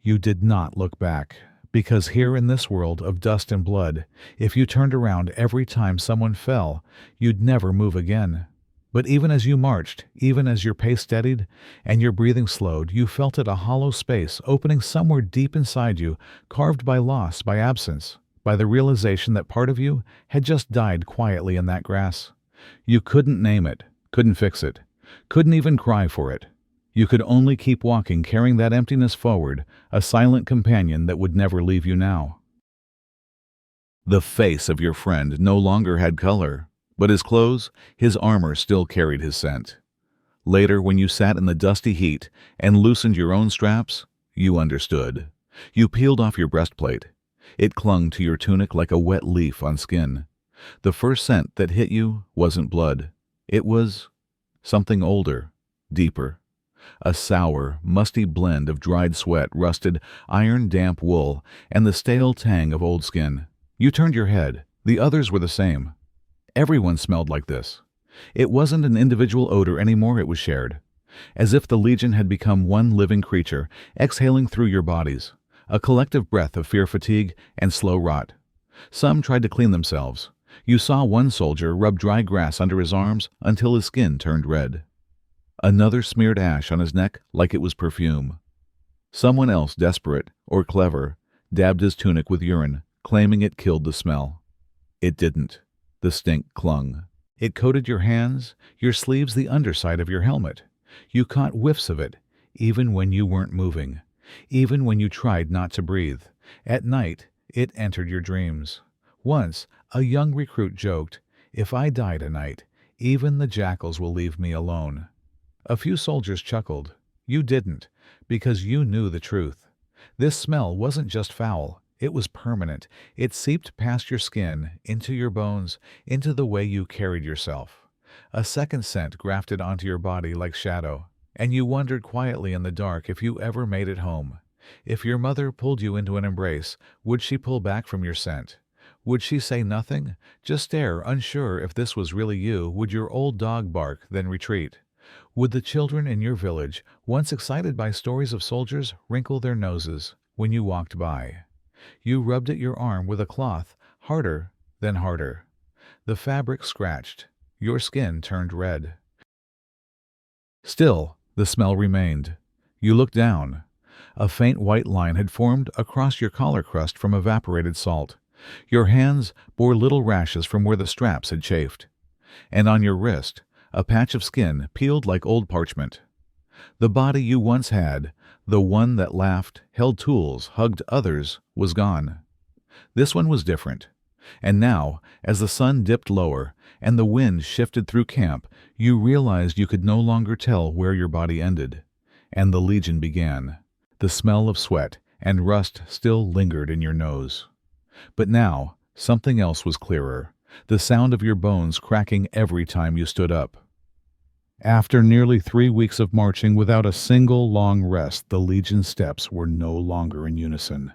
You did not look back. Because here in this world of dust and blood, if you turned around every time someone fell, you'd never move again. But even as you marched, even as your pace steadied and your breathing slowed, you felt it, a hollow space opening somewhere deep inside you, carved by loss, by absence, by the realization that part of you had just died quietly in that grass. You couldn't name it, couldn't fix it, couldn't even cry for it. You could only keep walking, carrying that emptiness forward, a silent companion that would never leave you now. The face of your friend no longer had color, but his clothes, his armor still carried his scent. Later, when you sat in the dusty heat and loosened your own straps, you understood. You peeled off your breastplate. It clung to your tunic like a wet leaf on skin. The first scent that hit you wasn't blood. It was something older, deeper. A sour, musty blend of dried sweat, rusted, iron-damp wool, and the stale tang of old skin. You turned your head. The others were the same. Everyone smelled like this. It wasn't an individual odor anymore, it was shared. As if the Legion had become one living creature, exhaling through your bodies. A collective breath of fear, fatigue, and slow rot. Some tried to clean themselves. You saw one soldier rub dry grass under his arms until his skin turned red. Another smeared ash on his neck like it was perfume. Someone else, desperate or clever, dabbed his tunic with urine, claiming it killed the smell. It didn't. The stink clung. It coated your hands, your sleeves, the underside of your helmet. You caught whiffs of it, even when you weren't moving, even when you tried not to breathe. At night, it entered your dreams. Once, a young recruit joked, "If I die tonight, even the jackals will leave me alone." A few soldiers chuckled. You didn't, because you knew the truth. This smell wasn't just foul, it was permanent. It seeped past your skin, into your bones, into the way you carried yourself. A second scent grafted onto your body like shadow, and you wondered quietly in the dark if you ever made it home. If your mother pulled you into an embrace, would she pull back from your scent? Would she say nothing? Just stare, unsure if this was really you? Would your old dog bark, then retreat? Would the children in your village, once excited by stories of soldiers, wrinkle their noses when you walked by? You rubbed at your arm with a cloth, harder, then harder. The fabric scratched. Your skin turned red. Still, the smell remained. You looked down. A faint white line had formed across your collar crust from evaporated salt. Your hands bore little rashes from where the straps had chafed. And on your wrist, a patch of skin peeled like old parchment. The body you once had, the one that laughed, held tools, hugged others, was gone. This one was different. And now, as the sun dipped lower and the wind shifted through camp, you realized you could no longer tell where your body ended. And the Legion began. The smell of sweat and rust still lingered in your nose. But now, something else was clearer. The sound of your bones cracking every time you stood up. After nearly 3 weeks of marching without a single long rest, the Legion's steps were no longer in unison.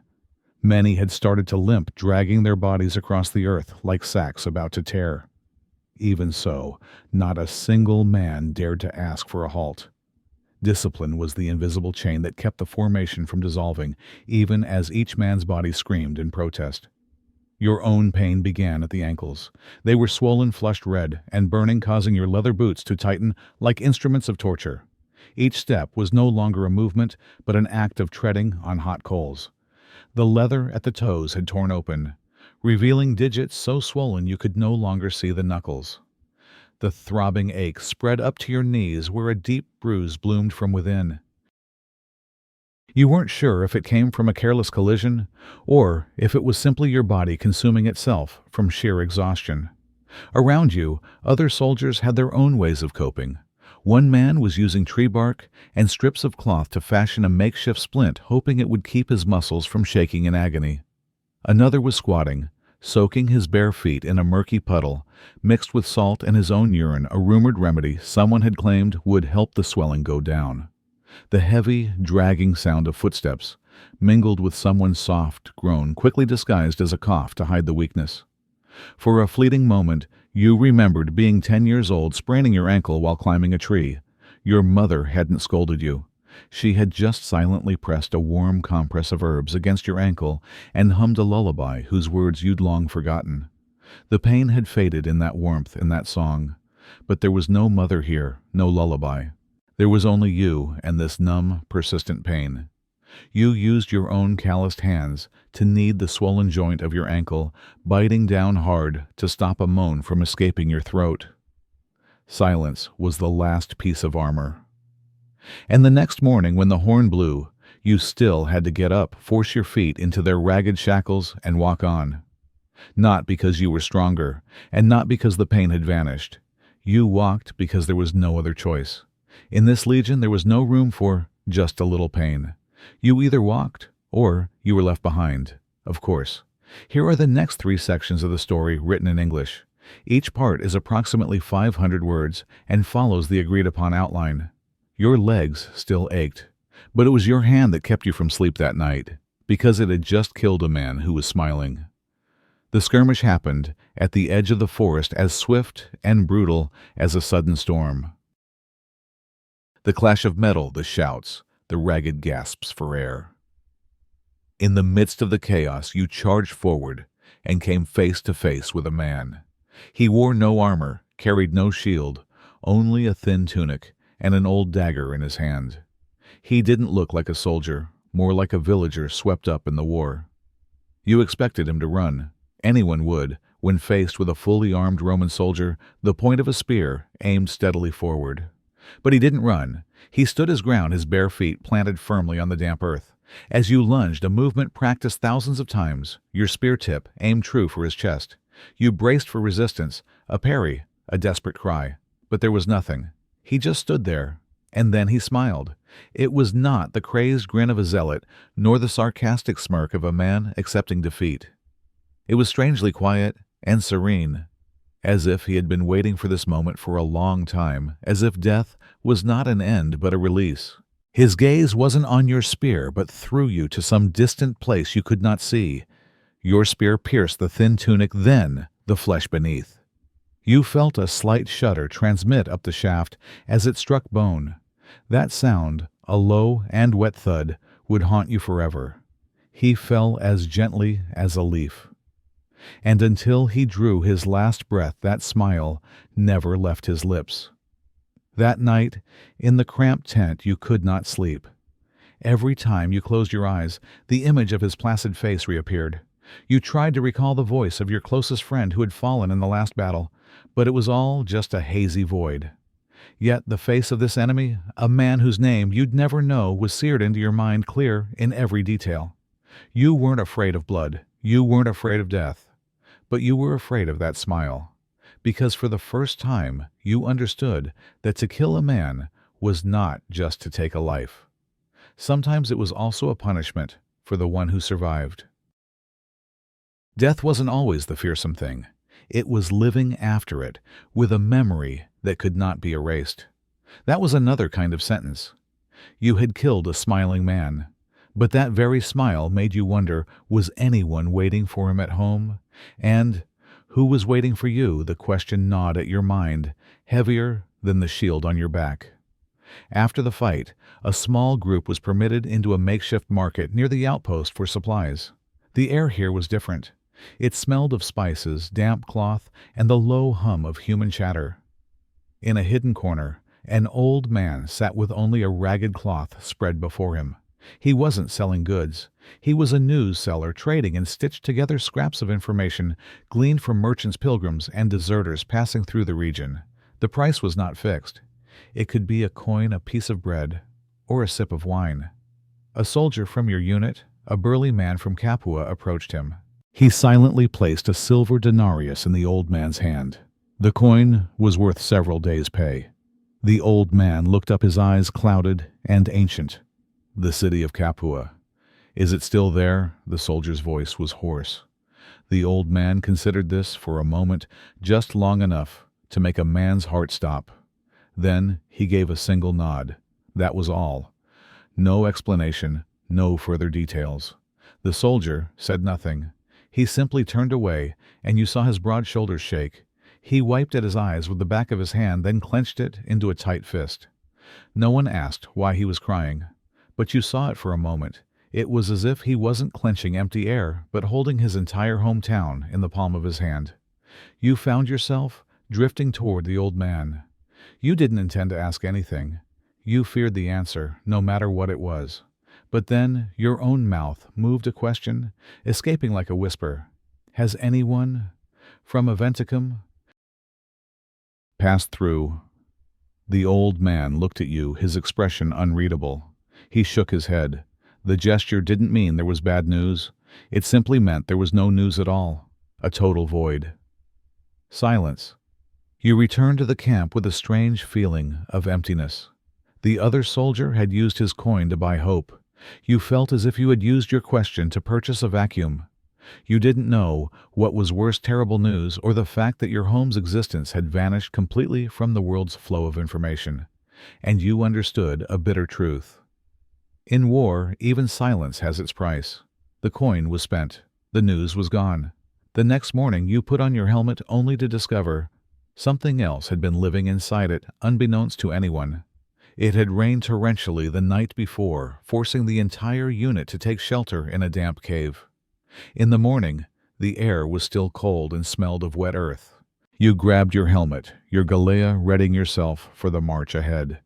Many had started to limp, dragging their bodies across the earth like sacks about to tear. Even so, not a single man dared to ask for a halt. Discipline was the invisible chain that kept the formation from dissolving, even as each man's body screamed in protest. Your own pain began at the ankles. They were swollen, flushed red, and burning, causing your leather boots to tighten like instruments of torture. Each step was no longer a movement, but an act of treading on hot coals. The leather at the toes had torn open, revealing digits so swollen you could no longer see the knuckles. The throbbing ache spread up to your knees where a deep bruise bloomed from within. You weren't sure if it came from a careless collision, or if it was simply your body consuming itself from sheer exhaustion. Around you, other soldiers had their own ways of coping. One man was using tree bark and strips of cloth to fashion a makeshift splint, hoping it would keep his muscles from shaking in agony. Another was squatting, soaking his bare feet in a murky puddle, mixed with salt and his own urine, a rumored remedy someone had claimed would help the swelling go down. The heavy, dragging sound of footsteps mingled with someone's soft groan, quickly disguised as a cough to hide the weakness. For a fleeting moment, you remembered being 10 years old, spraining your ankle while climbing a tree. Your mother hadn't scolded you. She had just silently pressed a warm compress of herbs against your ankle and hummed a lullaby whose words you'd long forgotten. The pain had faded in that warmth, in that song. But there was no mother here, no lullaby. There was only you and this numb, persistent pain. You used your own calloused hands to knead the swollen joint of your ankle, biting down hard to stop a moan from escaping your throat. Silence was the last piece of armor. And the next morning, when the horn blew, you still had to get up, force your feet into their ragged shackles, and walk on. Not because you were stronger, and not because the pain had vanished. You walked because there was no other choice. In this Legion, there was no room for just a little pain. You either walked, or you were left behind. Of course. Here are the next 3 sections of the story written in English. Each part is approximately 500 words and follows the agreed-upon outline. Your legs still ached, but it was your hand that kept you from sleep that night, because it had just killed a man who was smiling. The skirmish happened at the edge of the forest, as swift and brutal as a sudden storm. The clash of metal, the shouts, the ragged gasps for air. In the midst of the chaos, you charged forward and came face to face with a man. He wore no armor, carried no shield, only a thin tunic and an old dagger in his hand. He didn't look like a soldier, more like a villager swept up in the war. You expected him to run. Anyone would, when faced with a fully armed Roman soldier, the point of a spear aimed steadily forward. But he didn't run. He stood his ground, his bare feet planted firmly on the damp earth. As you lunged, a movement practiced thousands of times, your spear tip aimed true for his chest. You braced for resistance, a parry, a desperate cry. But there was nothing. He just stood there, and then he smiled. It was not the crazed grin of a zealot, nor the sarcastic smirk of a man accepting defeat. It was strangely quiet and serene, as if he had been waiting for this moment for a long time, as if death was not an end but a release. His gaze wasn't on your spear, but through you to some distant place you could not see. Your spear pierced the thin tunic, then the flesh beneath. You felt a slight shudder transmit up the shaft as it struck bone. That sound, a low and wet thud, would haunt you forever. He fell as gently as a leaf. And until he drew his last breath, that smile never left his lips. That night, in the cramped tent, you could not sleep. Every time you closed your eyes, the image of his placid face reappeared. You tried to recall the voice of your closest friend who had fallen in the last battle, but it was all just a hazy void. Yet the face of this enemy, a man whose name you'd never know, was seared into your mind, clear in every detail. You weren't afraid of blood. You weren't afraid of death. But you were afraid of that smile, because for the first time you understood that to kill a man was not just to take a life. Sometimes it was also a punishment for the one who survived. Death wasn't always the fearsome thing. It was living after it, with a memory that could not be erased. That was another kind of sentence. You had killed a smiling man, but that very smile made you wonder, was anyone waiting for him at home? And who was waiting for you? The question gnawed at your mind, heavier than the shield on your back. After the fight, a small group was permitted into a makeshift market near the outpost for supplies. The air here was different. It smelled of spices, damp cloth, and the low hum of human chatter. In a hidden corner, an old man sat with only a ragged cloth spread before him. He wasn't selling goods. He was a news seller, trading in stitched-together scraps of information gleaned from merchants, pilgrims, and deserters passing through the region. The price was not fixed. It could be a coin, a piece of bread, or a sip of wine. A soldier from your unit, a burly man from Capua, approached him. He silently placed a silver denarius in the old man's hand. The coin was worth several days' pay. The old man looked up, his eyes clouded and ancient. The city of Capua. Is it still there? The soldier's voice was hoarse. The old man considered this for a moment, just long enough to make a man's heart stop. Then he gave a single nod. That was all. No explanation, no further details. The soldier said nothing. He simply turned away, and you saw his broad shoulders shake. He wiped at his eyes with the back of his hand, then clenched it into a tight fist. No one asked why he was crying, but you saw it for a moment. It was as if he wasn't clenching empty air, but holding his entire hometown in the palm of his hand. You found yourself drifting toward the old man. You didn't intend to ask anything. You feared the answer, no matter what it was. But then your own mouth moved a question, escaping like a whisper. Has anyone from Aventicum passed through? The old man looked at you, his expression unreadable. He shook his head. The gesture didn't mean there was bad news. It simply meant there was no news at all. A total void. Silence. You returned to the camp with a strange feeling of emptiness. The other soldier had used his coin to buy hope. You felt as if you had used your question to purchase a vacuum. You didn't know what was worse, terrible news or the fact that your home's existence had vanished completely from the world's flow of information. And you understood a bitter truth. In war, even silence has its price. The coin was spent. The news was gone. The next morning you put on your helmet only to discover something else had been living inside it, unbeknownst to anyone. It had rained torrentially the night before, forcing the entire unit to take shelter in a damp cave. In the morning, the air was still cold and smelled of wet earth. You grabbed your helmet, your galea, readying yourself for the march ahead.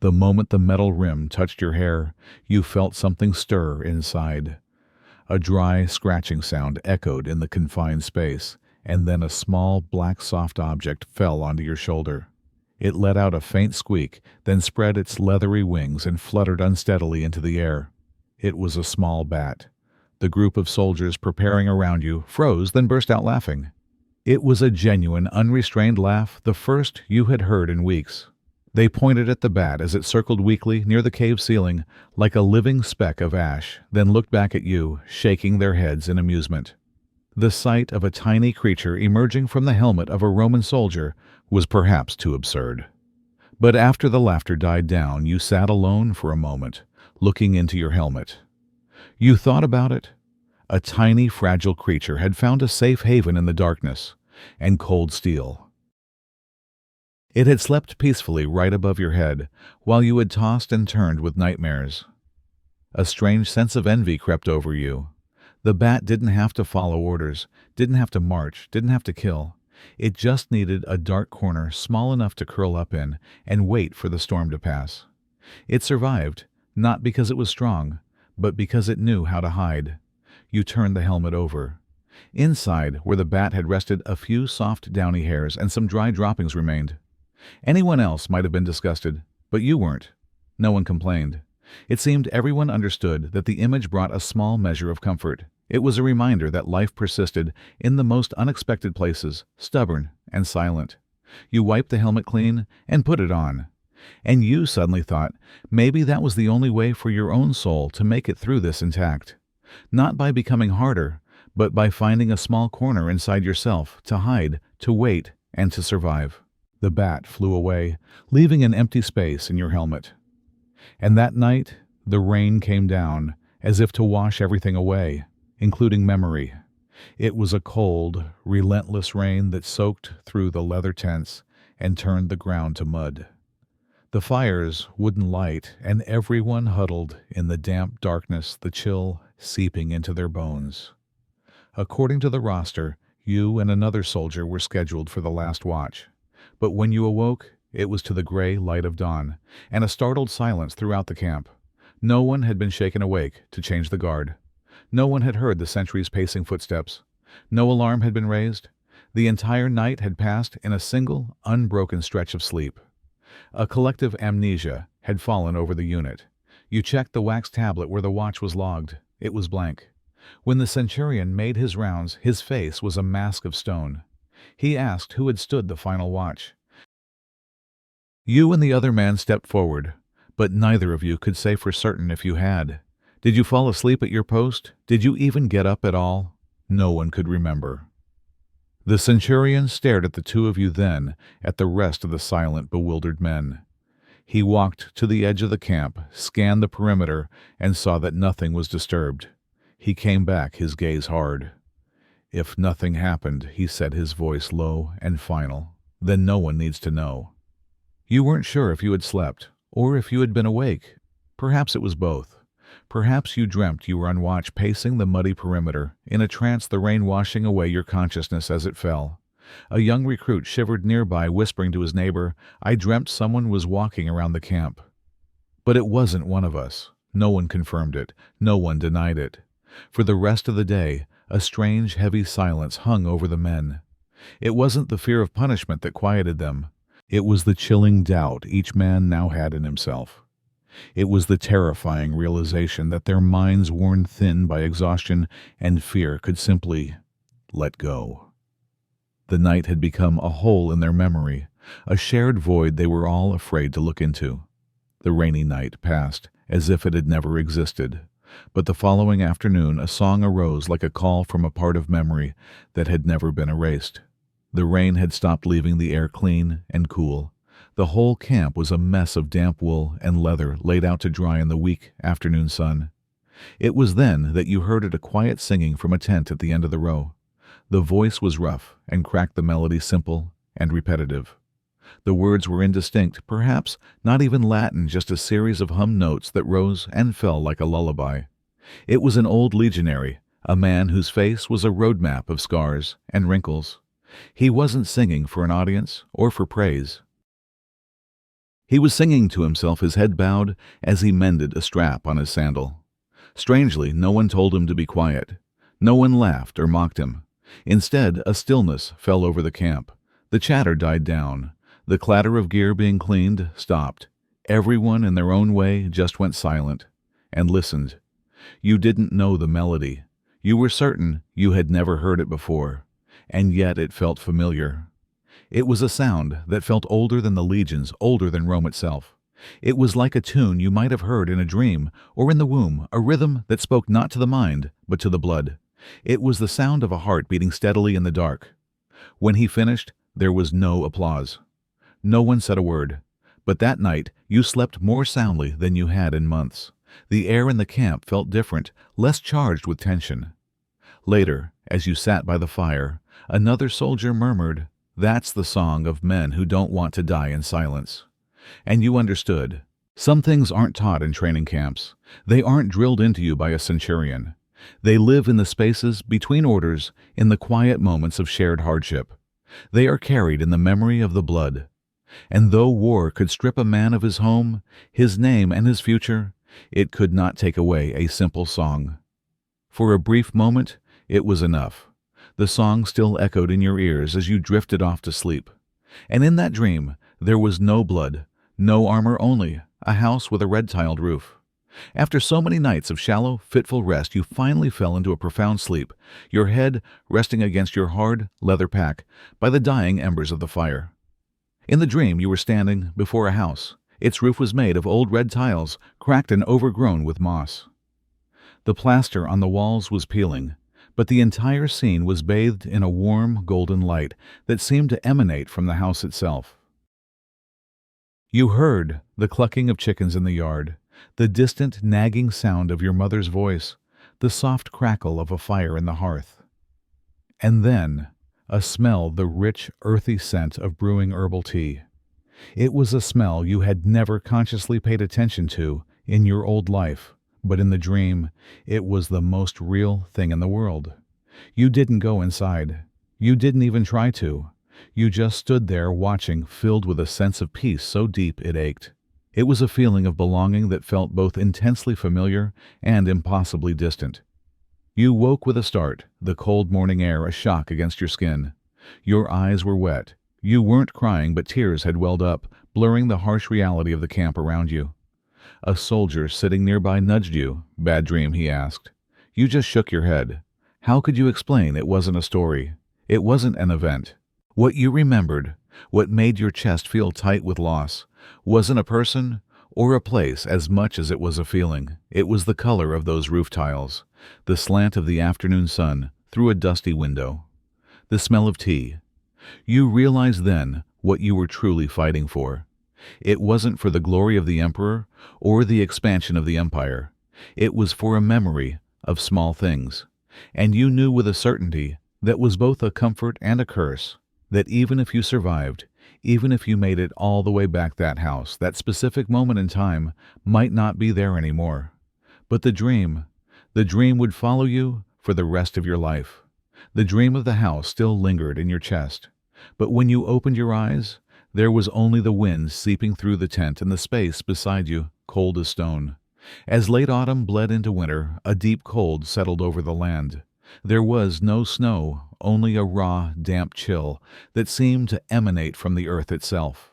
The moment the metal rim touched your hair, you felt something stir inside. A dry, scratching sound echoed in the confined space, and then a small, black, soft object fell onto your shoulder. It let out a faint squeak, then spread its leathery wings and fluttered unsteadily into the air. It was a small bat. The group of soldiers preparing around you froze, then burst out laughing. It was a genuine, unrestrained laugh, the first you had heard in weeks. They pointed at the bat as it circled weakly near the cave ceiling, like a living speck of ash, then looked back at you, shaking their heads in amusement. The sight of a tiny creature emerging from the helmet of a Roman soldier was perhaps too absurd. But after the laughter died down, you sat alone for a moment, looking into your helmet. You thought about it. A tiny, fragile creature had found a safe haven in the darkness and cold steel. It had slept peacefully right above your head, while you had tossed and turned with nightmares. A strange sense of envy crept over you. The bat didn't have to follow orders, didn't have to march, didn't have to kill. It just needed a dark corner small enough to curl up in and wait for the storm to pass. It survived, not because it was strong, but because it knew how to hide. You turned the helmet over. Inside, where the bat had rested, a few soft downy hairs and some dry droppings remained. Anyone else might have been disgusted, but you weren't. No one complained. It seemed everyone understood that the image brought a small measure of comfort. It was a reminder that life persisted in the most unexpected places, stubborn and silent. You wiped the helmet clean and put it on. And you suddenly thought maybe that was the only way for your own soul to make it through this intact. Not by becoming harder, but by finding a small corner inside yourself to hide, to wait, and to survive. The bat flew away, leaving an empty space in your helmet. And that night, the rain came down, as if to wash everything away, including memory. It was a cold, relentless rain that soaked through the leather tents and turned the ground to mud. The fires wouldn't light, and everyone huddled in the damp darkness, the chill seeping into their bones. According to the roster, you and another soldier were scheduled for the last watch. But when you awoke, it was to the gray light of dawn, and a startled silence throughout the camp. No one had been shaken awake to change the guard. No one had heard the sentry's pacing footsteps. No alarm had been raised. The entire night had passed in a single, unbroken stretch of sleep. A collective amnesia had fallen over the unit. You checked the wax tablet where the watch was logged. It was blank. When the centurion made his rounds, his face was a mask of stone. He asked who had stood the final watch. You and the other man stepped forward, but neither of you could say for certain if you had. Did you fall asleep at your post? Did you even get up at all? No one could remember. The centurion stared at the two of you, then at the rest of the silent, bewildered men. He walked to the edge of the camp, scanned the perimeter, and saw that nothing was disturbed. He came back, his gaze hard. "If nothing happened," he said, his voice low and final, "then no one needs to know." You weren't sure if you had slept, or if you had been awake. Perhaps it was both. Perhaps you dreamt you were on watch, pacing the muddy perimeter, in a trance, the rain washing away your consciousness as it fell. A young recruit shivered nearby, whispering to his neighbor, "I dreamt someone was walking around the camp." But it wasn't one of us. No one confirmed it. No one denied it. For the rest of the day, a strange, heavy silence hung over the men. It wasn't the fear of punishment that quieted them. It was the chilling doubt each man now had in himself. It was the terrifying realization that their minds, worn thin by exhaustion and fear, could simply let go. The night had become a hole in their memory, a shared void they were all afraid to look into. The rainy night passed as if it had never existed. But the following afternoon a song arose like a call from a part of memory that had never been erased. The rain had stopped leaving the air clean and cool. The whole camp was a mess of damp wool and leather laid out to dry in the weak afternoon sun. It was then that you heard a quiet singing from a tent at the end of the row. The voice was rough and cracked, the melody simple and repetitive. The words were indistinct, perhaps not even Latin, just a series of hummed notes that rose and fell like a lullaby. It was an old legionary, a man whose face was a road map of scars and wrinkles. He wasn't singing for an audience or for praise. He was singing to himself, his head bowed as he mended a strap on his sandal. Strangely, no one told him to be quiet. No one laughed or mocked him. Instead, a stillness fell over the camp. The chatter died down. The clatter of gear being cleaned stopped. Everyone in their own way just went silent and listened. You didn't know the melody. You were certain you had never heard it before, and yet it felt familiar. It was a sound that felt older than the legions, older than Rome itself. It was like a tune you might have heard in a dream or in the womb, a rhythm that spoke not to the mind, but to the blood. It was the sound of a heart beating steadily in the dark. When he finished, there was no applause. No one said a word. But that night, you slept more soundly than you had in months. The air in the camp felt different, less charged with tension. Later, as you sat by the fire, another soldier murmured, "That's the song of men who don't want to die in silence." And you understood. Some things aren't taught in training camps. They aren't drilled into you by a centurion. They live in the spaces between orders, in the quiet moments of shared hardship. They are carried in the memory of the blood. And though war could strip a man of his home, his name, and his future, it could not take away a simple song. For a brief moment, it was enough. The song still echoed in your ears as you drifted off to sleep. And in that dream, there was no blood, no armor, only a house with a red-tiled roof. After so many nights of shallow, fitful rest, you finally fell into a profound sleep, your head resting against your hard leather pack by the dying embers of the fire. In the dream, you were standing before a house. Its roof was made of old red tiles, cracked and overgrown with moss. The plaster on the walls was peeling, but the entire scene was bathed in a warm, golden light that seemed to emanate from the house itself. You heard the clucking of chickens in the yard, the distant nagging sound of your mother's voice, the soft crackle of a fire in the hearth. And then a smell, the rich, earthy scent of brewing herbal tea. It was a smell you had never consciously paid attention to in your old life, but in the dream, it was the most real thing in the world. You didn't go inside. You didn't even try to. You just stood there watching, filled with a sense of peace so deep it ached. It was a feeling of belonging that felt both intensely familiar and impossibly distant. You woke with a start, the cold morning air a shock against your skin. Your eyes were wet. You weren't crying, but tears had welled up, blurring the harsh reality of the camp around you. A soldier sitting nearby nudged you. "Bad dream?" he asked. You just shook your head. How could you explain it wasn't a story? It wasn't an event. What you remembered, what made your chest feel tight with loss, wasn't a person or a place as much as it was a feeling. It was the color of those roof tiles, the slant of the afternoon sun through a dusty window, the smell of tea. You realized then what you were truly fighting for. It wasn't for the glory of the emperor or the expansion of the empire. It was for a memory of small things. And you knew with a certainty that was both a comfort and a curse, that even if you survived, even if you made it all the way back, that house, that specific moment in time, might not be there anymore. But the dream would follow you for the rest of your life. The dream of the house still lingered in your chest. But when you opened your eyes, there was only the wind seeping through the tent and the space beside you, cold as stone. As late autumn bled into winter, a deep cold settled over the land. There was no snow, only a raw, damp chill that seemed to emanate from the earth itself.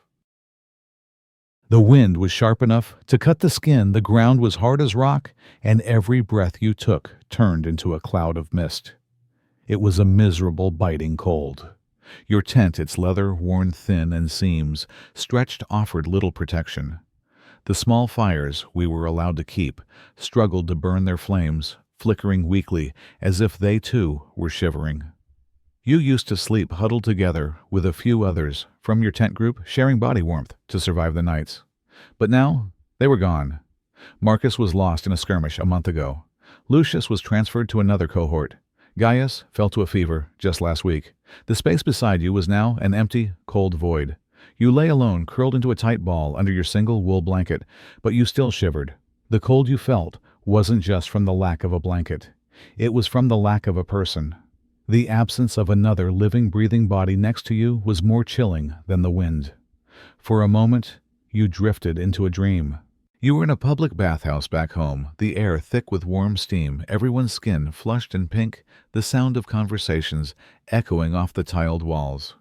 The wind was sharp enough to cut the skin, the ground was hard as rock, and every breath you took turned into a cloud of mist. It was a miserable, biting cold. Your tent, its leather worn thin and seams stretched, offered little protection. The small fires we were allowed to keep struggled to burn their flames, flickering weakly as if they too were shivering. You used to sleep huddled together with a few others from your tent group, sharing body warmth to survive the nights. But now, they were gone. Marcus was lost in a skirmish a month ago. Lucius was transferred to another cohort. Gaius fell to a fever just last week. The space beside you was now an empty, cold void. You lay alone, curled into a tight ball under your single wool blanket, but you still shivered. The cold you felt wasn't just from the lack of a blanket. It was from the lack of a person. The absence of another living, breathing body next to you was more chilling than the wind. For a moment, you drifted into a dream. You were in a public bathhouse back home, the air thick with warm steam, everyone's skin flushed and pink, the sound of conversations echoing off the tiled walls.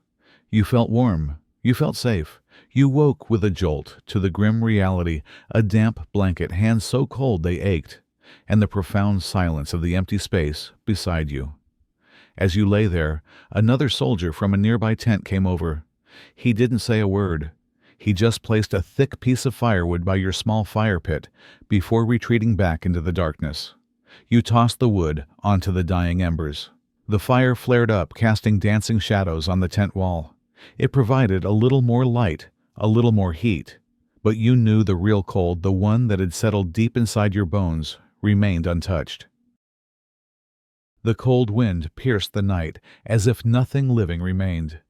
You felt warm. You felt safe. You woke with a jolt to the grim reality, a damp blanket, hands so cold they ached, and the profound silence of the empty space beside you. As you lay there, another soldier from a nearby tent came over. He didn't say a word. He just placed a thick piece of firewood by your small fire pit before retreating back into the darkness. You tossed the wood onto the dying embers. The fire flared up, casting dancing shadows on the tent wall. It provided a little more light, a little more heat, but you knew the real cold, the one that had settled deep inside your bones, remained untouched. The cold wind pierced the night as if nothing living remained.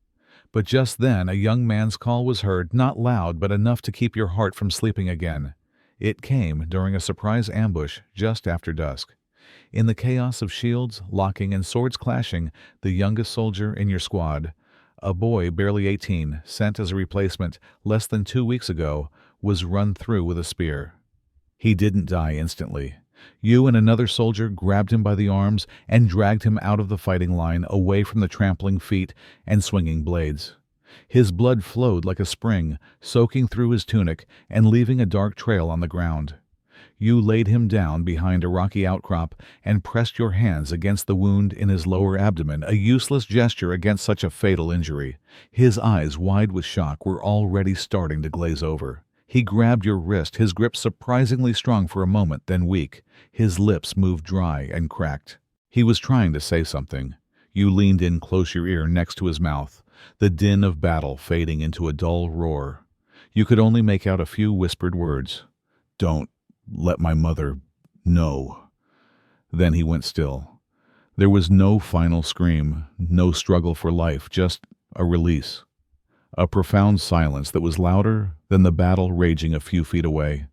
But just then a young man's call was heard, not loud but enough to keep your heart from sleeping again. It came during a surprise ambush just after dusk. In the chaos of shields locking and swords clashing, the youngest soldier in your squad, a boy barely 18, sent as a replacement less than 2 weeks ago, was run through with a spear. He didn't die instantly. You and another soldier grabbed him by the arms and dragged him out of the fighting line, away from the trampling feet and swinging blades. His blood flowed like a spring, soaking through his tunic and leaving a dark trail on the ground. You laid him down behind a rocky outcrop and pressed your hands against the wound in his lower abdomen, a useless gesture against such a fatal injury. His eyes, wide with shock, were already starting to glaze over. He grabbed your wrist, his grip surprisingly strong for a moment, then weak. His lips moved dry and cracked. He was trying to say something. You leaned in close, your ear next to his mouth, the din of battle fading into a dull roar. You could only make out a few whispered words. "Don't let my mother know." Then he went still. There was no final scream, no struggle for life, just a release. A profound silence that was louder than the battle raging a few feet away.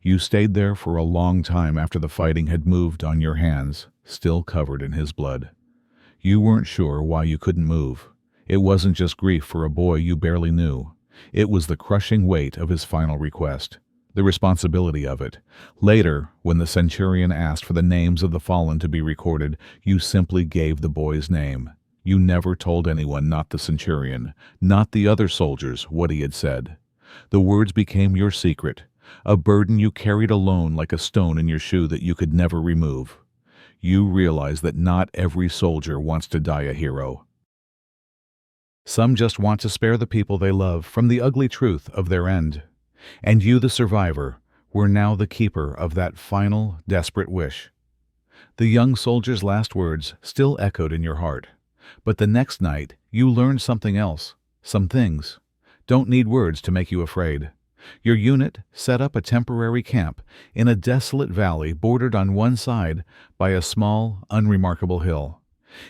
You stayed there for a long time after the fighting had moved on your hands, still covered in his blood. You weren't sure why you couldn't move. It wasn't just grief for a boy you barely knew. It was the crushing weight of his final request, the responsibility of it. Later, when the centurion asked for the names of the fallen to be recorded, you simply gave the boy's name. You never told anyone, not the centurion, not the other soldiers, what he had said. The words became your secret, a burden you carried alone like a stone in your shoe that you could never remove. You realized that not every soldier wants to die a hero. Some just want to spare the people they love from the ugly truth of their end. And you, the survivor, were now the keeper of that final, desperate wish. The young soldier's last words still echoed in your heart. But the next night, you learned something else. Some things don't need words to make you afraid. Your unit set up a temporary camp in a desolate valley bordered on one side by a small, unremarkable hill.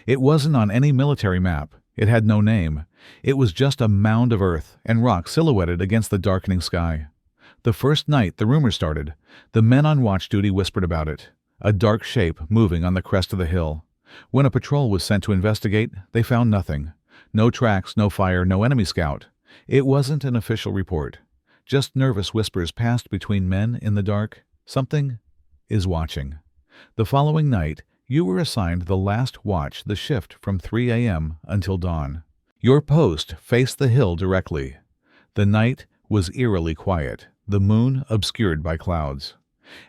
It wasn't on any military map. It had no name. It was just a mound of earth and rock silhouetted against the darkening sky. The first night the rumor started, the men on watch duty whispered about it, a dark shape moving on the crest of the hill. When a patrol was sent to investigate, they found nothing. No tracks, no fire, no enemy scout. It wasn't an official report. Just nervous whispers passed between men in the dark. Something is watching. The following night, you were assigned the last watch, the shift from 3 a.m. until dawn. Your post faced the hill directly. The night was eerily quiet, the moon obscured by clouds.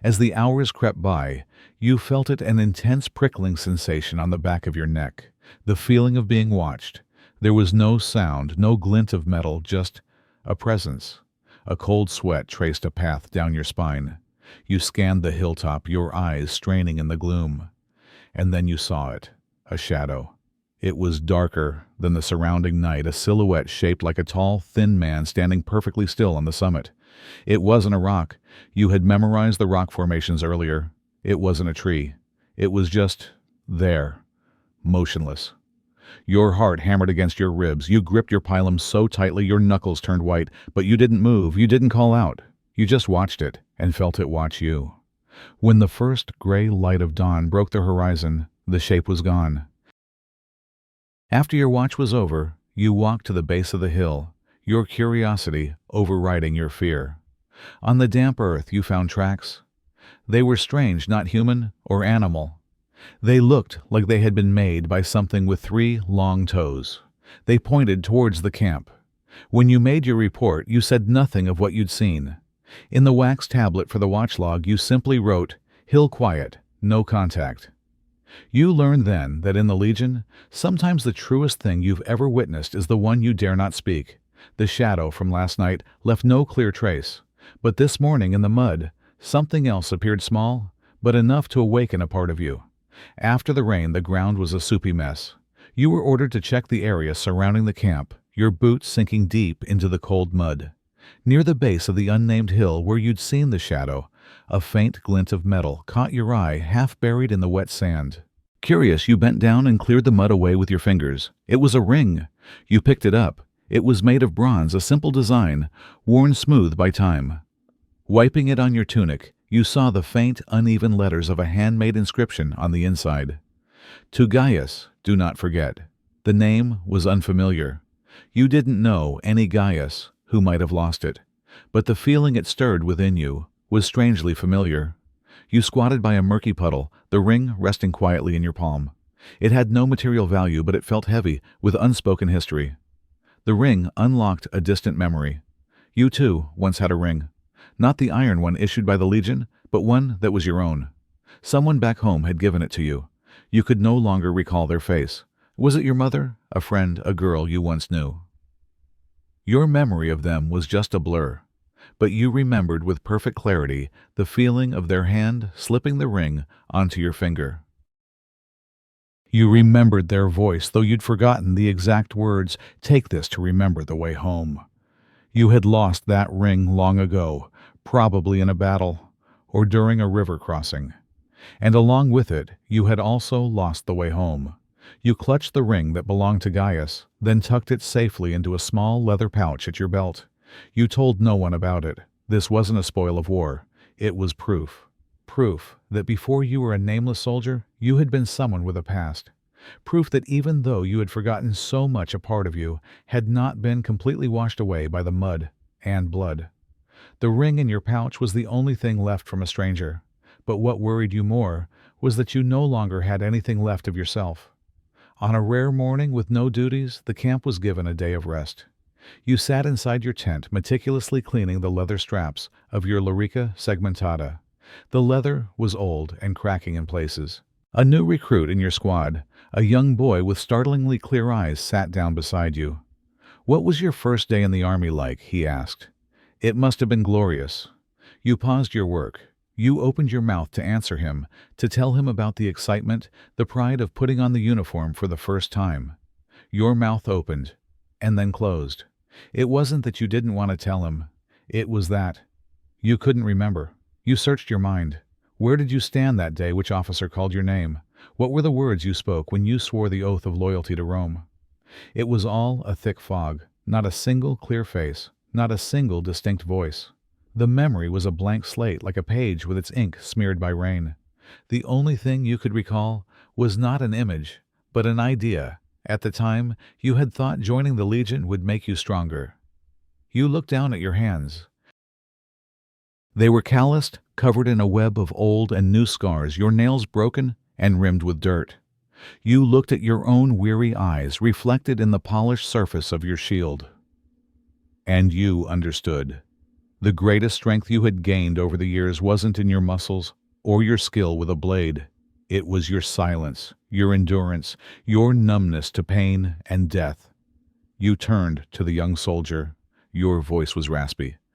As the hours crept by, you felt it, an intense prickling sensation on the back of your neck, the feeling of being watched. There was no sound, no glint of metal, just a presence. A cold sweat traced a path down your spine. You scanned the hilltop, your eyes straining in the gloom. And then you saw it, a shadow. It was darker than the surrounding night, a silhouette shaped like a tall, thin man standing perfectly still on the summit. It wasn't a rock. You had memorized the rock formations earlier. It wasn't a tree. It was just there, motionless. Your heart hammered against your ribs. You gripped your pilum so tightly your knuckles turned white, but you didn't move. You didn't call out. You just watched it and felt it watch you. When the first gray light of dawn broke the horizon, the shape was gone. After your watch was over, you walked to the base of the hill, your curiosity overriding your fear. On the damp earth you found tracks. They were strange, not human or animal. They looked like they had been made by something with 3 long toes. They pointed towards the camp. When you made your report, you said nothing of what you'd seen. In the wax tablet for the watch log, you simply wrote, "Hill quiet, no contact." You learned then that in the Legion, sometimes the truest thing you've ever witnessed is the one you dare not speak. The shadow from last night left no clear trace, but this morning in the mud, something else appeared small, but enough to awaken a part of you. After the rain, the ground was a soupy mess. You were ordered to check the area surrounding the camp, your boots sinking deep into the cold mud. Near the base of the unnamed hill where you'd seen the shadow, a faint glint of metal caught your eye, half buried in the wet sand. Curious, you bent down and cleared the mud away with your fingers. It was a ring. You picked it up. It was made of bronze, a simple design, worn smooth by time. Wiping it on your tunic, you saw the faint, uneven letters of a handmade inscription on the inside. To Gaius, do not forget. The name was unfamiliar. You didn't know any Gaius who might have lost it, but the feeling it stirred within you was strangely familiar. You squatted by a murky puddle, the ring resting quietly in your palm. It had no material value, but it felt heavy, with unspoken history. The ring unlocked a distant memory. You too once had a ring. Not the iron one issued by the Legion, but one that was your own. Someone back home had given it to you. You could no longer recall their face. Was it your mother, a friend, a girl you once knew? Your memory of them was just a blur, but you remembered with perfect clarity the feeling of their hand slipping the ring onto your finger. You remembered their voice, though you'd forgotten the exact words, "Take this to remember the way home." You had lost that ring long ago, probably in a battle or during a river crossing. And along with it, you had also lost the way home. You clutched the ring that belonged to Gaius, then tucked it safely into a small leather pouch at your belt. You told no one about it. This wasn't a spoil of war. It was proof. Proof that before you were a nameless soldier, you had been someone with a past. Proof that even though you had forgotten so much a part of you, had not been completely washed away by the mud and blood. The ring in your pouch was the only thing left from a stranger. But what worried you more was that you no longer had anything left of yourself. On a rare morning with no duties, the camp was given a day of rest. You sat inside your tent, meticulously cleaning the leather straps of your Lorica Segmentata. The leather was old and cracking in places. A new recruit in your squad, a young boy with startlingly clear eyes, sat down beside you. "What was your first day in the army like?" he asked. "It must have been glorious." You paused your work. You opened your mouth to answer him, to tell him about the excitement, the pride of putting on the uniform for the first time. Your mouth opened, and then closed. It wasn't that you didn't want to tell him. It was that you couldn't remember. You searched your mind. Where did you stand that day? Which officer called your name? What were the words you spoke when you swore the oath of loyalty to Rome? It was all a thick fog, not a single clear face, not a single distinct voice. The memory was a blank slate, like a page with its ink smeared by rain. The only thing you could recall was not an image, but an idea. At the time, you had thought joining the Legion would make you stronger. You looked down at your hands. They were calloused, covered in a web of old and new scars, your nails broken and rimmed with dirt. You looked at your own weary eyes, reflected in the polished surface of your shield. And you understood. The greatest strength you had gained over the years wasn't in your muscles or your skill with a blade. It was your silence, your endurance, your numbness to pain and death. You turned to the young soldier. Your voice was raspy.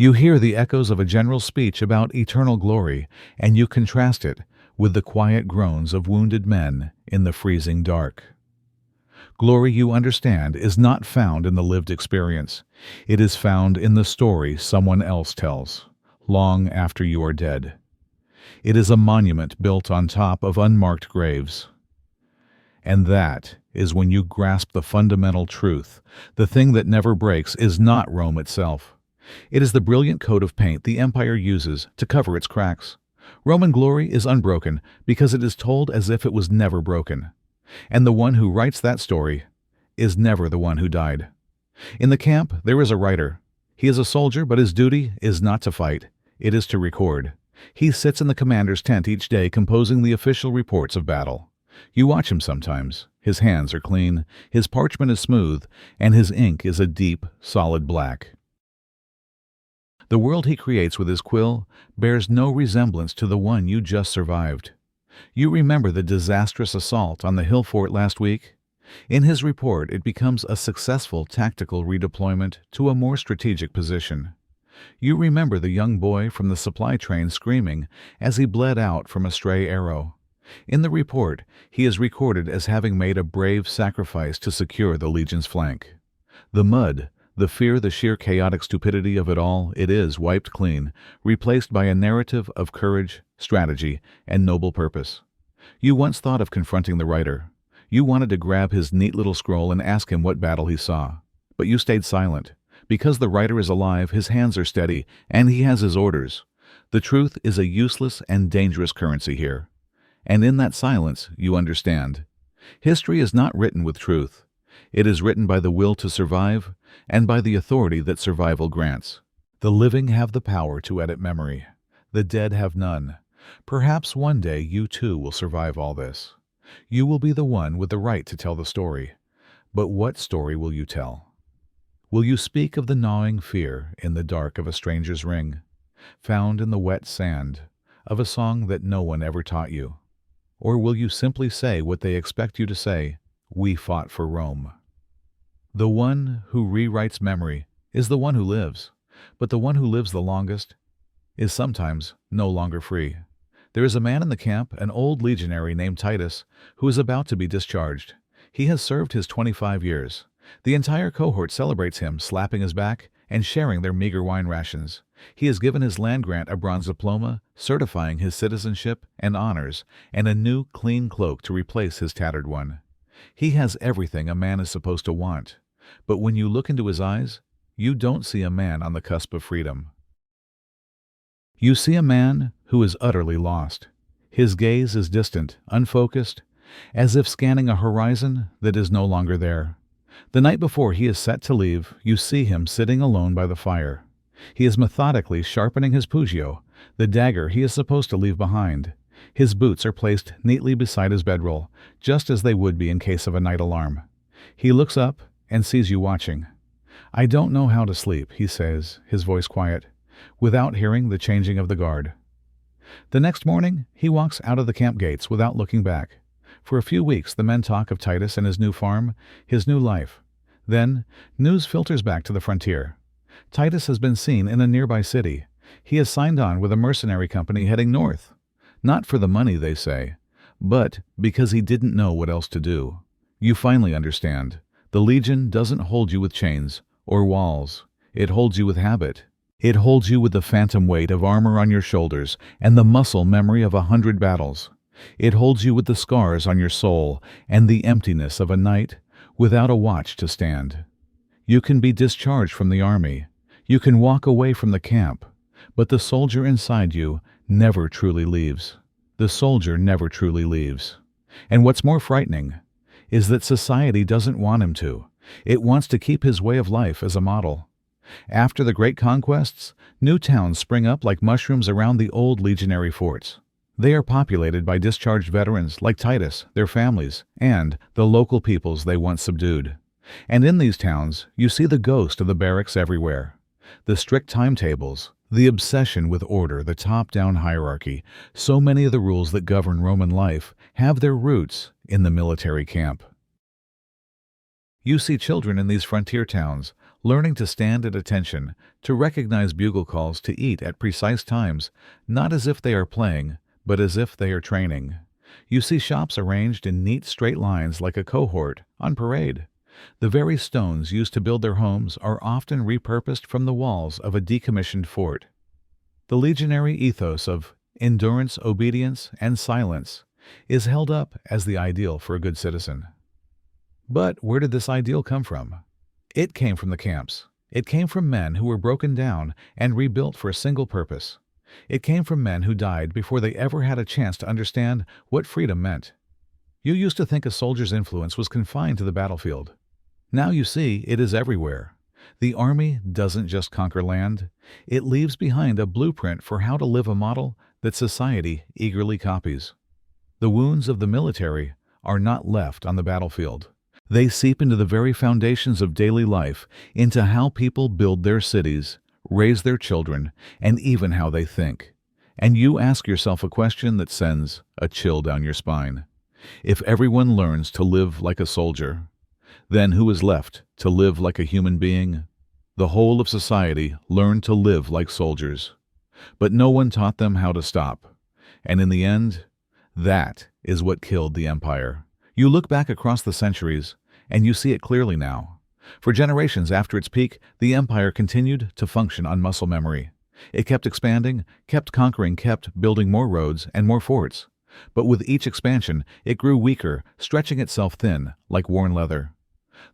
You hear the echoes of a general speech about eternal glory, and you contrast it with the quiet groans of wounded men in the freezing dark. Glory, you understand, is not found in the lived experience. It is found in the story someone else tells, long after you are dead. It is a monument built on top of unmarked graves. And that is when you grasp the fundamental truth. The thing that never breaks is not Rome itself. It is the brilliant coat of paint the empire uses to cover its cracks. Roman glory is unbroken because it is told as if it was never broken. And the one who writes that story is never the one who died. In the camp, there is a writer. He is a soldier, but his duty is not to fight. It is to record. He sits in the commander's tent each day composing the official reports of battle. You watch him sometimes. His hands are clean, his parchment is smooth, and his ink is a deep, solid black. The world he creates with his quill bears no resemblance to the one you just survived. You remember the disastrous assault on the hill fort last week? In his report, it becomes a successful tactical redeployment to a more strategic position. You remember the young boy from the supply train screaming as he bled out from a stray arrow. In the report, he is recorded as having made a brave sacrifice to secure the Legion's flank. The mud, the fear, the sheer chaotic stupidity of it all, it is wiped clean, replaced by a narrative of courage, strategy, and noble purpose. You once thought of confronting the writer. You wanted to grab his neat little scroll and ask him what battle he saw. But you stayed silent. Because the writer is alive, his hands are steady, and he has his orders. The truth is a useless and dangerous currency here. And in that silence, you understand. History is not written with truth. It is written by the will to survive and by the authority that survival grants. The living have the power to edit memory. The dead have none. Perhaps one day you too will survive all this. You will be the one with the right to tell the story. But what story will you tell? Will you speak of the gnawing fear in the dark of a stranger's ring, found in the wet sand, of a song that no one ever taught you? Or will you simply say what they expect you to say, "We fought for Rome"? The one who rewrites memory is the one who lives, but the one who lives the longest is sometimes no longer free. There is a man in the camp, an old legionary named Titus, who is about to be discharged. He has served his 25 years. The entire cohort celebrates him, slapping his back and sharing their meager wine rations. He has given his land grant a bronze diploma, certifying his citizenship and honors, and a new, clean cloak to replace his tattered one. He has everything a man is supposed to want. But when you look into his eyes, you don't see a man on the cusp of freedom. You see a man who is utterly lost. His gaze is distant, unfocused, as if scanning a horizon that is no longer there. The night before he is set to leave, you see him sitting alone by the fire. He is methodically sharpening his pugio, the dagger he is supposed to leave behind. His boots are placed neatly beside his bedroll, just as they would be in case of a night alarm. He looks up and sees you watching. "I don't know how to sleep," he says, his voice quiet, without hearing the changing of the guard. The next morning, he walks out of the camp gates without looking back. For a few weeks, the men talk of Titus and his new farm, his new life. Then, news filters back to the frontier. Titus has been seen in a nearby city. He has signed on with a mercenary company heading north. Not for the money, they say, but because he didn't know what else to do. You finally understand. The Legion doesn't hold you with chains or walls. It holds you with habit. It holds you with the phantom weight of armor on your shoulders and the muscle memory of 100 battles. It holds you with the scars on your soul and the emptiness of a night without a watch to stand. You can be discharged from the army. You can walk away from the camp. But the soldier inside you never truly leaves. The soldier never truly leaves. And what's more frightening is that society doesn't want him to. It wants to keep his way of life as a model. After the great conquests, new towns spring up like mushrooms around the old legionary forts. They are populated by discharged veterans like Titus, their families, and the local peoples they once subdued. And in these towns, you see the ghost of the barracks everywhere. The strict timetables, the obsession with order, the top-down hierarchy, so many of the rules that govern Roman life have their roots in the military camp. You see children in these frontier towns, learning to stand at attention, to recognize bugle calls, to eat at precise times, not as if they are playing, but as if they are training. You see shops arranged in neat straight lines like a cohort on parade. The very stones used to build their homes are often repurposed from the walls of a decommissioned fort. The legionary ethos of endurance, obedience, and silence is held up as the ideal for a good citizen. But where did this ideal come from? It came from the camps. It came from men who were broken down and rebuilt for a single purpose. It came from men who died before they ever had a chance to understand what freedom meant. You used to think a soldier's influence was confined to the battlefield. Now you see it is everywhere. The army doesn't just conquer land. It leaves behind a blueprint for how to live, a model that society eagerly copies. The wounds of the military are not left on the battlefield. They seep into the very foundations of daily life, into how people build their cities, raise their children, and even how they think. And you ask yourself a question that sends a chill down your spine. If everyone learns to live like a soldier, then who is left to live like a human being? The whole of society learned to live like soldiers. But no one taught them how to stop. And in the end, that is what killed the empire. You look back across the centuries, and you see it clearly now. For generations after its peak, the empire continued to function on muscle memory. It kept expanding, kept conquering, kept building more roads and more forts. But with each expansion, it grew weaker, stretching itself thin, like worn leather.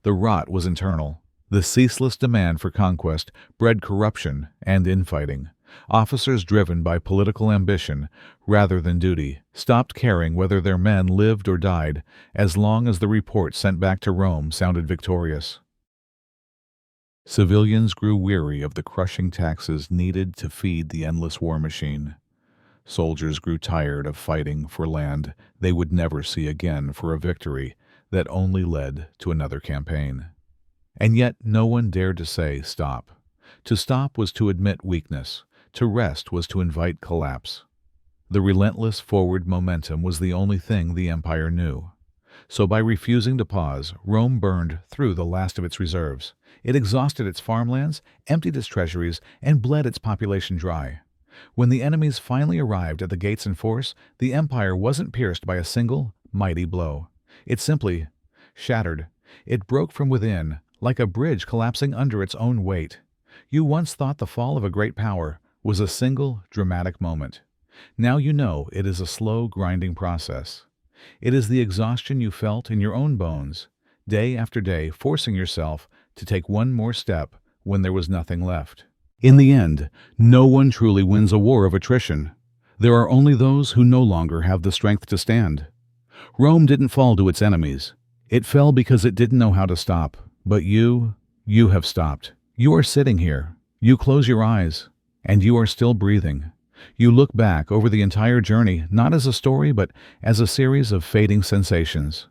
The rot was internal. The ceaseless demand for conquest bred corruption and infighting. Officers driven by political ambition rather than duty stopped caring whether their men lived or died, as long as the report sent back to Rome sounded victorious. Civilians grew weary of the crushing taxes needed to feed the endless war machine. Soldiers grew tired of fighting for land they would never see again, for a victory that only led to another campaign. And yet no one dared to say stop. To stop was to admit weakness. To rest was to invite collapse. The relentless forward momentum was the only thing the empire knew. So by refusing to pause, Rome burned through the last of its reserves. It exhausted its farmlands, emptied its treasuries, and bled its population dry. When the enemies finally arrived at the gates in force, the empire wasn't pierced by a single, mighty blow. It simply shattered. It broke from within, like a bridge collapsing under its own weight. You once thought the fall of a great power was a single, dramatic moment. Now you know it is a slow, grinding process. It is the exhaustion you felt in your own bones, day after day, forcing yourself to take one more step when there was nothing left. In the end, no one truly wins a war of attrition. There are only those who no longer have the strength to stand. Rome didn't fall to its enemies. It fell because it didn't know how to stop. But you have stopped. You are sitting here. You close your eyes, and you are still breathing. You look back over the entire journey, not as a story, but as a series of fading sensations.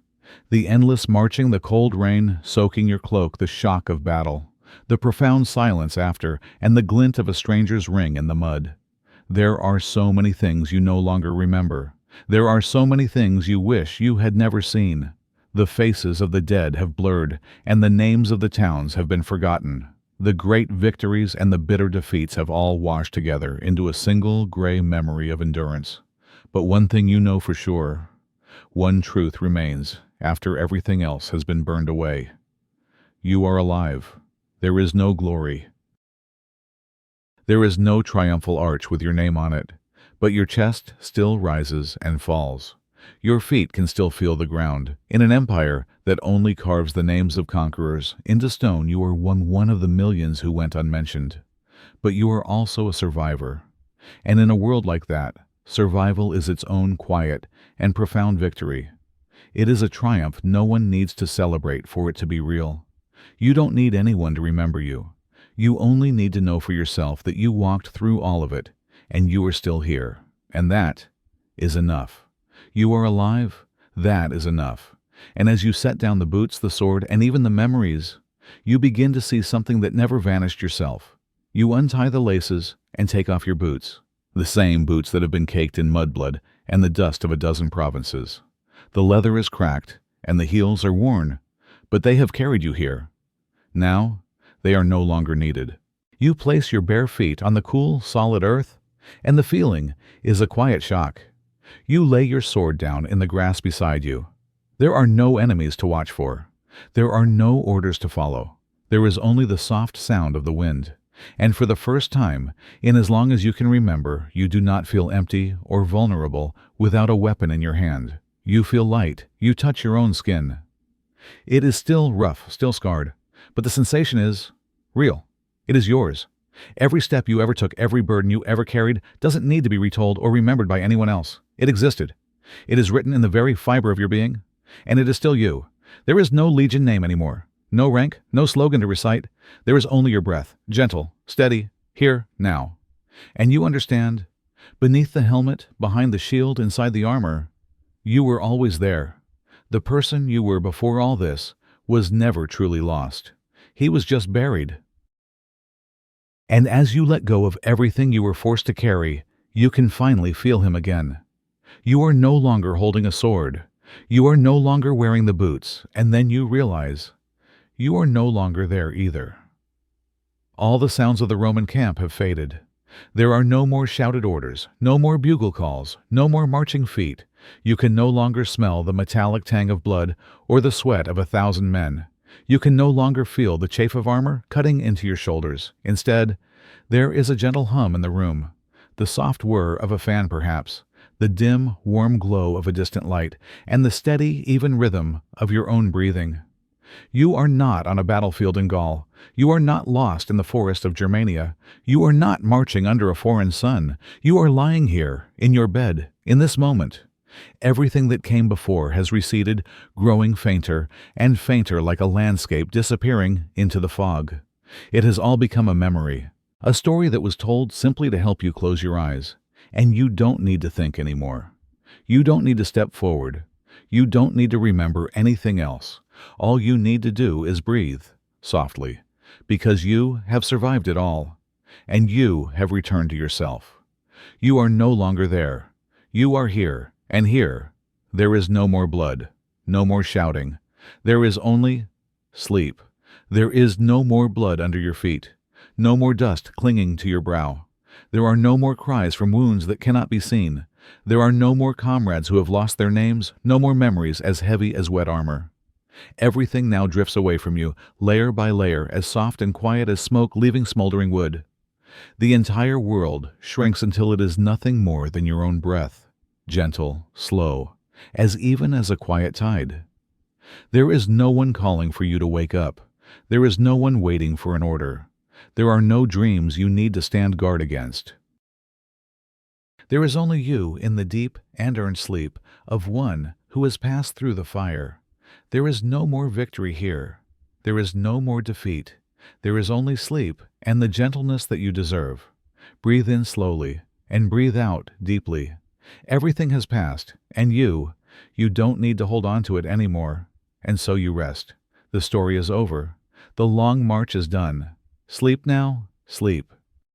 The endless marching, the cold rain soaking your cloak, the shock of battle, the profound silence after, and the glint of a stranger's ring in the mud. There are so many things you no longer remember. There are so many things you wish you had never seen. The faces of the dead have blurred, and the names of the towns have been forgotten. The great victories and the bitter defeats have all washed together into a single gray memory of endurance. But one thing you know for sure. One truth remains after everything else has been burned away. You are alive. There is no glory. There is no triumphal arch with your name on it, but your chest still rises and falls. Your feet can still feel the ground. In an empire that only carves the names of conquerors into stone, you are one of the millions who went unmentioned. But you are also a survivor. And in a world like that, survival is its own quiet and profound victory. It is a triumph no one needs to celebrate for it to be real. You don't need anyone to remember you. You only need to know for yourself that you walked through all of it, and you are still here. And that is enough. You are alive. That is enough. And as you set down the boots, the sword, and even the memories, you begin to see something that never vanished yourself. You untie the laces and take off your boots, the same boots that have been caked in mudblood and the dust of a dozen provinces. The leather is cracked and the heels are worn, but they have carried you here. Now, They are no longer needed. You place your bare feet on the cool, solid earth, and the feeling is a quiet shock. You lay your sword down in the grass beside you. There are no enemies to watch for. There are no orders to follow. There is only the soft sound of the wind. And for the first time, in as long as you can remember, you do not feel empty or vulnerable without a weapon in your hand. You feel light. You touch your own skin. It is still rough, still scarred, but the sensation is real. It is yours. Every step you ever took, every burden you ever carried, doesn't need to be retold or remembered by anyone else. It existed. It is written in the very fiber of your being, and it is still you. There is no legion name anymore. No rank, no slogan to recite. There is only your breath, gentle, steady, here, now. And you understand, beneath the helmet, behind the shield, inside the armor, you were always there. The person you were before all this was never truly lost. He was just buried. And as you let go of everything you were forced to carry, you can finally feel him again. You are no longer holding a sword. You are no longer wearing the boots, and then you realize you are no longer there either. All the sounds of the Roman camp have faded. There are no more shouted orders, no more bugle calls, no more marching feet. You can no longer smell the metallic tang of blood or the sweat of 1,000 men. You can no longer feel the chafe of armor cutting into your shoulders. Instead, there is a gentle hum in the room, the soft whir of a fan perhaps, the dim, warm glow of a distant light, and the steady, even rhythm of your own breathing. You are not on a battlefield in Gaul. You are not lost in the forest of Germania. You are not marching under a foreign sun. You are lying here, in your bed, in this moment. Everything that came before has receded, growing fainter and fainter like a landscape disappearing into the fog. It has all become a memory, a story that was told simply to help you close your eyes. And you don't need to think anymore. You don't need to step forward. You don't need to remember anything else. All you need to do is breathe, softly, because you have survived it all, and you have returned to yourself. You are no longer there. You are here, and here, there is no more blood, no more shouting. There is only sleep. There is no more blood under your feet, no more dust clinging to your brow. There are no more cries from wounds that cannot be seen. There are no more comrades who have lost their names, no more memories as heavy as wet armor. Everything now drifts away from you, layer by layer, as soft and quiet as smoke leaving smoldering wood. The entire world shrinks until it is nothing more than your own breath, gentle, slow, as even as a quiet tide. There is no one calling for you to wake up. There is no one waiting for an order. There are no dreams you need to stand guard against. There is only you in the deep and earned sleep of one who has passed through the fire. There is no more victory here. There is no more defeat. There is only sleep and the gentleness that you deserve. Breathe in slowly and breathe out deeply. Everything has passed, and you don't need to hold on to it anymore. And so you rest. The story is over. The long march is done. Sleep now, sleep.